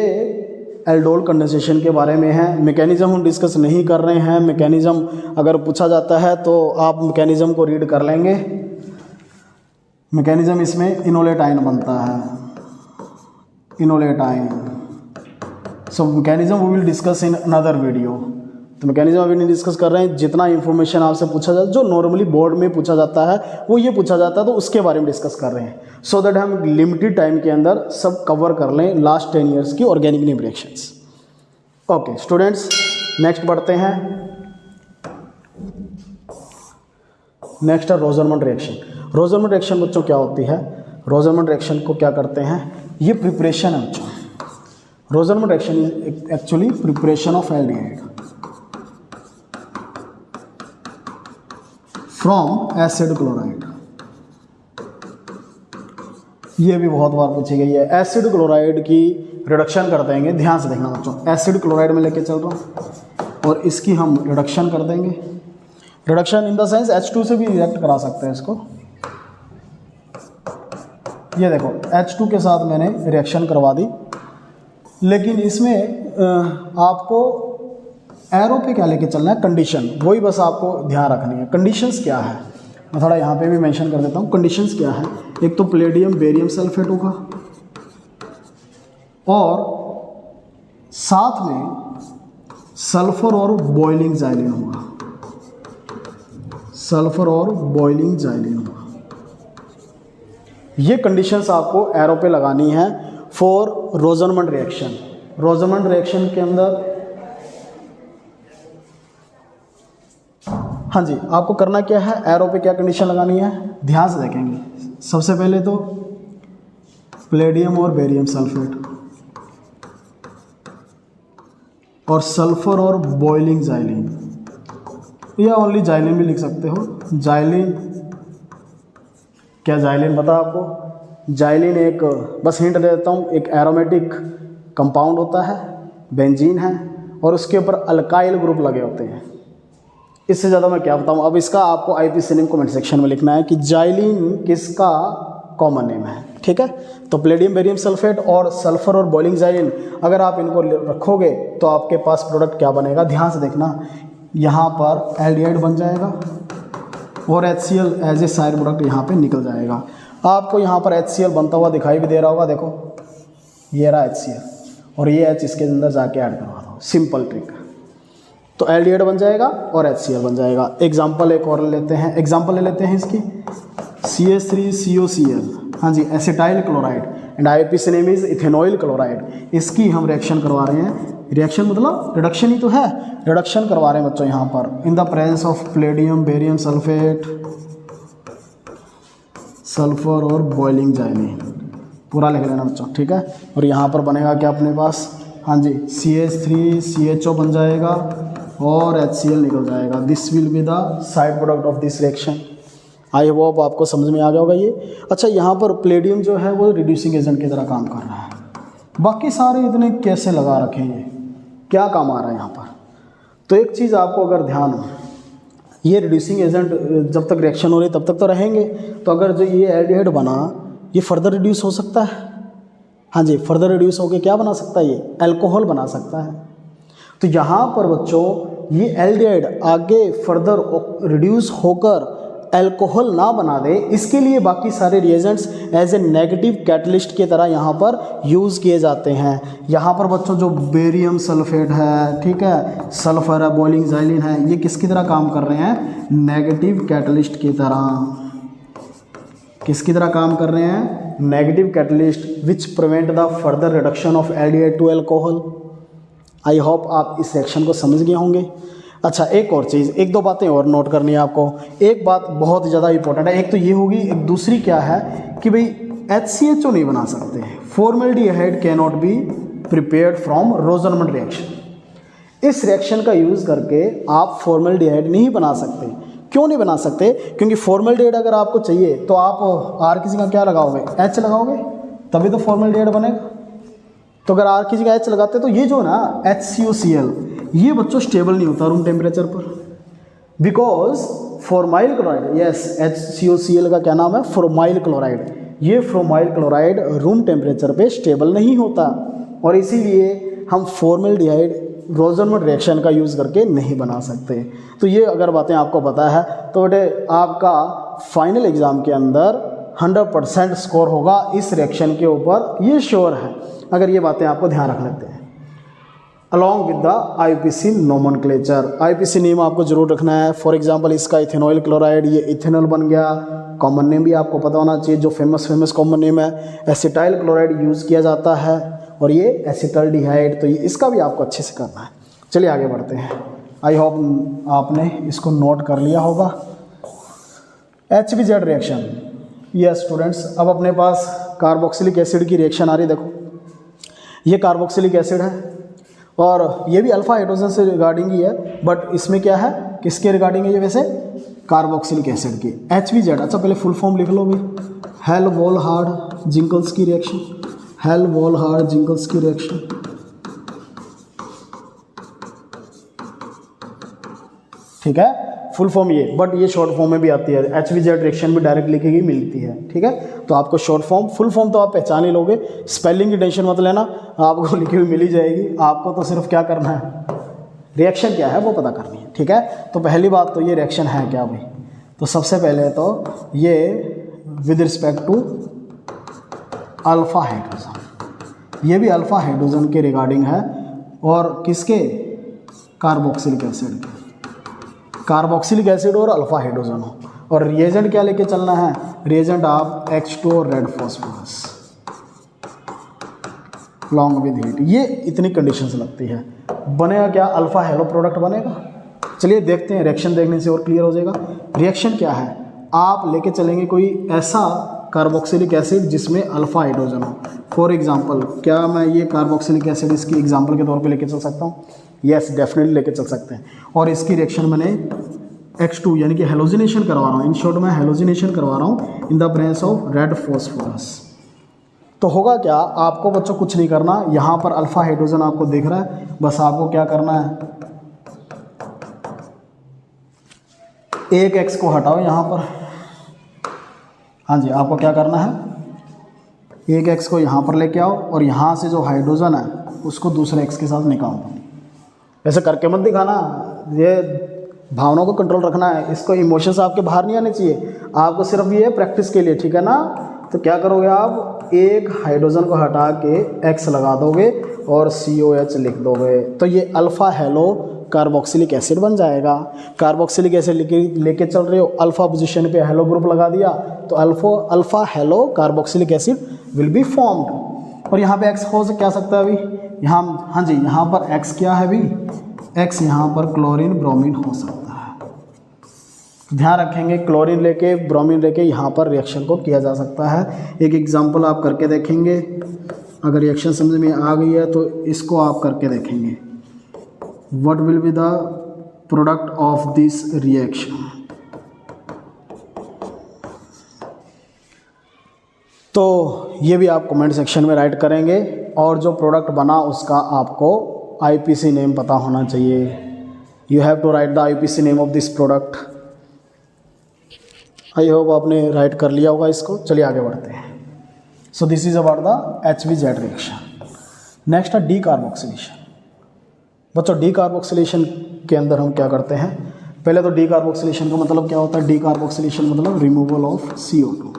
एल्डोल कंडेंसेशन के बारे में है। मैकेनिज्म हम डिस्कस नहीं कर रहे हैं, मैकेनिज्म अगर पूछा जाता है तो आप मैकेनिज्म को रीड कर लेंगे। मैकेनिज्म इसमें इनोलेट बनता है, enolate ion. So mechanism we will discuss in another video. तो मैकेनिज्म अभी नहीं डिस्कस कर रहे हैं, जितना इंफॉर्मेशन आपसे पूछा जाता है जो नॉर्मली बोर्ड में पूछा जाता है वो ये पूछा जाता है तो उसके बारे में डिस्कस कर रहे हैं, सो दैट हम लिमिटेड टाइम के अंदर सब कवर कर लें लास्ट 10 ईयर्स की ऑर्गेनिक नीम रिएक्शंस। ओके स्टूडेंट्स, नेक्स्ट बढ़ते हैं। नेक्स्ट है रोजरमंड रिएक्शन। रोजरमंड रिएक्शन बच्चों क्या होती है? रोजरमंड रिएक्शन को क्या करते हैं? ये प्रिपरेशन है बच्चों। Rosenmund reaction is actually preparation of aldehyde from acid chloride. ये भी बहुत बार पूछी गई है। एसिड क्लोराइड की रिडक्शन कर देंगे, ध्यान से देखना बच्चों, एसिड क्लोराइड में लेके चल रहा हूँ और इसकी हम रिडक्शन कर देंगे। Reduction in the sense H2 से भी रिएक्ट करा सकते हैं इसको। ये देखो H2 के साथ मैंने रिएक्शन करवा दी, लेकिन इसमें आपको एरो पे क्या लेके चलना है? कंडीशन, वही बस आपको ध्यान रखनी है। कंडीशंस क्या है मैं थोड़ा यहाँ पे भी मेंशन कर देता हूँ। कंडीशंस क्या है? एक तो प्लेडियम बेरियम सल्फेट होगा और साथ में सल्फर और बॉइलिंग जाइलिन होगा, सल्फर और बॉइलिंग जाइलिन होगा। ये कंडीशंस आपको एरो पे लगानी है फॉर रोजरमंड रिएक्शन। रोजरमंड रिएक्शन के अंदर हाँ जी, आपको करना क्या है? एरो पे क्या कंडीशन लगानी है ध्यान से देखेंगे। सबसे पहले तो प्लेडियम और बेरियम सल्फेट और सल्फर और बॉइलिंग जाइलिन, या ओनली जाइलिन भी लिख सकते हो। जाइलिन, क्या जाइलिन पता आपको? जाइलिन एक, बस हिंट दे देता हूँ, एक एरोमेटिक कंपाउंड होता है, बेंजीन है और उसके ऊपर अल्काइल ग्रुप लगे होते हैं। इससे ज़्यादा मैं क्या बताऊँ। अब इसका आपको IPC नेम कमेंट सेक्शन में लिखना है कि जाइलिन किसका कॉमन नेम है, ठीक है। तो प्लेडियम बेरियम सल्फेट और सल्फर और बॉइलिंग जाइलिन, अगर आप इनको रखोगे तो आपके पास प्रोडक्ट क्या बनेगा ध्यान से देखना। यहाँ पर एल्डिहाइड बन जाएगा और HCl as a side product यहाँ पे निकल जाएगा। आपको यहाँ पर HCl बनता हुआ दिखाई भी दे रहा होगा, देखो ये रहा HCl और ये H इसके अंदर जाके ऐड करवा दो, सिंपल ट्रिक। तो एल्डिहाइड बन जाएगा और HCl बन जाएगा। एग्जाम्पल एक और लेते हैं, एग्जाम्पल ले लेते हैं इसकी CH3COCl, हाँ जी, acetyl chloride and IPC name is ethanoyl chloride. इसकी हम रिएक्शन करवा रहे हैं। रिएक्शन मतलब रिडक्शन ही तो है, रिडक्शन करवा रहे हैं बच्चों यहाँ पर इन the presence of Palladium barium sulphate, sulphur और बॉइलिंग जाइलिन। पूरा लिख लेना बच्चों, ठीक है। और यहाँ पर बनेगा क्या अपने पास, हाँ जी, CH3CHO बन जाएगा और HCl निकल जाएगा। This will be the side product of this reaction. I hope आपको समझ में आ गया होगा ये। अच्छा, यहाँ पर प्लेडियम जो है वो रिड्यूसिंग एजेंट की तरह काम कर रहा है। बाकी सारे इतने कैसे लगा रखे हैं, ये क्या काम आ रहा है यहाँ पर? तो एक चीज़ आपको अगर ध्यान हो, ये रिड्यूसिंग एजेंट जब तक रिएक्शन हो रही तब तक तो रहेंगे। तो अगर जो ये एल्डिहाइड बना ये फर्दर रिड्यूस हो सकता है, हाँ जी, फर्दर रिड्यूस होकर क्या बना सकता है, ये अल्कोहल बना सकता है। तो यहाँ पर बच्चों ये एल्डिहाइड आगे फर्दर रिड्यूस होकर अल्कोहल ना बना दे, इसके लिए बाकी सारे reagents as a negative catalyst की तरह यहाँ पर यूज़ किए जाते हैं। यहाँ पर बच्चों जो बेरियम सल्फेट है, ठीक है, सल्फर है, बॉइलिंग ज़ाइलिन है, ये किसकी तरह काम कर रहे हैं, नेगेटिव कैटलिस्ट की तरह। किसकी तरह काम कर रहे हैं, negative catalyst which prevent the further reduction of aldehyde to alcohol. I hope आप इस सेक्शन को समझ गए होंगे। अच्छा, एक और चीज़, एक दो बातें और नोट करनी है आपको। एक बात बहुत ज़्यादा इंपॉर्टेंट है, एक तो ये होगी, एक दूसरी क्या है कि भाई HCHO नहीं बना सकते, formaldehyde can not be prepared from Rosenmund reaction. इस रिएक्शन का यूज़ करके आप फॉर्मल्डिहाइड नहीं बना सकते। क्यों नहीं बना सकते, क्योंकि फॉर्मल्डिहाइड अगर आपको चाहिए तो आप आर किसी का क्या लगाओगे, H लगाओगे, तभी तो फॉर्मल्डिहाइड बनेगा। तो अगर आर किसी का H लगाते तो ये जो ना HCOCl, ये बच्चों स्टेबल नहीं होता रूम टेम्परेचर पर, because formyl chloride, yes HCOCl का क्या नाम है, फॉर्माइल क्लोराइड। ये फॉर्माइल क्लोराइड रूम टेम्परेचर पे स्टेबल नहीं होता, और इसीलिए हम फॉर्मल्डिहाइड रोजरमंड रिएक्शन का यूज़ करके नहीं बना सकते। तो ये अगर बातें आपको पता है तो बेटे आपका फाइनल एग्ज़ाम के अंदर 100% स्कोर होगा इस रिएक्शन के ऊपर, ये श्योर है, अगर ये बातें आपको ध्यान रख लेते हैं। Along with the IPC nomenclature, IPC name आपको जरूर रखना है। फॉर एग्जांपल इसका इथेनॉइल क्लोराइड, ये इथेनॉल बन गया। कॉमन नेम भी आपको पता होना चाहिए, जो फेमस कॉमन नेम है, एसिटाइल क्लोराइड यूज़ किया जाता है, और ये एसिटल्डिहाइड, तो ये इसका भी आपको अच्छे से करना है। चलिए आगे बढ़ते हैं। आई होप आपने इसको नोट कर लिया होगा। HBZ रिएक्शन, यस स्टूडेंट्स, अब अपने पास कार्बोक्सिलिक एसिड की रिएक्शन आ रही। देखो ये कार्बोक्सिलिक एसिड है, और ये भी अल्फा हाइड्रोजन से रिगार्डिंग ही है, बट इसमें क्या है, किसके रिगार्डिंग है ये, वैसे कार्बोक्सिलिक एसिड की। HBZ, अच्छा पहले फुल फॉर्म लिख लो भी, हेल-वोल्हार्ड जिंकल्स की रिएक्शन, हेल-वोल्हार्ड जिंकल्स की रिएक्शन। ठीक है, फुल फॉर्म ये, बट ये शॉर्ट फॉर्म में भी आती है। HBZ रिएक्शन में डायरेक्ट लिखी गई मिलती है, ठीक है। तो आपको शॉर्ट फॉर्म, फुल फॉर्म तो आप पहचान ही लोगे, स्पेलिंग की टेंशन मत लेना, आपको लिखी हुई मिल ही जाएगी। आपको तो सिर्फ क्या करना है, रिएक्शन क्या है वो पता करनी है, ठीक है। तो पहली बात तो ये रिएक्शन है क्या भाई, तो सबसे पहले तो ये with respect to alpha hydrogen, ये भी अल्फा हाइड्रोजन के रिगार्डिंग है, और किसके, कार्बोक्सिलिक एसिड के, कार्बोक्सिलिक एसिड और अल्फा हाइड्रोजन हो। और रिएजेंट क्या लेके चलना है, रिएजेंट आप H2 और red phosphorus long with heat, ये इतनी कंडीशंस लगती है। बनेगा क्या, अल्फा हेलो प्रोडक्ट बनेगा। चलिए देखते हैं, रिएक्शन देखने से और क्लियर हो जाएगा। रिएक्शन क्या है, आप लेके चलेंगे कोई ऐसा कार्बोक्सिलिक एसिड जिसमें अल्फा हाइड्रोजन हो। फॉर एग्जांपल, क्या मैं ये कार्बोक्सिलिक एसिड इसकी एग्जांपल के तौर पे लेके चल सकता हूँ, यस डेफिनेटली लेके चल सकते हैं। और इसकी रिएक्शन मैंने X2 यानी कि हेलोजिनेशन करवा रहा हूँ, इन शॉर्ट मैं हेलोजिनेशन करवा रहा हूँ इन the presence of red phosphorus. तो होगा क्या, आपको बच्चों कुछ नहीं करना, यहाँ पर अल्फा हाइड्रोजन आपको दिख रहा है, बस आपको क्या करना है, एक X को हटाओ यहाँ पर, हाँ जी, आपको क्या करना है, एक X को यहाँ पर लेके आओ, और यहाँ से जो हाइड्रोजन है उसको दूसरे X के साथ निकाल दो। ऐसे करके मत दिखाना, ये भावनाओं को कंट्रोल रखना है, इसको इमोशंस आपके बाहर नहीं आने चाहिए, आपको सिर्फ ये प्रैक्टिस के लिए, ठीक है ना। तो क्या करोगे आप, एक हाइड्रोजन को हटा के X लगा दोगे और COH लिख दोगे, तो ये अल्फ़ा हेलो कार्बोक्सिलिक एसिड बन जाएगा। कार्बोक्सिलिक एसिड लेके चल रहे हो, अल्फ़ा पोजीशन पे हेलो ग्रुप लगा दिया, तो alpha hello carboxylic acid will be formed. और यहाँ पे X हो क्या सकता है अभी, यहाँ, हाँ जी, यहाँ पर X क्या है अभी, X यहाँ पर क्लोरीन ब्रोमीन हो सकता है। ध्यान रखेंगे, क्लोरीन लेके ब्रोमीन लेके यहाँ पर रिएक्शन को किया जा सकता है। एक एग्जांपल आप करके देखेंगे, अगर रिएक्शन समझ में आ गई है तो इसको आप करके देखेंगे। What will be the product of this reaction. तो ये भी आप कमेंट सेक्शन में राइट करेंगे, और जो प्रोडक्ट बना उसका आपको IPC नेम पता होना चाहिए। You have to write the IPC name of this product. I hope आपने राइट कर लिया होगा इसको। चलिए आगे बढ़ते हैं। So this is about the HBZ reaction. Next है डी कार्बोक्सिलेशन। बच्चों डी कार्बोक्सिलेशन के अंदर हम क्या करते हैं, पहले तो डी कार्बोक्सिलेशन का मतलब क्या होता है, डी कार्बोक्सिलेशन मतलब रिमूवल ऑफ CO2।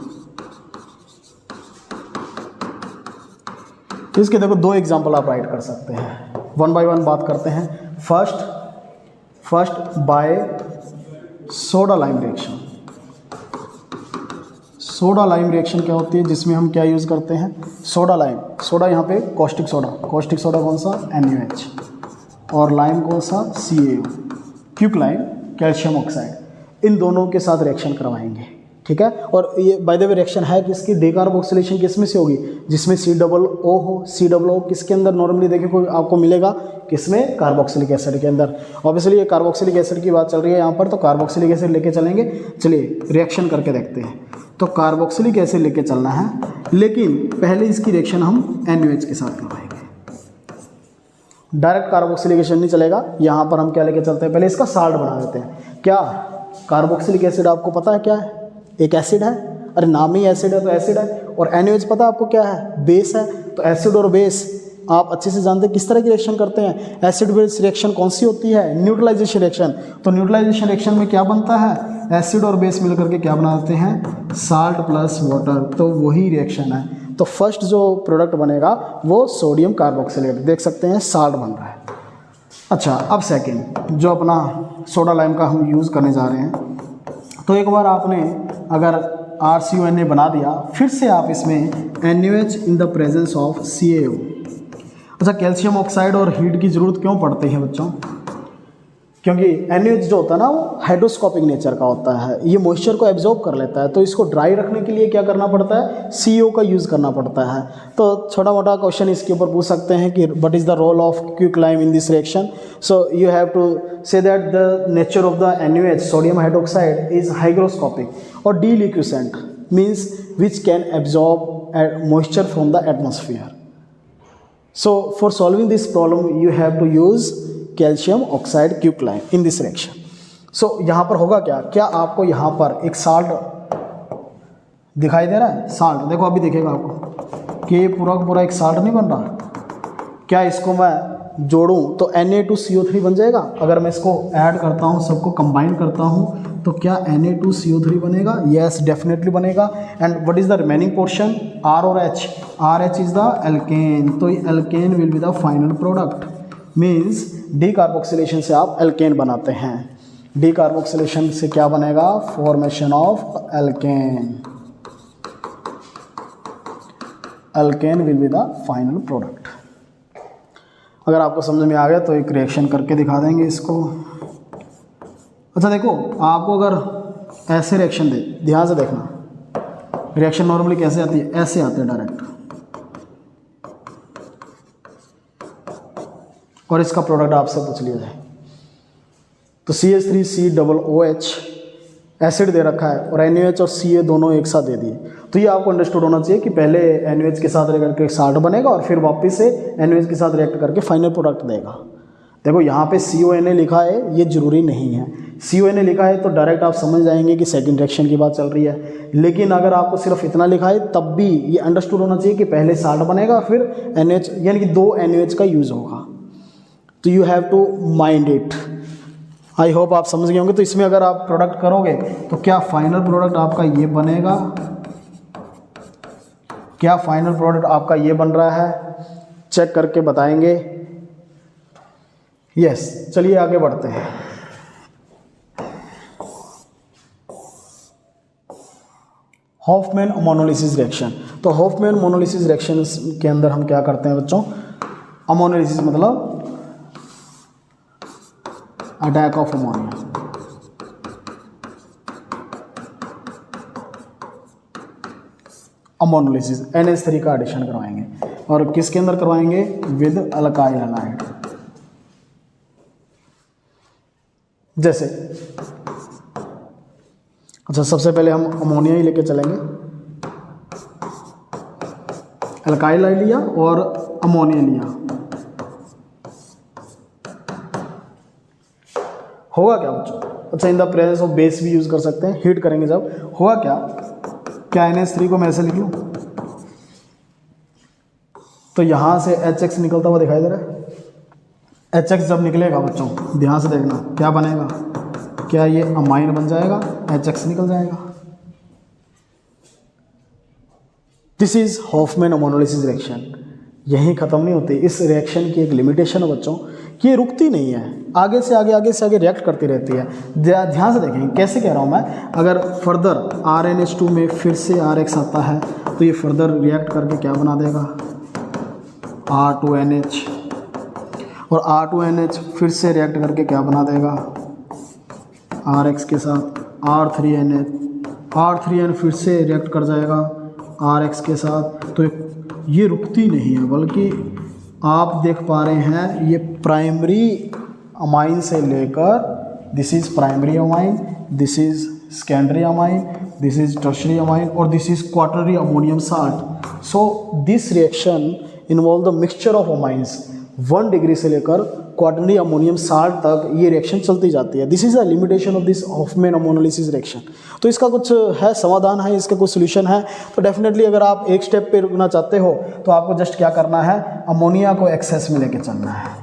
इसके देखो दो एग्जांपल आप राइट कर सकते हैं, वन बाय वन बात करते हैं। First by soda lime reaction. Soda lime reaction क्या होती है, जिसमें हम क्या यूज़ करते हैं, सोडा लाइम। सोडा यहाँ पे कॉस्टिक सोडा कौन सा, NaOH, और लाइम कौन सा, CaO, quick lime calcium oxide. इन दोनों के साथ रिएक्शन करवाएंगे, ठीक है। और ये बाय द वे रिएक्शन है किसकी, डीकार्बोक्सिलेशन किस में से होगी, जिसमें COO हो। COO किसके अंदर नॉर्मली देखिए कोई आपको मिलेगा, किसमें, कार्बोक्सिलिक एसिड के अंदर। ऑब्वियसली ये कार्बोक्सिलिक एसिड की बात चल रही है यहाँ पर, तो कार्बोक्सिलिक एसिड लेके चलेंगे। चलिए रिएक्शन करके देखते हैं। तो कार्बोक्सिलिक एसिड लेके चलना है, लेकिन पहले इसकी रिएक्शन हम NaOH के साथ करवाएंगे। डायरेक्ट कार्बोक्सिलिक एसिड नहीं चलेगा, यहाँ पर हम क्या लेके चलते हैं, पहले इसका साल्ट बना देते हैं। क्या कार्बोक्सिलिक एसिड आपको पता है क्या है, एक एसिड है, अरे नाम ही एसिड है तो एसिड है। और NaOH पता है आपको क्या है, बेस है। तो एसिड और बेस आप अच्छे से जानते हैं किस तरह की रिएक्शन करते हैं। एसिड बेस रिएक्शन कौन सी होती है, न्यूट्रलाइजेशन रिएक्शन। तो न्यूट्रलाइजेशन रिएक्शन में क्या बनता है, एसिड और बेस मिलकर के क्या बनाते हैं, साल्ट प्लस वाटर। तो वही रिएक्शन है। तो फर्स्ट जो प्रोडक्ट बनेगा वो सोडियम कार्बोक्सिलेट, देख सकते हैं साल्ट बन रहा है। अच्छा, अब सेकेंड जो अपना सोडा लाइम का हम यूज़ करने जा रहे हैं, तो एक बार आपने अगर RCONA बना दिया, फिर से आप इसमें NaOH in the presence of CaO। अच्छा, कैल्शियम ऑक्साइड और हीट की ज़रूरत क्यों पड़ती है बच्चों, क्योंकि NaOH जो होता है ना वो हाइड्रोस्कोपिक नेचर का होता है, ये मॉइस्चर को एब्जॉर्ब कर लेता है। तो इसको ड्राई रखने के लिए क्या करना पड़ता है, CO का यूज़ करना पड़ता है। तो छोटा मोटा क्वेश्चन इसके ऊपर पूछ सकते हैं कि what is the role of quick lime in this reaction. So you have to say that the nature of the NaOH sodium hydroxide is hygroscopic और deliquescent, means which can absorb moisture from the atmosphere. So for solving this problem you have to use calcium oxide quicklime in this reaction. So यहाँ पर होगा क्या आपको यहाँ पर एक salt दिखाई दे रहा है, साल्ट देखो अभी दिखेगा आपको कि ये पूरा पूरा एक साल्ट नहीं बन रहा। क्या इसको मैं जोड़ूं तो Na2CO3 बन जाएगा। अगर मैं इसको ऐड करता हूँ, सबको कंबाइन करता हूँ, तो क्या Na2CO3 बनेगा, यस डेफिनेटली बनेगा। And what is the remaining portion, R और H, RH is the alkane. तो alkane will be the final product, means decarboxylation से आप एल्केन बनाते हैं। डी कार्बोक्सिलेशन से क्या बनेगा, formation of alkane. Alkane will be the final product. अगर आपको समझ में आ गया तो एक रिएक्शन करके दिखा देंगे इसको। अच्छा देखो, आपको अगर ऐसे रिएक्शन दे, ध्यान से देखना, रिएक्शन नॉर्मली कैसे आती है, ऐसे आते हैं डायरेक्ट, और इसका प्रोडक्ट आपसे पूछ लिया जाए तो CH3COOH एसिड दे रखा है और NaOH और Ca दोनों एक साथ दे दिए। तो ये आपको अंडरस्टूड होना चाहिए कि पहले NaOH के साथ रिएक्ट करके साल्ट बनेगा और फिर वापस से NaOH के साथ रिएक्ट करके फाइनल प्रोडक्ट देगा। देखो यहाँ पे CONA लिखा है, ये जरूरी नहीं है। CONA लिखा है तो डायरेक्ट आप समझ जाएंगे कि सेकंड रिएक्शन की बात चल रही है, लेकिन अगर आपको सिर्फ इतना लिखा है तब भी ये अंडरस्टूड होना चाहिए कि पहले साल्ट बनेगा फिर NaOH, यानी कि 2 NaOH का यूज़ होगा। तो you have to mind it. I hope आप समझ गए होंगे। तो इसमें अगर आप प्रोडक्ट करोगे तो क्या फाइनल प्रोडक्ट आपका ये बनेगा, क्या फाइनल प्रोडक्ट आपका ये बन रहा है, चेक करके बताएंगे। यस, चलिए आगे बढ़ते हैं। Hofmann ammonolysis reaction. तो हॉफमैन मोनोलिसिस रिएक्शन के अंदर हम क्या करते हैं बच्चों, अमोनोलिसिस मतलब attack of ammonia. Ammonolysis NH3 का एडिशन करवाएंगे और किसके अंदर करवाएंगे, विद अल्काइल हैलाइड। जैसे अच्छा, सबसे पहले हम अमोनिया ही लेके चलेंगे। अल्काइल लिया और अमोनिया लिया, होगा क्या बच्चों। अच्छा, इन द प्रेजेंस ऑफ बेस भी यूज़ कर सकते हैं, हीट करेंगे जब, होगा क्या NH3 को मैं ऐसे लिख लूँ, तो यहाँ से HX निकलता हुआ दिखाई दे रहा है। HX जब निकलेगा बच्चों ध्यान से देखना क्या बनेगा, क्या ये अमाइन बन जाएगा, HX निकल जाएगा। This is Hofmann ammonolysis reaction. यहीं ख़त्म नहीं होती, इस रिएक्शन की एक लिमिटेशन है बच्चों कि ये रुकती नहीं है, आगे से आगे रिएक्ट करती रहती है। ध्यान से देखेंगे कैसे कह रहा हूँ मैं। अगर फर्दर RnH2 में फिर से RX आता है तो ये फर्दर रिएक्ट करके क्या बना देगा, R2NH, और R2NH फिर से रिएक्ट करके क्या बना देगा, RX के साथ R3NH, R3N फिर से रिएक्ट कर जाएगा RX के साथ। तो ये रुकती नहीं है, बल्कि आप देख पा रहे हैं ये प्राइमरी अमाइन से लेकर, this is primary amine, this is secondary amine, this is tertiary amine, और this is quaternary ammonium salt. So this reaction involve the mixture of amines 1 degree से लेकर क्वाटरनरी अमोनियम साल्ट तक ये reaction चलती जाती है। This is a limitation of this Hofmann ammonolysis reaction. तो इसका कुछ है समाधान है, इसका कुछ सोल्यूशन है। तो डेफिनेटली अगर आप एक स्टेप पे रुकना चाहते हो तो आपको जस्ट क्या करना है, अमोनिया को एक्सेस में लेके चलना है।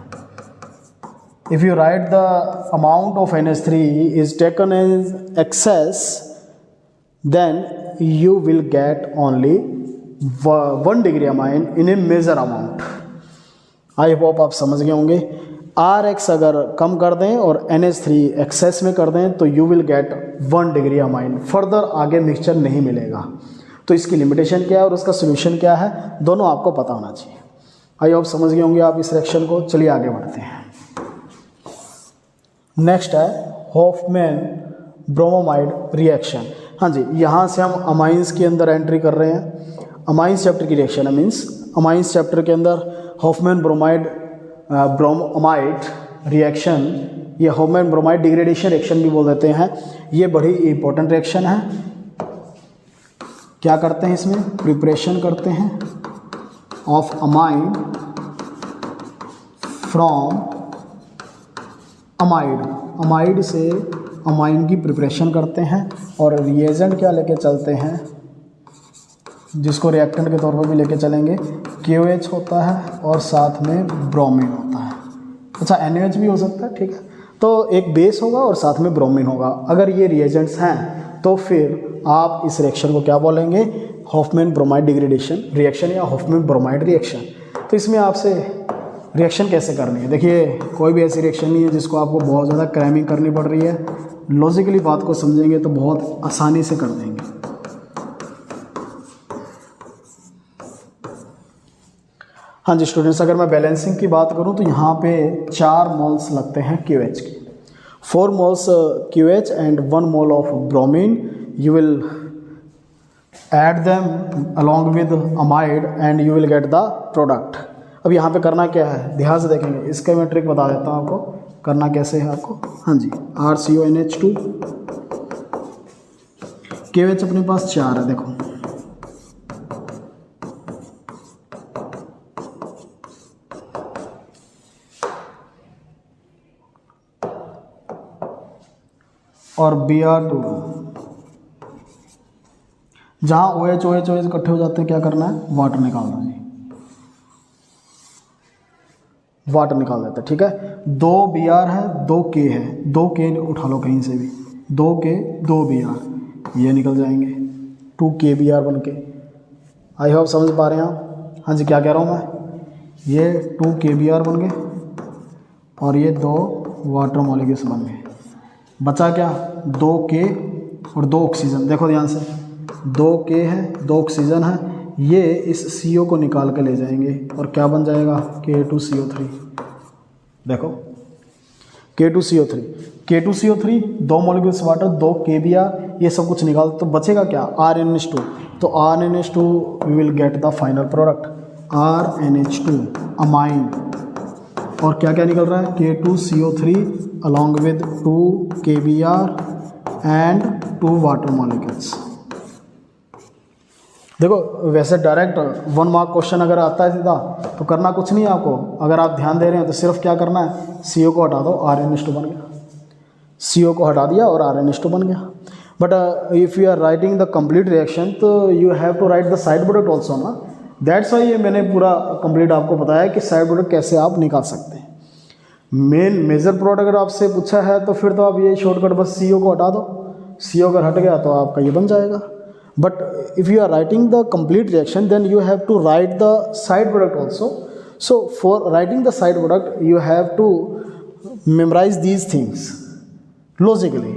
If you write the amount of NH3 is taken as excess, then you will get only 1 degree amine in a measure amount। I hope आप समझ गए होंगे। RX अगर कम कर दें और NH3 एक्सेस में कर दें तो you will get 1 degree amine, further आगे मिक्सचर नहीं मिलेगा। तो इसकी लिमिटेशन क्या है और उसका सोल्यूशन क्या है, दोनों आपको पता होना चाहिए। आई होप समझ गए होंगे आप इस रिएक्शन को। चलिए आगे बढ़ते हैं। नेक्स्ट है हॉफमैन ब्रोमोमाइड रिएक्शन। हाँ जी, यहाँ से हम अमाइंस के अंदर एंट्री कर रहे हैं। अमाइंस चैप्टर की रिएक्शन है, मीन्स अमाइंस चैप्टर के अंदर हॉफमैन ब्रोमाइड रिएक्शन, ये हॉफमैन ब्रोमाइड डिग्रेडेशन रिएक्शन भी बोल देते हैं। ये बड़ी इंपॉर्टेंट रिएक्शन है। क्या करते हैं इसमें, प्रिपरेशन करते हैं of amine from amide, amide से अमाइन की प्रिपरेशन करते हैं और रिएजेंट क्या लेके चलते हैं, जिसको रिएक्टेंट के तौर पर भी लेके चलेंगे, KOH होता है और साथ में ब्रोमीन होता है। अच्छा, NaOH भी हो सकता है, ठीक है। तो एक बेस होगा और साथ में ब्रोमीन होगा। अगर ये रिएजेंट्स हैं तो फिर आप इस रिएक्शन को क्या बोलेंगे, हॉफमैन ब्रोमाइड डिग्रेडेशन रिएक्शन या हॉफमैन ब्रोमाइड रिएक्शन। तो इसमें आपसे रिएक्शन कैसे करनी है, देखिए कोई भी ऐसी रिएक्शन नहीं है जिसको आपको बहुत ज़्यादा क्रैमिंग करनी पड़ रही है। लॉजिकली बात को समझेंगे तो बहुत आसानी से कर देंगे। हाँ जी स्टूडेंट्स, अगर मैं बैलेंसिंग की बात करूं तो यहाँ पे 4 मोल्स लगते हैं KOH के, 4 moles KOH and 1 mole of bromine. You will add them along with amide and you will get the product. अब यहाँ पे करना क्या है, ध्यान से देखेंगे, इसका मैं ट्रिक बता देता हूँ आपको, करना कैसे है आपको। हाँ जी, RCONH2, KOH अपने पास 4 है, देखो और Br2। जहाँ OH इकट्ठे हो जाते हैं क्या करना है, वाटर निकालना है, वाटर निकाल देते हैं, ठीक है। 2 Br है, 2 K है, 2 K उठा लो कहीं से भी, 2 K 2 Br, ये निकल जाएंगे 2 KBr बन के। आई होप समझ पा रहे हैं आप। हाँ जी, क्या कह रहा हूँ मैं, ये 2 KBr बन गए और ये 2 वाटर मॉलिक्यूल्स बन गए। बचा क्या, 2 K और 2 ऑक्सीजन। देखो ध्यान से, 2 K है, 2 ऑक्सीजन है, ये इस CO को निकाल के ले जाएंगे और क्या बन जाएगा, K2CO3। देखो K2CO3, K2CO3 2 molecules water, 2 KBr, ये सब कुछ निकाल, तो बचेगा क्या, RnH2। तो RnH2 we will get the final product RnH2 amine. और क्या क्या निकल रहा है, K2CO3 along with 2 KBr and 2 water molecules. देखो वैसे डायरेक्ट 1 मार्क क्वेश्चन अगर आता है सीधा तो करना कुछ नहीं है आपको। अगर आप ध्यान दे रहे हैं तो सिर्फ क्या करना है, CO को हटा दो, RnH2 बन गया। CO को हटा दिया और RnH2 बन गया। But if you are writing the complete reaction तो you have to write the side product also ना। दैट्स वाई ये मैंने पूरा कंप्लीट आपको बताया कि साइड प्रोडक्ट कैसे आप निकाल सकते हैं। मेजर प्रोडक्ट अगर आपसे पूछा है तो फिर तो आप ये शॉर्टकट बस CO को हटा दो, CO अगर हट गया तो आपका ये बन जाएगा। But if you are writing the complete reaction then you have to write the side product also. So for writing the side product you have to memorise these things logically,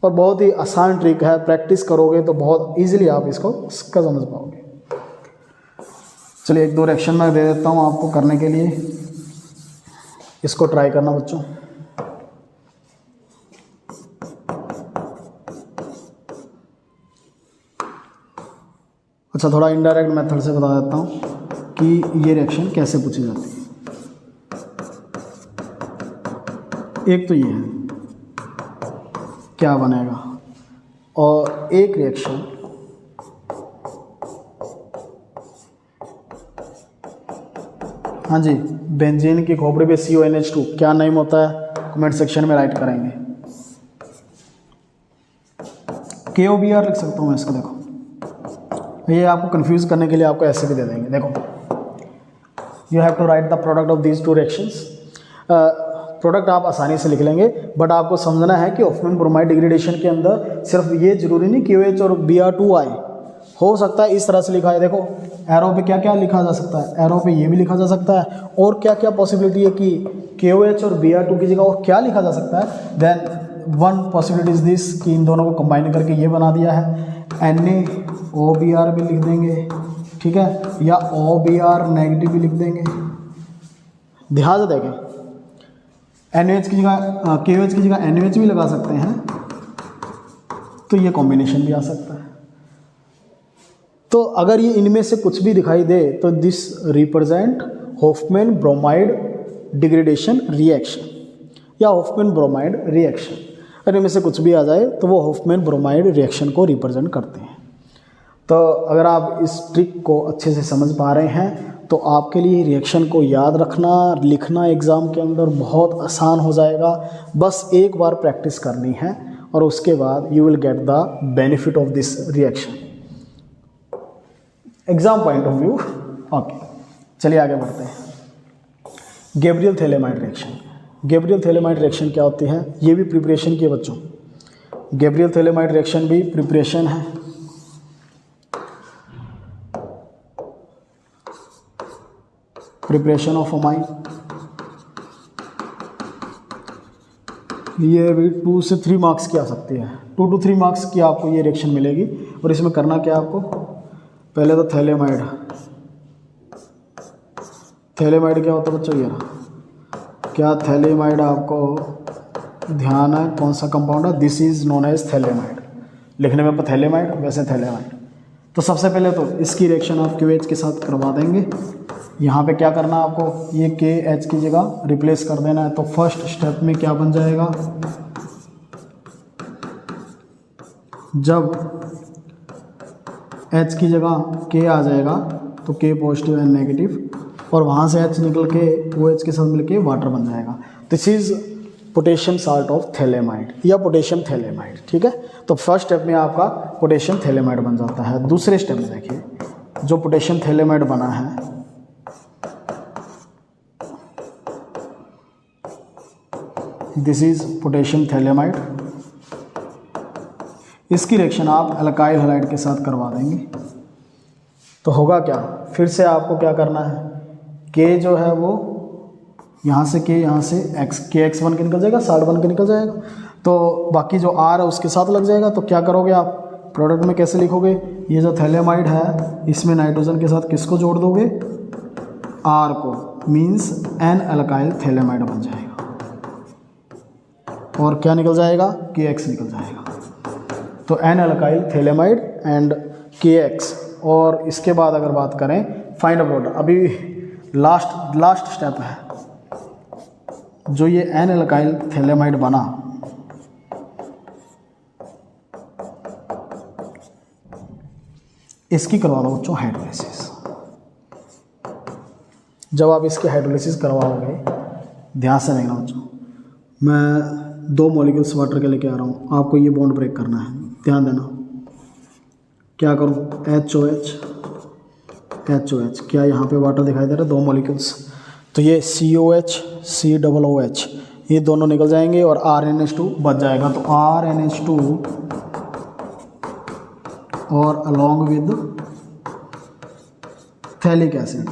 और बहुत ही आसान ट्रिक है, practice करोगे तो बहुत easily आप इसको समझ पाओगे। चलिए 1-2 रिएक्शन मैं दे देता हूँ आपको करने के लिए, इसको ट्राई करना बच्चों। अच्छा, थोड़ा इनडायरेक्ट मेथड से बता देता हूँ कि ये रिएक्शन कैसे पूछी जाती है। एक तो ये है क्या बनेगा, और एक रिएक्शन हाँ जी, बेंजीन की खोपड़ी पे CONH2 क्या नेम होता है, कमेंट सेक्शन में राइट करेंगे। KOBR लिख सकता हूँ मैं इसको, देखो ये आपको कंफ्यूज करने के लिए आपको ऐसे भी दे देंगे। देखो, you have to write the product of these 2 reactions. Product आप आसानी से लिख लेंगे, बट आपको समझना है कि हॉफमैन ब्रोमाइड डिग्रेडेशन के अंदर सिर्फ ये जरूरी नहीं KOH और Br2 आए, हो सकता है इस तरह से लिखा है। देखो एरो पे क्या क्या लिखा जा सकता है, एरो पे ये भी लिखा जा सकता है, और क्या क्या पॉसिबिलिटी है कि KOH और Br2 की जगह और क्या लिखा जा सकता है। Then one possibility is this कि इन दोनों को कंबाइन करके ये बना दिया है, NaOBr भी लिख देंगे, ठीक है, या OBr नेगेटिव भी लिख देंगे। ध्यान से देखें, NaOH की जगह KOH की जगह NaOH भी लगा सकते हैं, तो ये कॉम्बिनेशन भी आ सकता है। तो अगर ये इनमें से कुछ भी दिखाई दे तो this represent Hoffmann bromide degradation reaction या हॉफमैन ब्रोमाइड रिएक्शन। अगर इनमें से कुछ भी आ जाए तो वो हॉफमैन ब्रोमाइड रिएक्शन को रिप्रेजेंट करते हैं। तो अगर आप इस ट्रिक को अच्छे से समझ पा रहे हैं तो आपके लिए रिएक्शन को याद रखना, लिखना एग्ज़ाम के अंदर बहुत आसान हो जाएगा। बस एक बार प्रैक्टिस करनी है और उसके बाद you will get the benefit of this reaction exam point of view. Okay, चलिए आगे बढ़ते हैं। Gabriel phthalimide reaction. Gabriel phthalimide reaction क्या होती है, ये भी प्रिपरेशन की है बच्चों। गैब्रियल थैलेमाइड रिएक्शन भी प्रिपरेशन है। प्रिपरेशन ऑफ अमाइन, ये भी 2 से 3 मार्क्स की आ सकती है। 2 to 3 मार्क्स की आपको ये रिएक्शन मिलेगी। और इसमें करना क्या आपको, पहले तो थैलेमाइड। थैलेमाइड क्या होता है बच्चों, ये क्या थैलेमाइड आपको ध्यान है कौन सा कंपाउंड है, this is known as phthalimide. लिखने में थैलेमाइड, वैसे थैलेमाइड। तो सबसे पहले तो इसकी रिएक्शन आप QH के साथ करवा देंगे। यहाँ पे क्या करना है आपको, ये KH की जगह रिप्लेस कर देना है। तो फर्स्ट स्टेप में क्या बन जाएगा, जब H की जगह K आ जाएगा तो K पॉजिटिव एंड नेगेटिव, और वहाँ से H निकल के OH के साथ मिलके वाटर बन जाएगा। This is potassium salt of phthalimide या पोटेशियम थैलेमाइड, ठीक है। तो फर्स्ट स्टेप में आपका पोटेशियम थैलेमाइड बन जाता है। दूसरे स्टेप में देखिए, जो पोटेशियम थैलेमाइड बना है दिस इज पोटेशियम थैलेमाइड। इसकी रिएक्शन आप अल्काइल हैलाइड के साथ करवा देंगे। तो होगा क्या, फिर से आपको क्या करना है, K जो है वो यहाँ से K, यहाँ से X, KX बन के निकल जाएगा, साल्ट बन के निकल जाएगा। तो बाकी जो R है उसके साथ लग जाएगा। तो क्या करोगे आप, प्रोडक्ट में कैसे लिखोगे, ये जो थैलेमाइड है इसमें नाइट्रोजन के साथ किसको जोड़ दोगे, R को, मीन्स N अल्काइल थैलेमाइड बन जाएगा। और क्या निकल जाएगा, KX निकल जाएगा। तो N alkyl phthalimide and KX। और इसके बाद अगर बात करें फाइंड प्रोडक्ट, अभी लास्ट स्टेप है, जो ये N अल्काइल थैलेमाइड बना, इसकी करवा दो बच्चों हाइड्रोलिसिस। जब आप इसकी हाइड्रोलिसिस करवाओगे, ध्यान से देखना बच्चों, मैं 2 मॉलिक्यूल्स वाटर के लेके आ रहा हूँ, आपको ये बॉन्ड ब्रेक करना है। ध्यान देना, क्या करूँ, HOH HOH, क्या यहाँ पे वाटर दिखाई दे रहा है, 2 मॉलिक्यूल्स, तो ये COH COOH ये दोनों निकल जाएंगे और RNH2 बच जाएगा। तो RNH2 और अलॉन्ग विद थैलिक एसिड,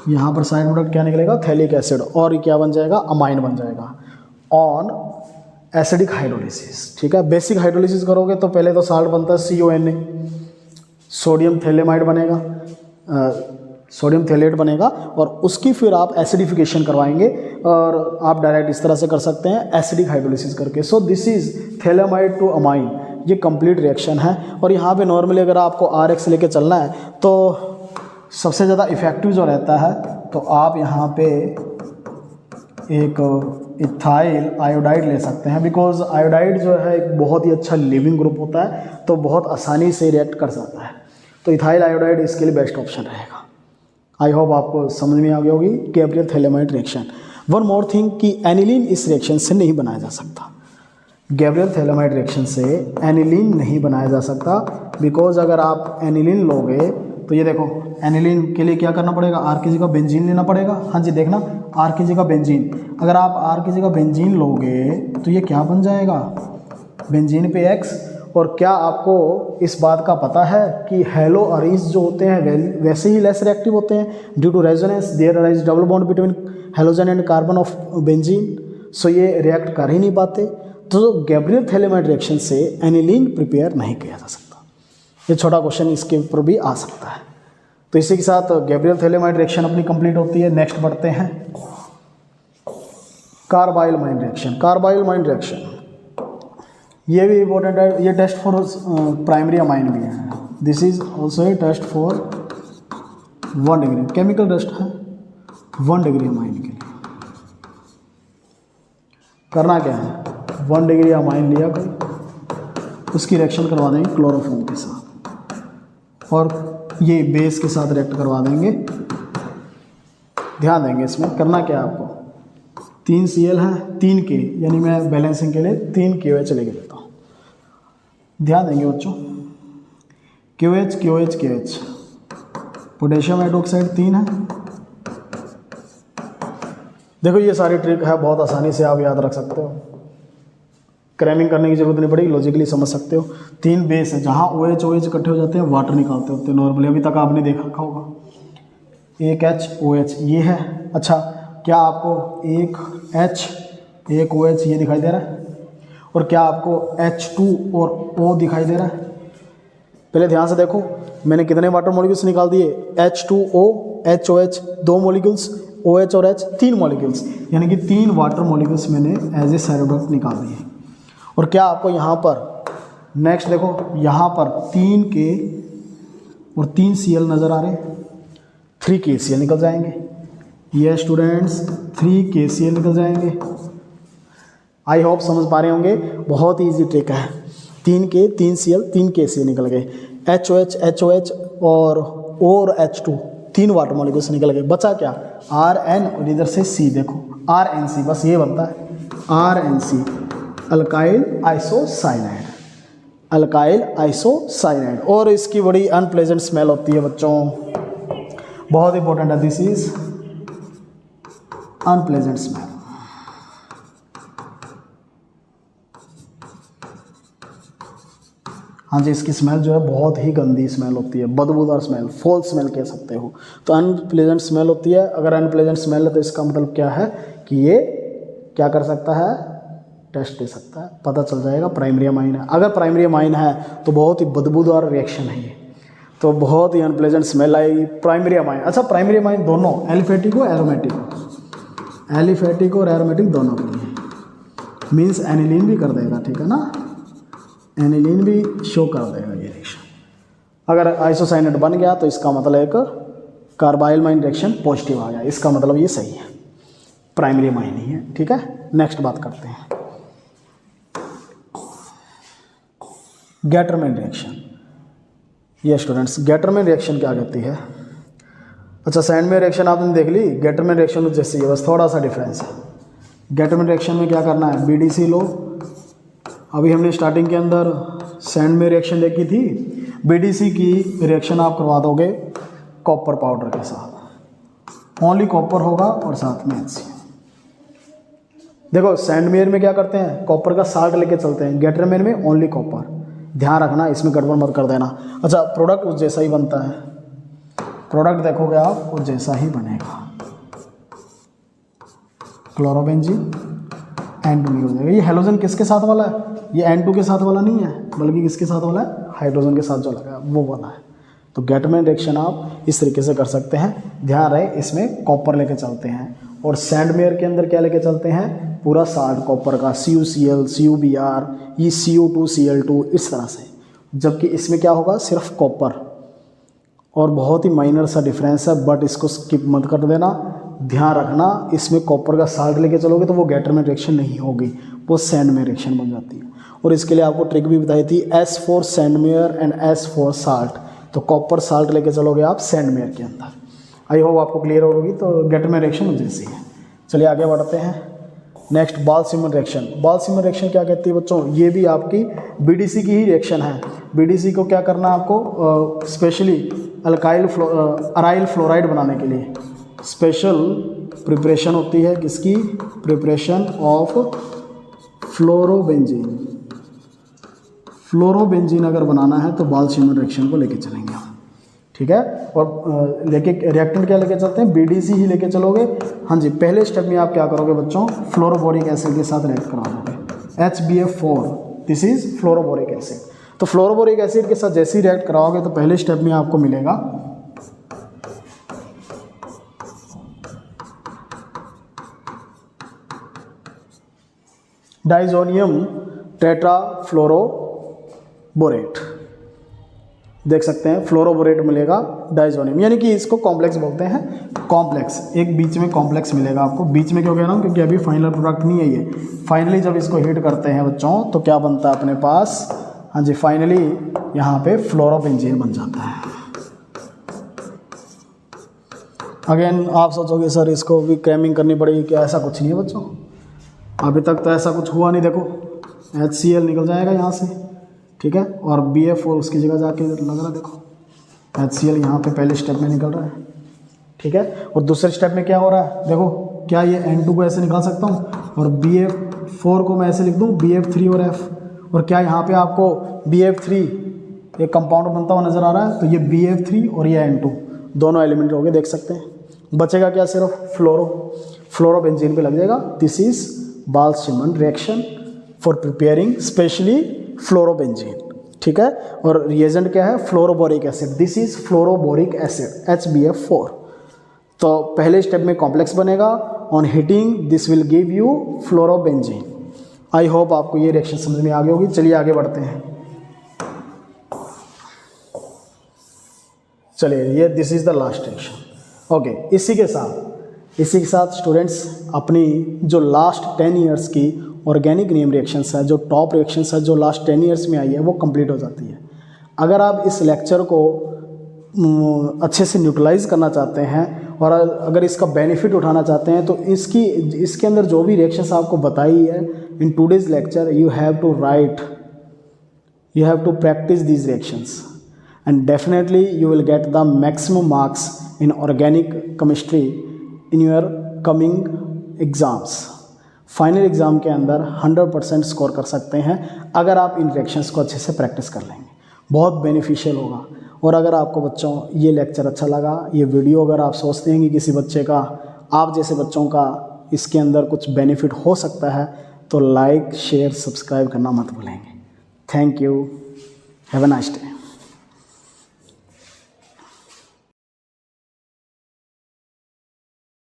यहाँ पर साइड प्रोडक्ट क्या निकलेगा, थैलिक एसिड, और ये क्या बन जाएगा, अमाइन बन जाएगा ऑन एसिडिक हाइड्रोलिसिस। ठीक है, बेसिक हाइड्रोलिसिस करोगे तो पहले तो साल्ट बनता है CONA, सोडियम थैलेमाइड बनेगा, सोडियम थैलेट बनेगा, और उसकी फिर आप एसिडिफिकेशन करवाएंगे और आप डायरेक्ट इस तरह से कर सकते हैं एसिडिक हाइड्रोलिसिस करके। So this is phthalimide to amine, ये कंप्लीट रिएक्शन है। और यहाँ पे नॉर्मली अगर आपको RX लेके चलना है तो सबसे ज़्यादा इफ़ेक्टिव जो रहता है, तो आप यहाँ पे एक इथाइल आयोडाइड ले सकते हैं, बिकॉज आयोडाइड जो है एक बहुत ही अच्छा लिविंग ग्रुप होता है, तो बहुत आसानी से रिएक्ट कर सकता है। तो इथाइल आयोडाइड इसके लिए बेस्ट ऑप्शन रहेगा। आई होप आपको समझ में आ गई होगी Gabriel phthalimide reaction. One more thing कि एनिलीन इस रिएक्शन से नहीं बनाया जा सकता, गैब्रियल थैलेमाइड रिएक्शन से एनिलीन नहीं बनाया जा सकता, बिकॉज अगर आप एनिलीन लोगे तो ये देखो, एनिलीन के लिए क्या करना पड़ेगा, R की जगह बेंजीन लेना पड़ेगा। हाँ जी, देखना, R की जगह बेंजीन, अगर आप R की जगह बेंजीन लोगे तो ये क्या बन जाएगा, बेंजीन पे X। और क्या आपको इस बात का पता है कि हेलो अरीज जो होते हैं वैसे ही लेस रिएक्टिव होते हैं, due to resonance there arise double bond between halogen and carbon of benzene. So ये रिएक्ट कर ही नहीं पाते, तो गैब्रियल थैलेमाइड रिएक्शन से एनिलीन प्रिपेयर नहीं किया जा सकता। ये छोटा क्वेश्चन इसके ऊपर भी आ सकता है। तो इसी के साथ गैब्रियल थैलेमाइड रिएक्शन अपनी कंप्लीट होती है। नेक्स्ट बढ़ते हैं carbyl mine reaction. Carbyl mine reaction ये भी इम्पोर्टेंट है, ये टेस्ट फॉर प्राइमरी अमाइन भी है। This is also a test for 1 degree, chemical test है 1 डिग्री अमाइन के लिए। करना क्या है, 1 डिग्री अमाइन लिया कोई, उसकी रिएक्शन करवा देंगे क्लोरोफॉर्म के साथ, और ये बेस के साथ रिएक्ट करवा देंगे। ध्यान देंगे इसमें करना क्या है आपको, 3 Cl है 3 K, यानी मैं बैलेंसिंग के लिए 3 KOH लेके देता हूँ। ध्यान देंगे बच्चों, KOH KOH KOH, potassium hydroxide 3 है। देखो ये सारी ट्रिक है, बहुत आसानी से आप याद रख सकते हो, क्रैमिंग करने की जरूरत नहीं पड़ेगी, लॉजिकली समझ सकते हो। 3 बेस है, जहाँ OH OH इकट्ठे हो जाते हैं वाटर निकालते होते हैं नॉर्मली, अभी तक आपने देख रखा होगा। एक HOH ये है। अच्छा, क्या आपको एक H एक OH ये दिखाई दे रहा है, और क्या आपको H2 और O दिखाई दे रहा है? पहले ध्यान से देखो, मैंने कितने वाटर मॉलिक्यूल्स निकाल दिए, H2O HOH 2 मॉलिक्यूल्स, OH और H 3 मॉलिक्यूल्स, यानी कि 3 वाटर मॉलिक्यूल्स मैंने एज ए साइडोडक्ट निकाल दिए। और क्या आपको यहाँ पर नेक्स्ट देखो, यहाँ पर 3 K और 3 Cl नज़र आ रहे हैं, 3 KCl निकल जाएंगे। ये स्टूडेंट्स 3 KCl निकल जाएंगे। आई होप समझ पा रहे होंगे, बहुत इजी ट्रिक है। 3 K 3 Cl 3 KCl निकल गए, HOH HOH और O और H2 3 वाटर मॉलिक्यूल्स निकल गए। बचा क्या, RN और इधर से C, देखो RNC, बस ये बनता है RNC, alkyl isocyanide, alkyl isocyanide. और इसकी बड़ी अनप्लेजेंट स्मेल होती है बच्चों, बहुत इंपॉर्टेंट है, दिस इज अनप्लेजेंट स्मेल। हाँ जी, इसकी स्मेल जो है बहुत ही गंदी स्मेल होती है, बदबूदार स्मेल, फॉल स्मेल कह सकते हो। तो अनप्लेजेंट स्मेल होती है। अगर अनप्लेजेंट स्मेल है तो इसका मतलब क्या है कि ये क्या कर सकता है, टेस्ट दे सकता है, पता चल जाएगा प्राइमरी अमाइन है। अगर प्राइमरी अमाइन है तो बहुत ही बदबूदार रिएक्शन है ये, तो बहुत ही अनप्लेजेंट स्मेल आएगी प्राइमरी अमाइन। अच्छा, प्राइमरी अमाइन दोनों एलिफेटिक और एरोमेटिक, एलिफेटिक और एरोमेटिक दोनों के लिए, मीन्स एनिलीन भी कर देगा, ठीक है ना, एनिलीन भी शो कर देगा ये रिएक्शन। अगर आइसोसाइनेट बन गया तो इसका मतलब एक कार्बाइल माइन रिएक्शन पॉजिटिव आ गया, इसका मतलब ये सही है, प्राइमरी अमाइन नहीं है। ठीक है, नेक्स्ट बात करते हैं गैटरमैन रिएक्शन। ये स्टूडेंट्स गैटरमैन रिएक्शन क्या कहती है। अच्छा, सैंडमैन रिएक्शन आपने देख ली, गैटरमैन रिएक्शन जैसी है, बस थोड़ा सा डिफरेंस है। गैटरमैन रिएक्शन में क्या करना है, BDC लो। अभी हमने स्टार्टिंग के अंदर सैंडमैन रिएक्शन देखी थी, BDC की रिएक्शन आप करवा दोगे कॉपर पाउडर के साथ, ओनली कॉपर होगा और साथ में HCl। देखो सैंडमेयर में क्या करते हैं, कॉपर का साल्ट लेके चलते हैं, गेटरमेयर में ओनली कॉपर। ध्यान रखना, इसमें गड़बड़ मत कर देना। अच्छा, प्रोडक्ट उस जैसा ही बनता है, प्रोडक्ट देखोगे आप उस जैसा ही बनेगा। क्लोरोबेंजीन N2 निकल जाएगा। ये हेलोजन किसके साथ वाला है, ये N2 के साथ वाला नहीं है, बल्कि किसके साथ वाला है, हाइड्रोजन के साथ जो लगा है वो वाला है। तो गेटरमेयर रिएक्शन आप इस तरीके से कर सकते हैं। ध्यान रहे, इसमें कॉपर लेके चलते हैं, और सैंडमेयर के अंदर क्या लेके चलते हैं, पूरा साल्ट कॉपर का, CuCl, CuBr, ये Cu2Cl2 इस तरह से। जबकि इसमें क्या होगा, सिर्फ कॉपर, और बहुत ही माइनर सा डिफरेंस है, बट इसको स्किप मत कर देना। ध्यान रखना, इसमें कॉपर का साल्ट लेके चलोगे तो वो गेटरमेयर रिएक्शन नहीं होगी, वो सैंडमेयर रिएक्शन बन जाती है। और इसके लिए आपको ट्रिक भी बताई थी, S for Sandmeyer and S for salt. तो कॉपर साल्ट लेके चलोगे आप सैंडमेयर के अंदर। आई होप आपको क्लियर होगी। तो गेटरमेयर रिएक्शन जैसी है। चलिए आगे बढ़ते हैं। Next Balz Schiemann reaction. Balz Schiemann reaction क्या कहती है बच्चों, ये भी आपकी BDC की ही रिएक्शन है। BDC को क्या करना है आपको, स्पेशली अराइल फ्लोराइड बनाने के लिए स्पेशल प्रिपरेशन होती है। किसकी, प्रिपरेशन ऑफ फ्लोरोबेंजीन। फ्लोरोबेंजीन अगर बनाना है तो बाल्सिमर रिएक्शन को लेके चलेंगे हम, ठीक है। और लेके रिएक्टेंट क्या लेके चलते हैं, BDC ही लेके चलोगे। हाँ जी, पहले स्टेप में आप क्या करोगे बच्चों, फ्लोरोबोरिक एसिड के साथ रिएक्ट करा दोगे, HBF4, this is fluoroboric acid. तो फ्लोरोबोरिक एसिड के साथ जैसे ही रिएक्ट कराओगे तो पहले स्टेप में आपको मिलेगा डाइजोनियम टेट्राफ्लोरोबोरेट। देख सकते हैं फ्लोरोबोरेट मिलेगा, डाइजोनियम, यानी कि इसको कॉम्प्लेक्स बोलते हैं। कॉम्प्लेक्स, एक बीच में कॉम्प्लेक्स मिलेगा आपको। बीच में क्यों कह रहा हूँ, क्योंकि अभी फाइनल प्रोडक्ट नहीं है ये। फाइनली जब इसको हीट करते हैं बच्चों तो क्या बनता है अपने पास, हाँ जी, फाइनली यहाँ पे फ्लोरोबेंजीन बन जाता है। अगेन आप सोचोगे सर इसको भी क्रैमिंग करनी पड़ेगी क्या, ऐसा कुछ नहीं है बच्चों, अभी तक तो ऐसा कुछ हुआ नहीं। देखो HCl निकल जाएगा यहाँ से, ठीक है, और BF4 उसकी जगह जाके लग रहा है, देखो HCl यहाँ पे पहले स्टेप में निकल रहा है, ठीक है। और दूसरे स्टेप में क्या हो रहा है, देखो क्या ये N2 को ऐसे निकाल सकता हूँ और BF4 को मैं ऐसे लिख दूँ BF3 और F, और क्या यहाँ पे आपको BF3 एक कंपाउंड बनता हुआ नज़र आ रहा है। तो ये BF3 और ये N2 दोनों एलिमेंट हो गए, देख सकते हैं। बचेगा क्या, सिर्फ फ्लोरोबेंजीन पे लग जाएगा। This is Balz Schiemann reaction for preparing specially fluorobenzene, ठीक है। और रिएजेंट क्या है, fluoroboric acid, this is fluoroboric acid HBF4। तो पहले स्टेप में कॉम्प्लेक्स बनेगा, on heating this will give you fluorobenzene. I hope आपको ये रिएक्शन समझ में आ गई होगी। चलिए आगे बढ़ते हैं। चलिए ये this is the last reaction. Okay, इसी के साथ स्टूडेंट्स अपनी जो लास्ट 10 ईयर्स की ऑर्गेनिक नेम रिएक्शंस है, जो टॉप रिएक्शंस है, जो लास्ट 10 ईयर्स में आई है, वो कंप्लीट हो जाती है। अगर आप इस लेक्चर को अच्छे से न्यूट्रलाइज करना चाहते हैं और अगर इसका बेनिफिट उठाना चाहते हैं तो इसके अंदर जो भी रिएक्शंस आपको बताई है in today's lecture, you have to practise these reactions and definitely you will get the maximum marks in organic chemistry in your coming exams। Final exam के अंदर 100% स्कोर कर सकते हैं अगर आप इन रिएक्शंस को अच्छे से प्रैक्टिस कर लेंगे, बहुत बेनिफिशियल होगा। और अगर आपको बच्चों ये लेक्चर अच्छा लगा, ये वीडियो अगर आप सोचते हैं कि किसी बच्चे का, आप जैसे बच्चों का इसके अंदर कुछ बेनिफिट हो सकता है, तो लाइक शेयर सब्सक्राइब करना मत भूलेंगे। Thank you, have a nice day.